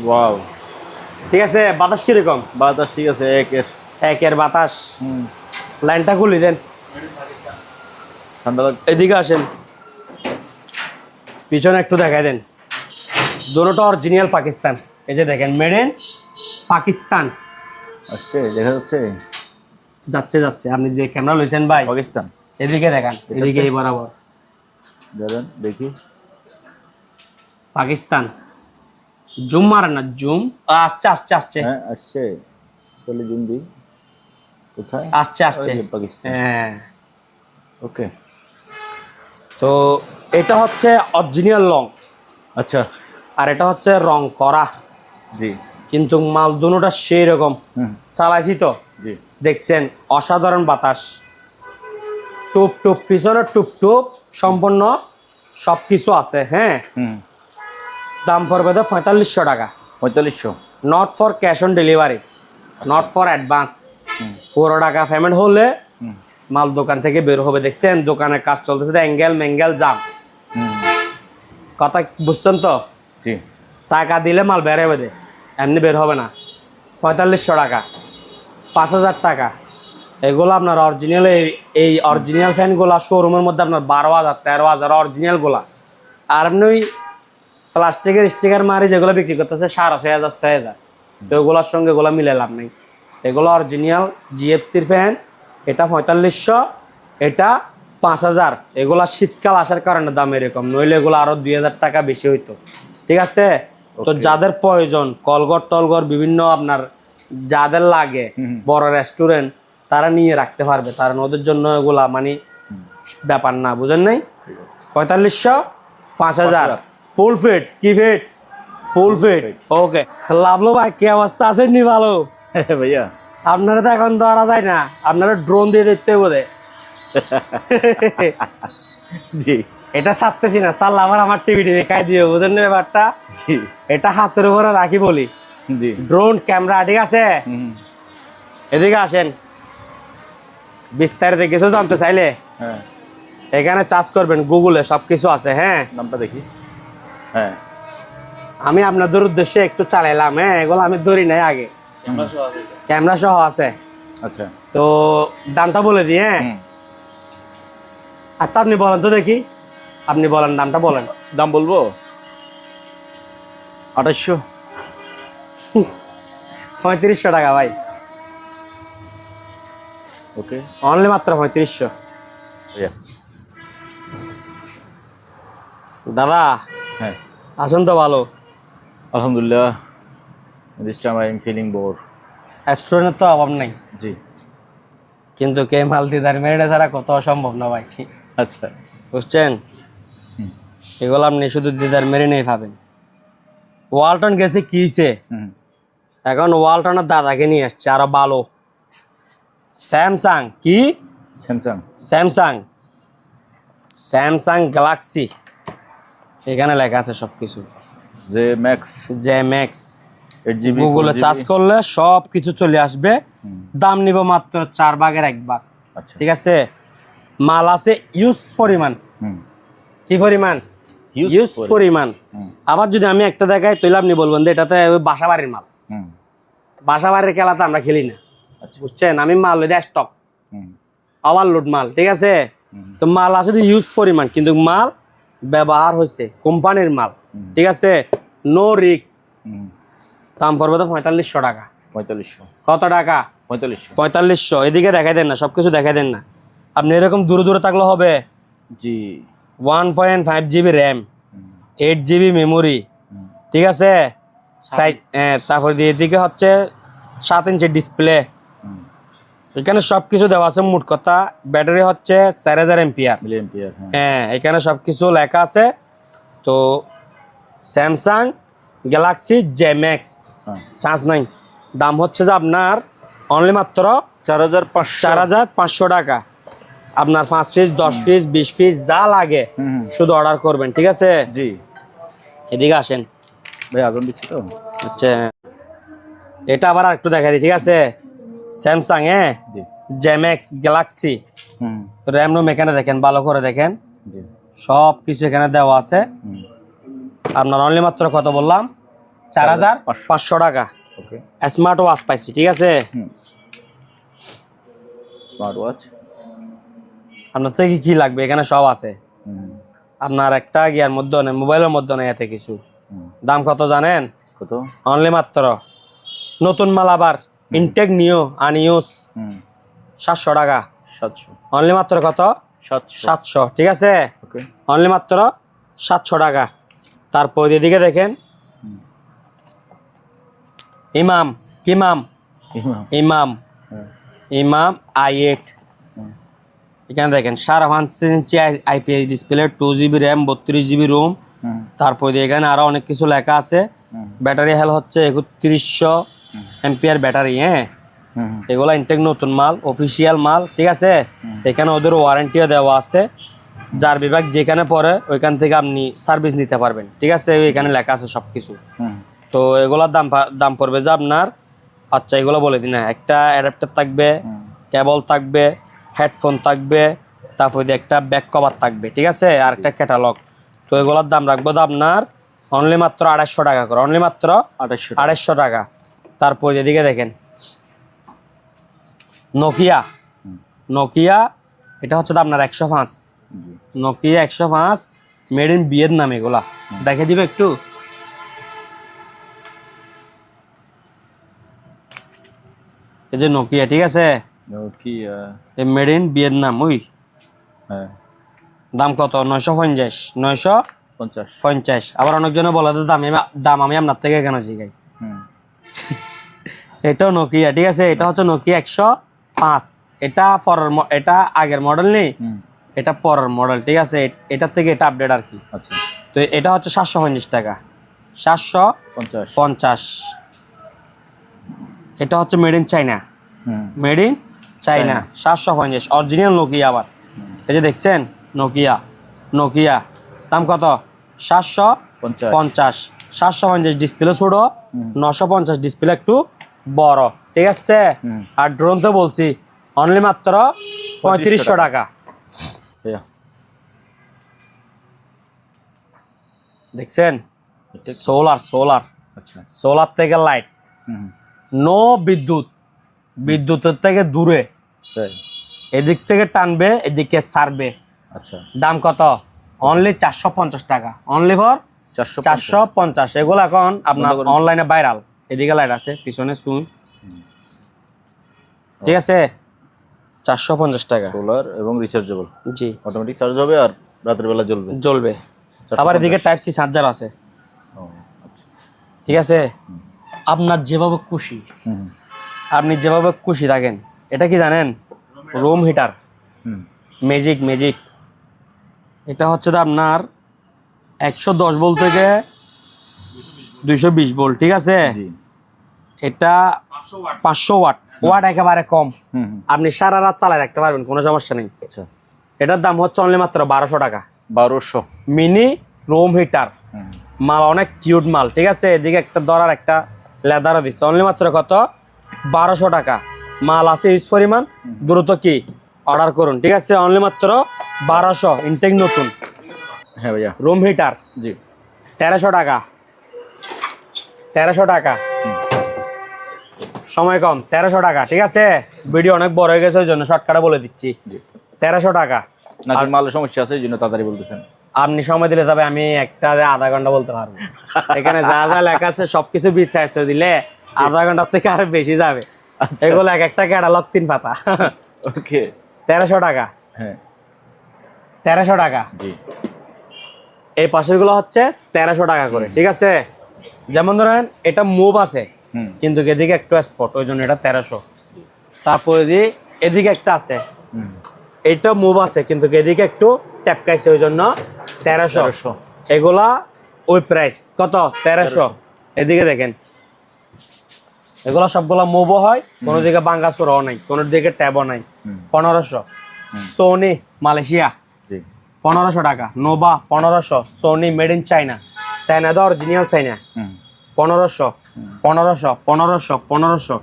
ওয়াও। ঠিক আছে, বাতাস কিরকম? বাতাস ঠিক আছে, একের। একের বাতাস। হুম। লাইনটা খুলি দেন। ঠান্ডা লাগছে। এদিকে আসেন, পিছনে একটু দেখাই দেন। দুটোটা অরিজিনাল পাকিস্তান। এই যে দেখেন, মেড ইন পাকিস্তান। আসছে, দেখা যাচ্ছে। যাচ্ছে যাচ্ছে, আপনি যে ক্যামেরা লইছেন ভাই, পাকিস্তান। এদিকে দেখান, এদিকে এই বরাবর দাঁড়ান দেখি। পাকিস্তান। জুম মারেন না, জুম। আসছে আসছে আসছে হ্যাঁ আসছে, তাহলে জুম দিই। কোথায়? আসছে আসছে। ওই যে পাকিস্তান। হ্যাঁ। ওকে। তো এটা হচ্ছে অরিজিনাল লং, আচ্ছা। আর এটা হচ্ছে রং করা। জি। কিন্তু মাল দুটোটা সেই রকম। হুম। চালাইছি তো, জি। দেখছেন অসাধারণ বাতাস। টুপ টুপ পিছনে টুপ টুপ সম্পূর্ণ সব কিছু আছে। হ্যাঁ। হুম। দাম পড়বে তো 4500 টাকা। 4500। Not for cash on delivery, not for advance. হুম। 4 টাকা পেমেন্ট হলে হুম। মাল দোকান থেকে বের হবে। দেখছেন দোকানের কাজ চলতেছে, অ্যাঙ্গেল ম্যাঙ্গেল জাম। হুম। কথা বুঝছেন তো? জি। টাকা দিলে মাল বের হবে, এমনি বের হবে না। 4500 টাকা, 5000 টাকা। এগুলো আপনার অরিজিনাল, এই অরিজিনাল ফ্যানগুলো শোরুমের মধ্যে আপনার 12,000 13,000 অরিজিনালগুলা। আর এমনি ওই প্লাস্টিকের স্টিকার মারি যেগুলো বিক্রি করতেছে 6,500 6,000, তো ওগুলোর সঙ্গে এগুলো মিলে লাভ নেই। এগুলো অরিজিনাল জিএফসির ফ্যান। এটা 4500, এটা 5000। এগুলা শীতকাল আসার কারণে দাম এরকম, নইলে এগুলো আরো 2000 টাকা বেশি হইতো। ঠিক আছে? তো যাদের প্রয়োজন, কলঘর টলঘর বিভিন্ন আপনার যাদের লাগে, বড় রেস্টুরেন্ট, তারা নিয়ে রাখতে পারবে। তারা ওদের জন্য এগুলা মানে ব্যাপার না, বুঝেন নাই? 4500, 5000 ফুল ফিট। কি ফিট? Full fit. ওকে। লাভলো ভাই কি অবস্থা? আছেন নি ভালো? ভাইয়া আপনারা তো এখন ধরা যায় না, আপনারা ড্রোন দিয়ে দেখতে বোধে। জি এটা ছাড়তেছি না, চাল আবার আমার টিভি খাই দিও, বুঝেন না ব্যাপারটা? জি এটা হাতের উপরে রাখি বলি। জি। ড্রোন ক্যামেরা, ঠিক আছে? হুম। এদিকে আসেন, বিস্তারিত কিছু জানতে চাইলে হ্যাঁ, এখানে চার্জ করবেন, গুগলে সবকিছু আছে। হ্যাঁ, নামটা দেখি। হ্যাঁ। আমি আপনাদের উদ্দেশ্যে একটু চালাইলাম। হ্যাঁ, এগুলো আমি ধরি নাই আগে, ক্যামেরা সহ আছে। আচ্ছা। তো দামটা বলে দিই। হ্যাঁ, হুম। আচ্ছা আপনি বলেন তো দেখি, আপনি বলেন, দামটা বলেন। দাম বলবো 2800। 3500 টাকা ভাই, ওকে অনলি মাত্র 3500। ভাইয়া। দাদা হ্যাঁ, আছেন তো ভালো? আলহামদুলিল্লাহ। This time I am feeling bore. রেস্টুরেন্টের তো অভাব নাই, জি। কিন্তু কে মালতিদার মেরেটা ছাড়া কত অসম্ভব না ভাই, আচ্ছা। বুঝছেন? হুম। এগুলো আপনি শুধু দিদার মেরে নেই পাবেন। ওয়ালটন গেছে কি হইছে, হুম। এখন ওয়ালটনের দাদাকে নিয়ে আসছে আরো ভালো। স্যামসাং। কি? স্যামসাং। স্যামসাং, স্যামসাং গ্যালাক্সি এখানে লেখা আছে সবকিছু। J max J max 8GB গুগলে চার্জ করলে সব কিছু চলে আসবে। দাম নিব মাত্র 4 ভাগের 1 ভাগ। আচ্ছা ঠিক আছে, মাল আছে ইউজ পরিমাণ। কি পরিমাণ? ইউজ পরিমাণ। আবার যদি আমি একটা দেখাই তাহলে আপনি বলবেন যে এটাতে ওই বাসা বাড়ির মাল। বাসা বাড়ির খেলাতে আমরা খেলি না, বুঝছেন? আমি মাল ওই স্টক ওভারলোড মাল, ঠিক আছে? তো মাল আছে ইউজ পরিমাণ, কিন্তু মাল ব্যবহার হয়েছে, কোম্পানির মাল, ঠিক আছে? নো রিক্স। দাম পড়বে তো 4500 টাকা। 4500 কত টাকা? 4500। এদিকে দেখাই দেন না, সবকিছু দেখাই দেন না। আপনি এরকম দূরে দূরে থাকলে হবে। জি 1.5 GB র্যাম, 8 GB মেমোরি, ঠিক আছে? তারপর এদিকে হচ্ছে 7 ইঞ্চি ডিসপ্লে। এখানে সবকিছু দেওয়া আছে। মোট কথা ব্যাটারি হচ্ছে 4000 এম্পিয়ার। হ্যাঁ, এখানে সবকিছু লেখা আছে। তো Samsung Galaxy J max, charge নাই। দাম হচ্ছে যে আপনার অনলি মাত্র 4500 টাকা। আপনার 5 পিস 10 পিস 20 পিস যা লাগে শুধু অর্ডার করবেন, ঠিক আছে? জি এদিকে আসেন ভাই, আজান দিচ্ছি তো। আচ্ছা, এটা আবার একটু দেখা দিই, ঠিক আছে? Samsung G J max Galaxy RAM ROM এখানে দেখেন, ভালো করে দেখেন, জি সব কিছু এখানে দেওয়া আছে। আপনার অনলি মাত্র কত বললাম? 4500 টাকা। ওকে, স্মার্ট ওয়াচ পাইছি, ঠিক আছে? স্মার্ট ওয়াচ আপনার থেকে কি লাগবে এখানে সব আছে। আপনার একটা গিয়ার মধ্যে নেই, মোবাইলের মধ্যে নেই এতে কিছু। দাম কত জানেন? কত? অনলি মাত্র নতুন মাল, আবার ইনটেক নিও আনইউজ 700 টাকা। 700 অনলি মাত্র কত? 700, ঠিক আছে? ওকে, অনলি মাত্র 700 টাকা। তারপর এদিকে দেখেন ইমাম ইমাম i8, এখানে দেখেন 5.5 inch IPS display, 2 GB RAM, 32 GB ROM. তারপর এখানে আরো অনেক কিছু লেখা আছে। ব্যাটারি হেলথ হচ্ছে 3100 এম্পিয়ার ব্যাটারি। হ্যাঁ, এগুলা ইনটেক নতুন মাল, অফিসিয়াল মাল, ঠিক আছে? এখানে ওদের ওয়ারেন্টিও দেওয়া আছে। যার বিভাগ যেখানে পড়ে ওইখান থেকে আপনি সার্ভিস নিতে পারবেন, ঠিক আছে? এখানে লেখা আছে সবকিছু। তো এগুলার দাম পড়বে যে আপনার, আচ্ছা এগুলো বলে দিন, একটা অ্যাডাপ্টার থাকবে, কেবল থাকবে, হেডফোন থাকবে, তারপর একটা ব্যাক কভার থাকবে, ঠিক আছে? আর একটা ক্যাটালগ। তো এগুলোর দাম রাখবো তো আপনার অনলি মাত্র 2800 টাকা করে। অনলি মাত্র 2800 টাকা। তারপর এদিকে দেখেন নোকিয়া, এটা হচ্ছে আপনার 105। Nokia 105 made in Vietnam. এগুলা দেখে দিবে একটু। এই যে নোকিয়া, ঠিক আছে? Made in Vietnam. দাম কত? 950। আবার অনেকজনে বলে দাম আমি আপনার থেকে কেন শিখাই। এটাও নোকিয়া, ঠিক আছে? এটা হচ্ছে নোকিয়া 105। এটা আগের মডেল নেই, এটা পরের মডেল, ঠিক আছে? এটার থেকে এটা আপডেট আর কি। আচ্ছা, তো এটা হচ্ছে 750 টাকা। 750। এটা হচ্ছে made in China. 750 original Nokia. আবার এই যে দেখছেন নোকিয়া দাম কত? 750। 750 ডিসপ্লে ছোট, 950 ডিসপ্লে একটু বড়, ঠিক আছে? আর ড্রোন তো বলছি অনলি মাত্র 3500 টাকা। দেখছেন সোলার থেকে লাইট, নো বিদ্যুতের থেকে দূরে, এদিক থেকে টানবে এদিকে ছাড়বে। আচ্ছা, দাম কত? অনলি 450 টাকা। Only for 450। এগুলো এখন আপনার অনলাইনে ভাইরাল। এদিকে লাইট আছে, পিছনে সুইচ, ঠিক আছে? 450 টাকা। সোলার এবং রিচার্জেবল। জি, অটোমেটিক চার্জ হবে আর রাতের বেলা জ্বলবে। আবার এদিকে টাইপ সি চার্জার আছে, ঠিক আছে? আপনার যেভাবে খুশি, আপনি যেভাবে খুশি থাকেন। এটা কি জানেন? Room heater magic. এটা হচ্ছে আপনার 110 ভোল্ট থেকে 220 ভোল্ট, ঠিক আছে? এটা 500 ওয়াট একেবারে কম। আপনি সারা রাত চালায় রাখতে পারবেন, কোনো সমস্যা নেই। আচ্ছা, এটার দাম হচ্ছে অনলি মাত্র 1200 টাকা। 1200 মিনি রুম হিটার, মাল অনেক কিউট মাল, ঠিক আছে। এদিকে একটা ধরার একটা লেদারও দিচ্ছে, অনলি মাত্র কত 1200 টাকা। মাল আছে ইউজ পরিমাণ, দ্রুত কি অর্ডার করুন, ঠিক আছে। অনলি মাত্র 1200, ইনটেক নতুন। হ্যাঁ ভাইয়া। রুম হিটার জি 1300 টাকা, 1300 টাকা, সময় কম, 1300 টাকা, ঠিক আছে। ভিডিও অনেক বড় হয়ে গেছে, ওই জন্য শর্টকাটে বলে দিচ্ছি। 1300 টাকা। নাকি মালের সমস্যা আছে এই জন্য তাড়াতাড়ি বলতেছেন? আপনি সময় দিলে তবে আমি একটা আধা ঘন্টা বলতে পারবো। এখানে যা যা লেখা আছে সবকিছু বিস্তারিত দিলে আধা ঘন্টার থেকে আরো বেশি যাবে। এগুলো এক একটা ক্যাটালগ 3 পাতা। ওকে 1300 টাকা। হ্যাঁ 1300 টাকা। জি এই পাশের গুলো হচ্ছে 1300 টাকা করে, ঠিক আছে। যেমন ধরেন এটা মুভ আছে কিন্তু এদিকে একটু স্পট, ওই জন্য এটা 1300। তারপরে এদিকে একটা আছে, এটা মুভ আছে কিন্তু এদিকে একটু ট্যাপকাইছে, ওই জন্য 1300। এগুলা ওই প্রাইস কত 1300। এদিকে দেখেন এগুলো সবগুলা মুভও হয়, কোনো দিকে বাঙ্গাসুরাও নাই, কোনো দিকে ট্যাবও নাই। 1500। সোনি মালয়েশিয়া জি 1500 টাকা। Nova 1500। Sony made in China, China the original China 1500, 1500, 1500, 1500।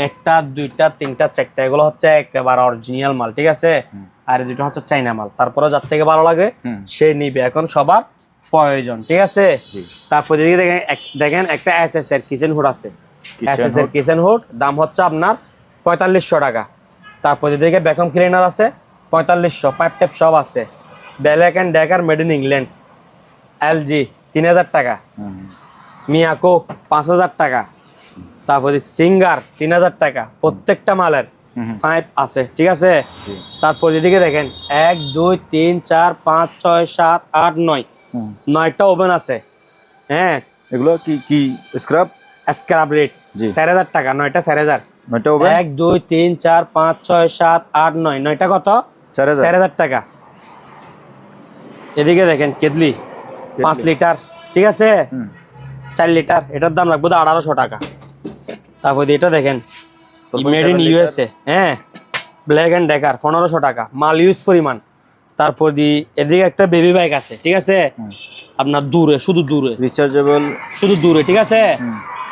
একটা দুইটা তিনটা চারটা, এগুলো হচ্ছে একেবারে অরিজিনাল মাল, ঠিক আছে। আর দুটো হচ্ছে চাইনা মাল। তারপরে যার থেকে ভালো লাগে সে নিবে, এখন সবার প্রয়োজন, ঠিক আছে। তারপরে দিকে দেখেন একটা এসএস এর কিচেন হুড আছে, এসএস এর কিচেন হুড, দাম হচ্ছে আপনার 4500 টাকা। তারপরে দিকে ভ্যাকুয়াম ক্লিনার আছে 4500, পাইপ ট্যাপ সব আছে। Black and Decker made in England, LG 3000 টাকা। মিয়াকো 5000 টাকা। তারপরে সিঙ্গার 3000 টাকা। প্রত্যেকটা মালের পাইপ আছে, ঠিক আছে। তারপর এদিকে দেখেন 1 2 3 4 5 6 7 8 9, 9টা ওভেন আছে। হ্যাঁ এগুলো কি কি স্ক্রাব স্ক্র্যাপ রেট 4000 টাকা, 9টা 4000। 9টা ওভেন 1 2 3 4 5 6 7 8 9, 9টা কত 4000 টাকা। এদিকে দেখেন কেটলি 5 লিটার, ঠিক আছে, 4 লিটার, এটার দাম রাখবো 1800 টাকা। তারপর এটা দেখেন মেড ইন ইউএসএ, হ্যাঁ, ব্ল্যাক এন্ড ডেকার 1500 টাকা, মাল ইউজ পরিমাণ। তারপর এদিকে একটা বেবি বাইক আছে, ঠিক আছে, আপনার দূরে, শুধু দূরে রিচার্জেবল, শুধু দূরে, ঠিক আছে।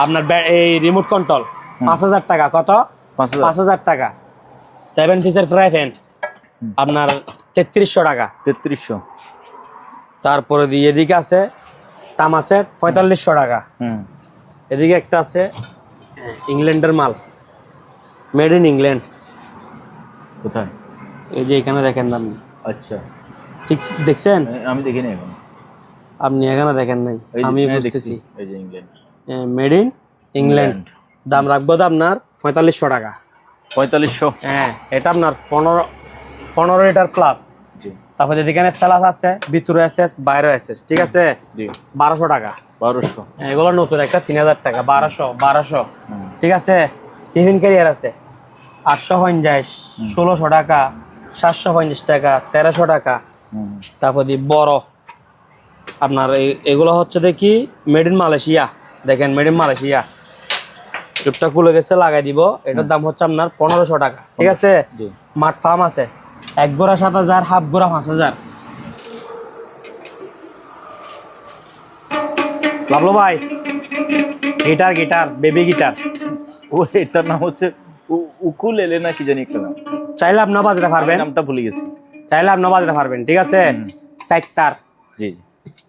আপনার এই রিমোট কন্ট্রোল 5000 টাকা। কত 5000 টাকা। 7 পিসের ফ্রাই প্যান আপনার 3300 টাকা। 3300। তারপরে এদিকে আছে তামা সেট 4500 টাকা। এদিকে একটা আছে ইংল্যান্ডের মাল, মেড ইন ইংল্যান্ড। কোথায়? এই যে এখানে দেখেন আপনি, আচ্ছা ঠিক দেখছেন? আমি দেখিনি এখন। আপনি এখানে দেখেন নাই, আমি বুঝতেছি। এই যে ইংল্যান্ড, মেড ইন ইংল্যান্ড, দাম রাখবো তো আপনার 4500 টাকা। 4500। হ্যাঁ, এটা আপনার 15 লিটার প্লাস। জি। তারপরে এখানে ফেলাস আছে, ভিতরে এসএস বাইরে এসএস, ঠিক আছে। জি 1200 টাকা। 1200। এগুলো নতুন একটা 3000 টাকা। 1200, ঠিক আছে। টিফিন ক্যারিয়ার আছে 850, 1600 টাকা, 750 টাকা, 1300 টাকা। তারপর বড় আপনার এগুলো হচ্ছে দেখি মেড ইন মালয়েশিয়া, দেখেন মেড ইন মালয়েশিয়া, টুপটা খুলে গেছে, লাগাই দিব। এটার দাম হচ্ছে আপনার 1500 টাকা, ঠিক আছে। মাঠ ফার্ম আছে 1 গোড়া 7000, হাফ গোড়া 5000। লাভলো ভাই গিটার বেবি গিটার, ও এটার নাম হচ্ছে উকুলেলে না কি জানি একটা নাম। চাইলে আপনি বাজাতে পারবেন, নামটা ভুলে গেছি। চাইলে আপনি বাজাতে পারবেন, ঠিক আছে। সাইটার, জি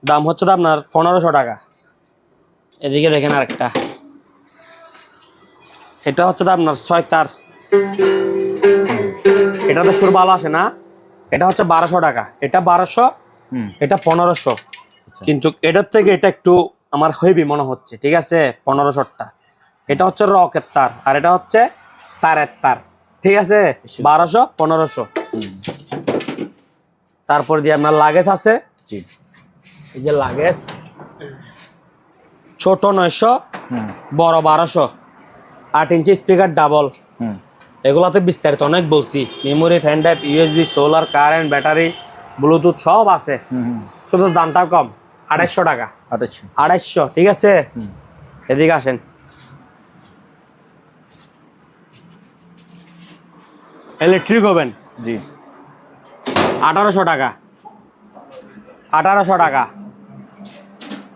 দাম হচ্ছে তো আপনার 1500 টাকা। এদিকে দেখেন আরেকটা, এটা হচ্ছে তো আপনার 6 তার। এটা তো সুর ভালো আসে না, এটা হচ্ছে 1200 টাকা। এটা 1200, এটা 1500, কিন্তু এটার থেকে এটা একটু আমার হেভি মনে হচ্ছে, ঠিক আছে। 1500টা এটা হচ্ছে রকের তার, আর এটা হচ্ছে তারের তার, ঠিক আছে। 1200, 1500। তারপর দিয়ে আপনার লাগেজ আছে, এই যে লাগেজ, ছোট 900, বড় 1200, 8 ইঞ্চি স্পিকার ডাবল। এগুলাতে বিস্তারিত অনেক বলছি, memory, fan drive, USB, solar, current, battery, Bluetooth সব আছে, শুধু দামটা কম 2800 টাকা। 2800, ঠিক আছে। এদিকে আসেন, ইলেকট্রিক ওভেন, জি 1800 টাকা। 1800 টাকা।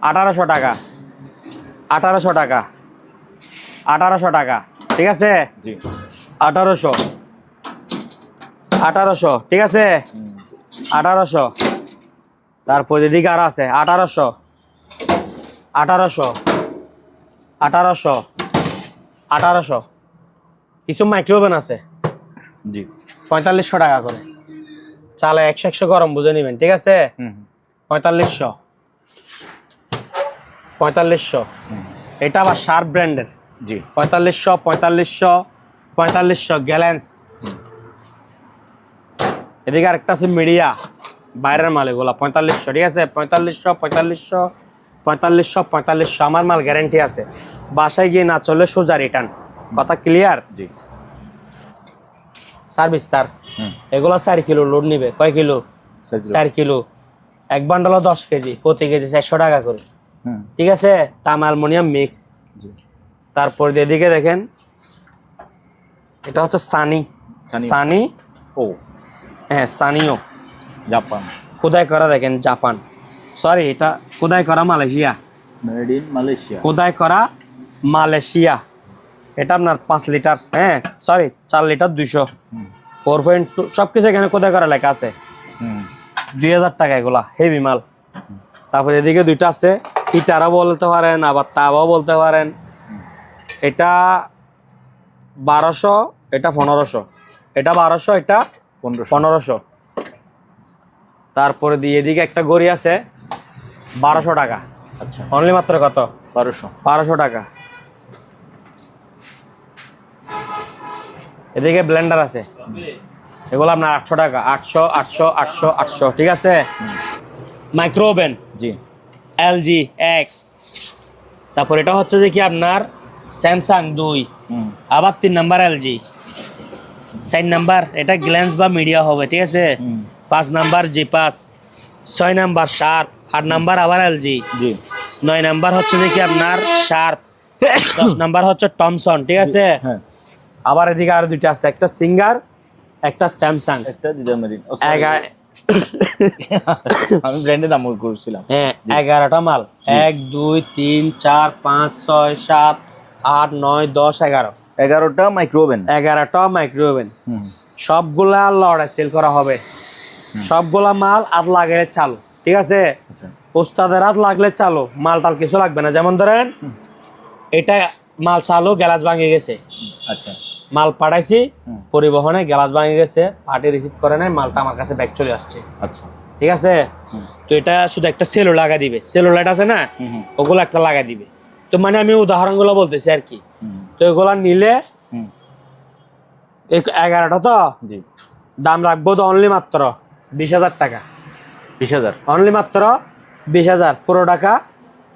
1800 টাকা 1800 টাকা 1800 টাকা ঠিক আছে জি 1800 1800 ঠিক আছে 1800 তারপর এদিকে আর আছে 1800 1800 1800 1800 কিছু মাইক্রোওভেন আছে জি 4500 টাকা করে চালে 100 গরম বুঝে নেবেন ঠিক আছে 4500 4500 এটা আবার শার্প ব্র্যান্ডের জি 4500 4500 4500 গ্যালেন্স এদিকে আরেকটা আছে মিডিয়া বাইরের মাল এগুলো 4500 ঠিক আছে 4500 4500 4500 4500 আমার মাল গ্যারান্টি আছে বাসায় গিয়ে না চললে সোজা রিটার্ন কথা ক্লিয়ার জি সার্ভিস তার এগুলো 4 কিলো লোড নিবে কয় কিলো 4 কিলো এক বান্ডাল 10 কেজি প্রতি কেজি 400 টাকা করে ঠিক আছে তাম অ্যালুমিনিয়াম মিক্স জি তারপর এদিকে দেখেন এটা হচ্ছে সানি সানি ও হ্যাঁ সানিও জাপান খোদাই করা দেখেন জাপান সরি এটা খোদাই করা মালয়েশিয়া মেড ইন মালয়েশিয়া খোদাই করা মালয়েশিয়া এটা আপনার 5 লিটার হ্যাঁ সরি 4 লিটার 200 4.2 সবকিছু এখানে খোদাই করা লেখা আছে 2000 টাকা এগুলা হেভি মাল তারপর এদিকে দুইটা আছে ইটারা বলতে পারেন আবার তাওয়াও বলতে পারেন এটা 1200 এটা 1500 এটা 1200 এটা 1500 তারপরে দিয়ে এদিকে একটা গড়ি আছে 1200 টাকা আচ্ছা অনলি মাত্র কত 1200 টাকা এদিকে ব্লেন্ডার আছে এগুলো আপনার 800 টাকা 800 800 800 800 ঠিক আছে মাইক্রো ওভেন জি এলজি 1 তারপর এটা হচ্ছে যে কি আপনার স্যামসাং 2 আবার 3 নাম্বার এলজি 4 নাম্বার এটা গ্ল্যান্স বা মিডিয়া হবে ঠিক আছে 5 number ZEE5 6 number sharp 8 number আবার এলজি জি 9 নাম্বার হচ্ছে যে কি আপনার শার্প 10 নাম্বার হচ্ছে টমসন ঠিক আছে হ্যাঁ আবার এদিকে আর দুইটা আছে একটা সিঙ্গার একটা স্যামসাং একটা দিদা মেরিন আমি ব্র্যান্ডের নাম করছিলাম হ্যাঁ 11টা মাল 1 2 3 4 5 6 7 8 9 10 11 11টা মাইক্রো ওভেন 11টা মাইক্রো ওভেন সবগুলা লড়ে সেল করা হবে সবগুলা মাল আট লাগলে চালু ঠিক আছে আচ্ছা ওস্তাদের হাত লাগলে চালু মাল টাল কিছু লাগবে না যেমন ধরেন এটা মাল চালু গ্যালাস ভাঙে গেছে আচ্ছা মাল পাঠাইছি পরিবহনে গ্যালাস ভাঙে গেছে পার্টি রিসিভ করে নাই মালটা আমার কাছে ব্যাক চলে আসছে আচ্ছা ঠিক আছে তো এটা শুধু একটা সেলো লাগা দিবে সেলো লাইট আছে না ওগুলো একটা লাগা দিবে তো মানে আমি উদাহরণগুলো বলতেছি আর কি তো এগুলা নিলে 11টা তো জি দাম রাখবো তো অনলি মাত্র 20,000 টাকা 20,000 অনলি মাত্র 20,000 পুরো টাকা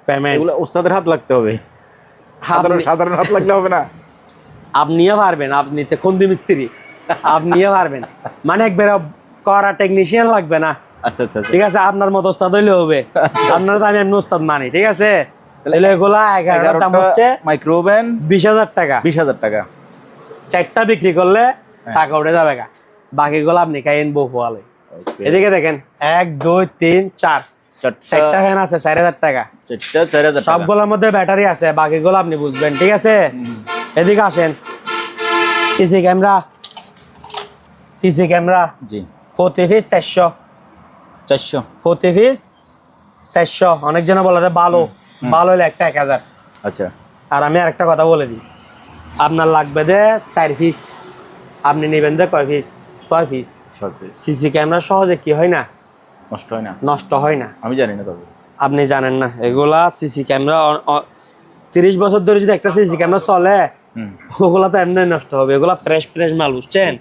পেমেন্ট এগুলো ওস্তাদের হাত লাগতে হবে সাধারণ হাত লাগলে হবে না আপনিও পারবেন আপনি তো কোন মিস্ত্রি আপনিও পারবেন মানে একবার করা টেকনিশিয়ান লাগবে না আচ্ছা আচ্ছা ঠিক আছে আপনার মতো ওস্তাদ হইলে হবে আপনার তো আমি এমনি ওস্তাদ মানি ঠিক আছে তাহলে এগুলা 11টার দাম হচ্ছে মাইক্রো ওভেন 20,000 টাকা 20,000 টাকা 4টা বিক্রি করলে টাকা উঠে যাবে গা বাকিগুলো আপনি খাইন বহু আলে এদিকে দেখেন 1 2 3 4 4টা ফ্যান আছে 4,000 টাকা 4,000 টাকা সবগুলোর মধ্যে ব্যাটারি আছে বাকিগুলো আপনি বুঝবেন ঠিক আছে এদিকে আসেন সিসি ক্যামেরা জি 40 পিস 400 40 পিস 400 অনেক জন বলে ভালো ভালো হলে একটা 1,000 আচ্ছা আর আমি আরেকটা কথা বলে দিই আপনার লাগবে যে 4 পিস আপনি নেবেন যে কয় পিস 6 পিস সিসি ক্যামেরা সহজে কি হয় না নষ্ট হয় না আমি জানি না তবে আপনি জানেন না এগুলা সিসি ক্যামেরা 30 বছর ধরে যদি একটা সিসি ক্যামেরা চলে ওগুলা তো এমনি নষ্ট হবে এগুলা ফ্রেশ মাল বুঝছেন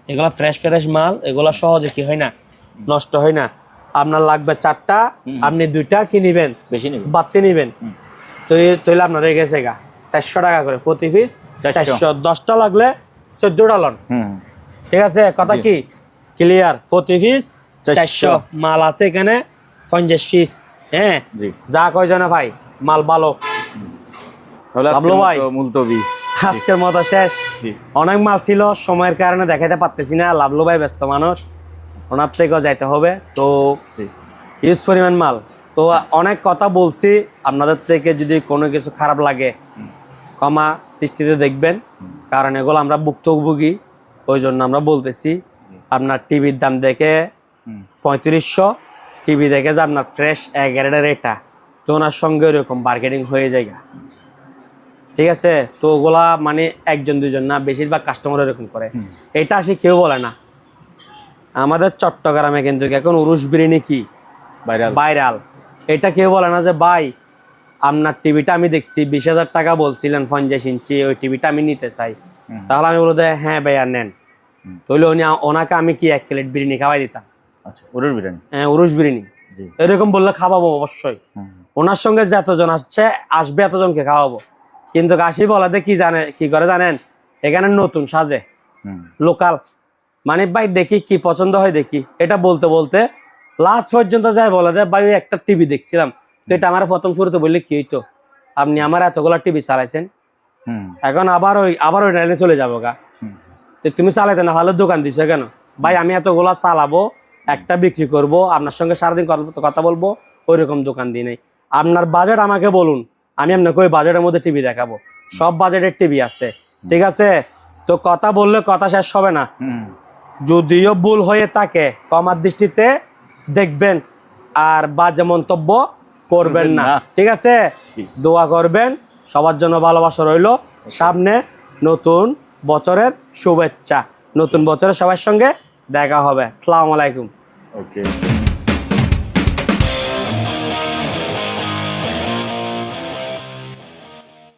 এগুলা ফ্রেশ মাল এগুলা সহজে কি হয় না নষ্ট হয় না আপনার লাগবে 4টা আপনি 2টা কি নেবেন বেশি নেবেন বাড়তি নেবেন তো তাহলে আপনার হয়ে গেছে গা 400 টাকা করে প্রতি পিস 400 10টা লাগলে 14টা লন ঠিক আছে কথা কি ক্লিয়ার প্রতি পিস 400 মাল আছে এখানে 50 পিস হ্যাঁ জি যা কয়জনে ভাই মাল ভালো আজকের মতো শেষ অনেক মাল ছিল সময়ের কারণে দেখাতে পারতেছি না লাভলু ভাই ব্যস্ত মানুষ ওনার থেকেও যাইতে হবে তো ইউজ পরিমাণ মাল তো অনেক কথা বলছি, আপনাদের থেকে যদি কোনো কিছু খারাপ লাগে ক্ষমা দৃষ্টিতে দেখবেন, কারণ এগুলো আমরা ভুক্তভোগী, ওই জন্য আমরা বলতেছি। আপনার টিভির দাম দেখে 3500, টিভি দেখে যে আপনার ফ্রেশ 11 এটা, তো ওনার সঙ্গে ওরকম মার্কেটিং হয়ে যায়, ঠিক আছে? তো ওগুলা মানে একজন দুজন না, বেশিরভাগ কাস্টমার এরকম করে। এটা আসে কেউ বলে না। আমাদের চট্টগ্রামে কিন্তু এখন উরুস বিরিয়ানি কি ভাইরাল, এটা কেউ বলে না যে ভাই আপনার টিভিটা আমি দেখছি 20,000 টাকা বলছিলেন 50 ইঞ্চি, ওই টিভিটা আমি নিতে চাই। তাহলে আমি বলতে হ্যাঁ ভাইয়া নেন, তাহলে ওনাকে আমি কি 1 প্লেট বিরিয়ানি খাওয়াই দিতাম। আচ্ছা, উরুস বিরিয়ানি, হ্যাঁ উরুস বিরিয়ানি এরকম বললে খাওয়াবো অবশ্যই। ওনার সঙ্গে যতজন আসবে এতজনকে খাওয়াবো। কিন্তু কাশি বলাতে কি করে জানেন, এখানে নতুন সাজে লোকাল, মানে ভাই দেখি কি পছন্দ হয় দেখি, এটা বলতে বলতে লাস্ট পর্যন্ত যায় বলে দেয় ভাই একটা টিভি দেখছিলাম, তো এটা আমার প্রথম শুরুতে বললে কি হইতো, আপনি আমার এতগুলা টিভি চালাইছেন, এখন আবার ওই লাইনে চলে যাবো গা, তো তুমি চালাইতে না ভালো দোকান দিছো কেন? ভাই আমি এতগুলা চালাবো, একটা বিক্রি করব, আপনার সঙ্গে সারাদিন কথা বলবো, ওইরকম দোকান দিই নাই। আপনার বাজেট আমাকে বলুন, আমি আপনাকে ওই বাজেটের মধ্যে টিভি দেখাবো, সব বাজেটের টিভি আছে, ঠিক আছে? তো কথা বললে কথা শেষ হবে না, যদিও ভুল হয়ে থাকে কমার দৃষ্টিতে দেখবেন, আর বাজে মন্তব্য করবেন না, ঠিক আছে? দোয়া করবেন, সবার জন্য ভালোবাসা রইল, সামনে নতুন বছরের শুভেচ্ছা, নতুন বছরে সবার সঙ্গে দেখা হবে। আসসালামু আলাইকুম। ওকে।